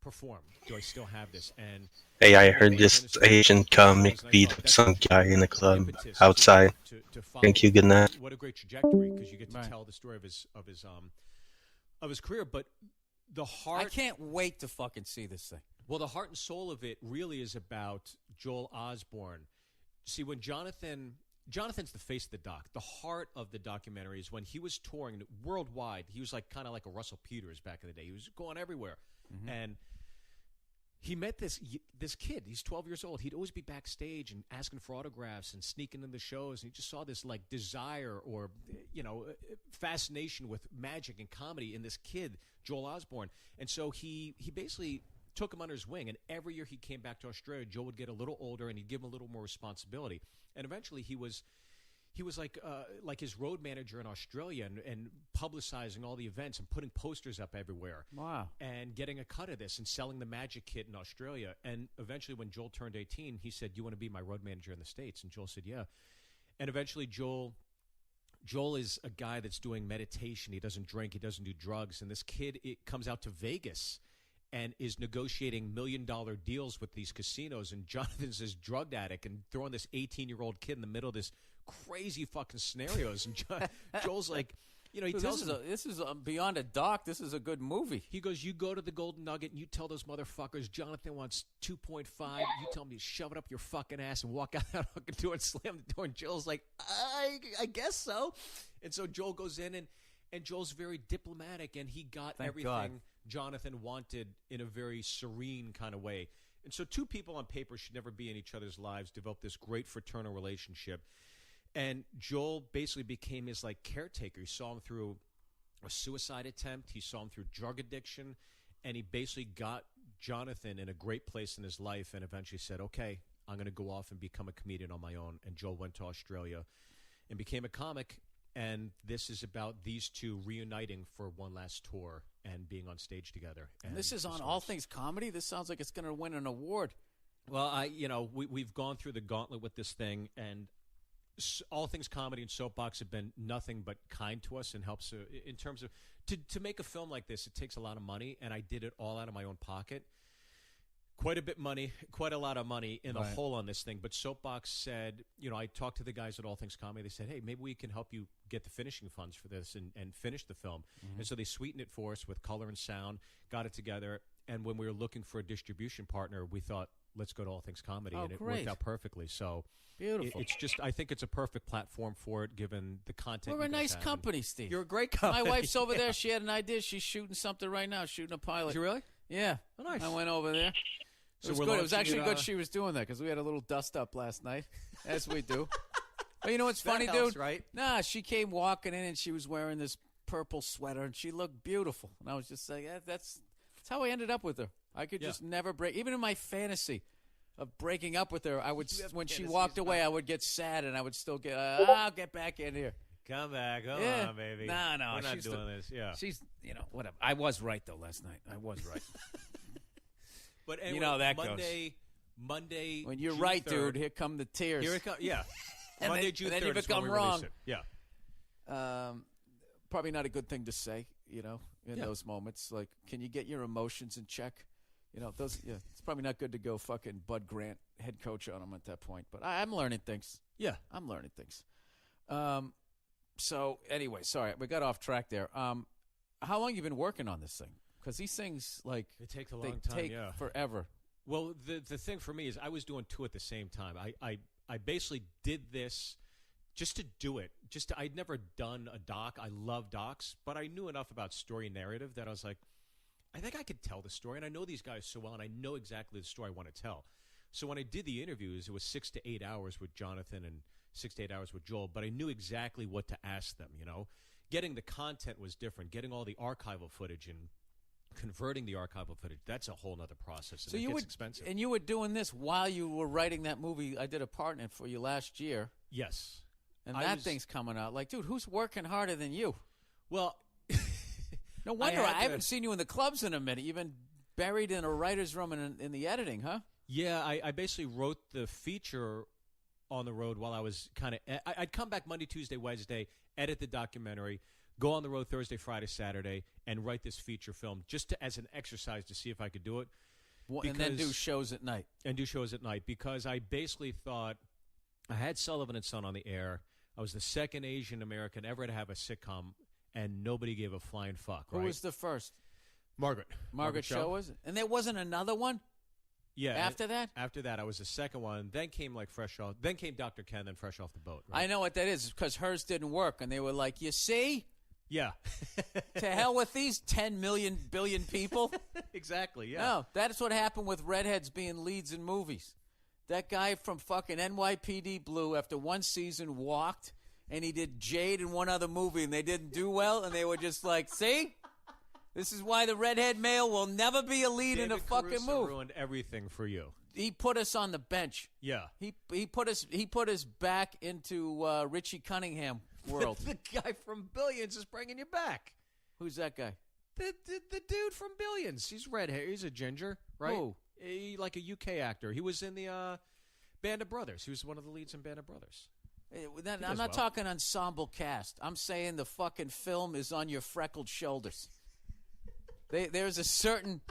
perform? Do I still have this? And hey, I heard this Asian comic beat up some guy in a club outside. Thank you, good night. What a great trajectory, because you get to tell the story of his career. But the heart, I can't wait to fucking see this thing. Well, the heart and soul of it really is about Joel Osborne. See, when Jonathan's the face of the doc. The heart of the documentary is when he was touring worldwide. He was kind of like a Russell Peters back in the day. He was going everywhere. Mm-hmm. And he met this kid. He's 12 years old. He'd always be backstage and asking for autographs and sneaking into the shows. And he just saw this desire or fascination with magic and comedy in this kid, Joel Osborne. And so he basically took him under his wing. And every year he came back to Australia, Joel would get a little older and he'd give him a little more responsibility. And eventually he was like his road manager in Australia and publicizing all the events and putting posters up everywhere. Wow. And getting a cut of this and selling the magic kit in Australia. And eventually when Joel turned 18, he said, "You want to be my road manager in the States?" And Joel said, "Yeah." And eventually Joel is a guy that's doing meditation. He doesn't drink. He doesn't do drugs. And this kid comes out to Vegas and is negotiating $1 million deals with these casinos. And Jonathan's this drug addict and throwing this 18-year-old kid in the middle of this crazy fucking scenarios. And Joel's like, he tells him, this is beyond a doc. This is a good movie. He goes, "You go to the Golden Nugget and you tell those motherfuckers Jonathan wants 2.5. You tell him to shove it up your fucking ass and walk out that fucking door and slam the door." And Joel's like, I guess so. And so Joel goes in and Joel's very diplomatic, and he got everything Jonathan wanted in a very serene kind of way. And so two people on paper should never be in each other's lives, develop this great fraternal relationship. And Joel basically became his caretaker. He saw him through a suicide attempt. He saw him through drug addiction. And he basically got Jonathan in a great place in his life and eventually said, "Okay, I'm going to go off and become a comedian on my own. And Joel went to Australia and became a comic. And this is about these two reuniting for one last tour and being on stage together. And this is on All Things Comedy? This sounds like it's going to win an award. Well, we've gone through the gauntlet with this thing, and All Things Comedy and Soapbox have been nothing but kind to us and helps in terms of to make a film like this. It takes a lot of money, and I did it all out of my own pocket. Quite a lot of money in the hole on this thing. But Soapbox said, I talked to the guys at All Things Comedy. They said, hey, maybe we can help you get the finishing funds for this and finish the film. Mm-hmm. And so they sweetened it for us with color and sound, got it together. And when we were looking for a distribution partner, we thought, let's go to All Things Comedy. Oh, and it great. worked out perfectly. So beautiful. It's just, I think it's a perfect platform for it, given the content. We're a you guys nice have. company, Steve. You're a great company. My wife's over Yeah. there. She had an idea. She's shooting something right now, shooting a pilot. Did you really? Yeah. Oh, nice. I went over there. So It was we're good. It was launching actually it, good she was doing that because we had a little dust up last night, as we do. But you know what's That funny, helps, dude? right? Nah, she came walking in and she was wearing this purple sweater and she looked beautiful. And I was just like, that's how I ended up with her. I could just never break. Even in my fantasy of breaking up with her, I would when she walked away, I would get sad and I would still get, I'll get back in here. Come back. Come Yeah. on, baby. No, We're not she's doing this. Yeah. She's, whatever. I was right, though, last night. I was right. But anyway, you know how that Monday. When you're June right, 3rd, dude, here come the tears. Here it comes. Yeah. And Monday, then, June 3rd. and then you is when become we release wrong. it. Yeah. Probably not a good thing to say, in Yeah. those moments. Like, can you get your emotions in check? It's probably not good to go fucking Bud Grant head coach on him at that point. But I'm learning things. Yeah. I'm learning things. So, anyway, sorry, we got off track there. How long you been working on this thing? Because these things, like, It takes a they long time, take yeah. forever. Well, the thing for me is I was doing two at the same time. I basically did this just to do it. I'd never done a doc. I love docs, but I knew enough about story and narrative that I was like, I think I could tell the story, and I know these guys so well, and I know exactly the story I want to tell. So when I did the interviews, it was 6 to 8 hours with Jonathan and 6 to 8 hours with Joel, but I knew exactly what to ask them, Getting the content was different. Getting all the archival footage and converting the archival footage, that's a whole other process, and So it you gets were expensive. And you were doing this while you were writing that movie. I did a part in it for you last year. Yes. And I that was- thing's coming out. Like, dude, who's working harder than you? Well, no wonder had I haven't to- seen you in the clubs in a minute. You've been buried in a writer's room in the editing, huh? Yeah, I basically wrote the feature on the road while I was kind of. I'd come back Monday, Tuesday, Wednesday, edit the documentary, go on the road Thursday, Friday, Saturday, and write this feature film just as an exercise to see if I could do it. And then do shows at night. And do shows at night because I basically thought I had Sullivan and Son on the air. I was the second Asian American ever to have a sitcom, and nobody gave a flying fuck. Who right? was the first? Margaret. Margaret Cho was it? And there wasn't another one? Yeah. After that? After that, I was the second one. Then came Then came Dr. Ken, then fresh off the boat. Right? I know what that is because hers didn't work, and they were like, "You see, Yeah. to hell with these 10 million billion people." Exactly. Yeah. No, that's what happened with redheads being leads in movies. That guy from fucking NYPD Blue, after one season, walked, and he did Jade in one other movie, and they didn't do well, and they were just like, "See, this is why the redhead male will never be a lead in a David fucking Caruso movie." ruined everything for you. He put us on the bench. Yeah. He put us back into Richie Cunningham world. The guy from Billions is bringing you back. Who's that guy? The dude from Billions. He's red hair. He's a ginger, right? Who? Like a UK actor. He was in the Band of Brothers. He was one of the leads in Band of Brothers. I'm not talking ensemble cast. I'm saying the fucking film is on your freckled shoulders. There's a certain...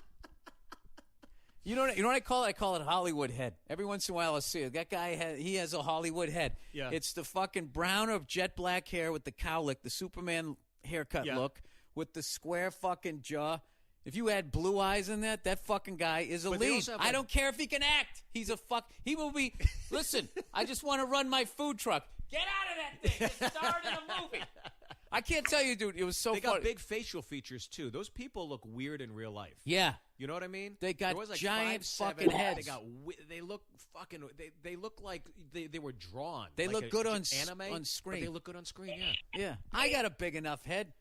You know what I call it? I call it Hollywood head. Every once in a while I see it. That guy, he has a Hollywood head. Yeah. It's the fucking brown or jet black hair with the cowlick, the Superman haircut look, with the square fucking jaw. If you add blue eyes in that fucking guy is a But they lead. also have, I like- don't care if he can act. He's a fuck. He will be. Listen, I just want to run my food truck. Get out of that thing. It starred in a movie. I can't tell you, dude. It was so They funny. got big facial features, too. Those people look weird in real life. Yeah. You know what I mean? They got There was like giant 5'7". fucking heads. They look fucking. They look like they were drawn. They like look good on anime on screen. But they look good on screen. Yeah. Yeah, I got a big enough head.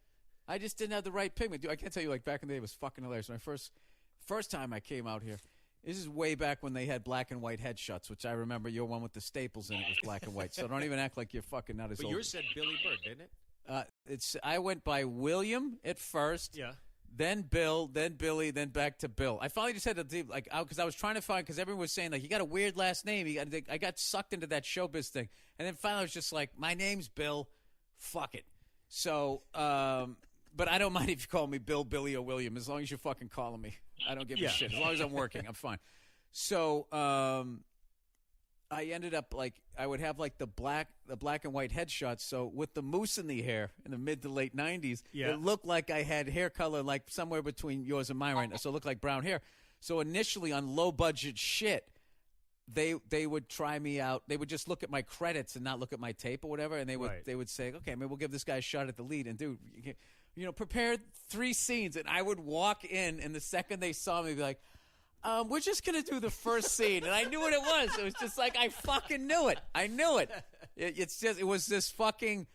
I just didn't have the right pigment. Dude, I can't tell you, like, back in the day, it was fucking hilarious. My first time I came out here, This is way back when they had black and white headshots, which I remember your one with the staples in it was black and white. So don't even act like you're fucking not as But old. yours said Billy Bird, didn't it? I went by William at first. Yeah. Then Bill, then Billy, then back to Bill. I finally just had to like because I was trying to find because everyone was saying like you got a weird last name. I got sucked into that showbiz thing, and then finally I was just like, my name's Bill. Fuck it. So, but I don't mind if you call me Bill, Billy, or William as long as you're fucking calling me. I don't give a shit. As long as I'm working, I'm fine. So I ended up like I would have like the black and white headshots. So with the mousse in the hair in the mid to late 90s, it looked like I had hair color like somewhere between yours and mine right now. So it looked like brown hair. So initially on low budget shit, they would try me out. They would just look at my credits and not look at my tape or whatever, and they would say, okay, maybe we'll give this guy a shot at the lead. And dude, prepare 3 scenes, and I would walk in, and the second they saw me, be like, we're just gonna do the first scene, and I knew what it was. It was just like I fucking knew it. I knew it. It was this fucking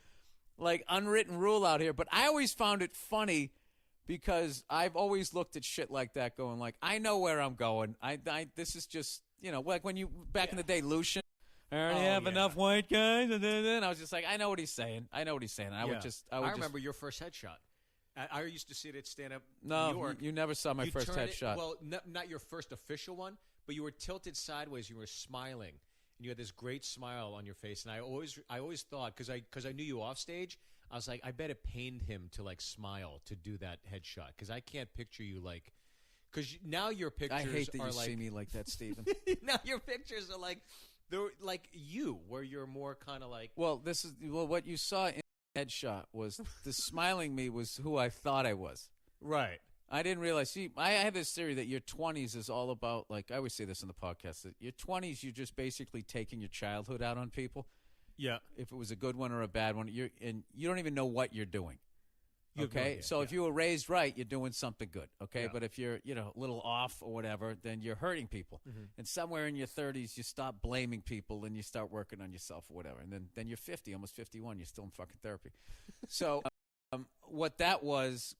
like unwritten rule out here. But I always found it funny because I've always looked at shit like that, going like, I know where I'm going. This is just like when you back in the day, Lucian. I already have enough white guys, and then I was just like, I know what he's saying. I would remember your first headshot. I used to see it at Stand Up No, New York. you never saw my first headshot. Well, not your first official one, but you were tilted sideways. You were smiling, and you had this great smile on your face. And I always thought, because I knew you off stage, I was like, I bet it pained him to like smile to do that headshot, because I can't picture you like. Because now your pictures I hate that are you like, see me like that, Steven. now your pictures are like they're like you, where you're more kind of like. Well, what you saw in the headshot was the smiling me was who I thought I was. Right. I didn't realize. See, I have this theory that your 20s is all about, like I always say this in the podcast, that your 20s you're just basically taking your childhood out on people. Yeah. If it was a good one or a bad one, you don't even know what you're doing. You have no Okay, idea, so if you were raised right, you're doing something good. Okay, Yeah. but if you're a little off or whatever, then you're hurting people. Mhm. And somewhere in your 30s, you stop blaming people and you start working on yourself or whatever. And then you're 50, almost 51, you're still in fucking therapy. So what that was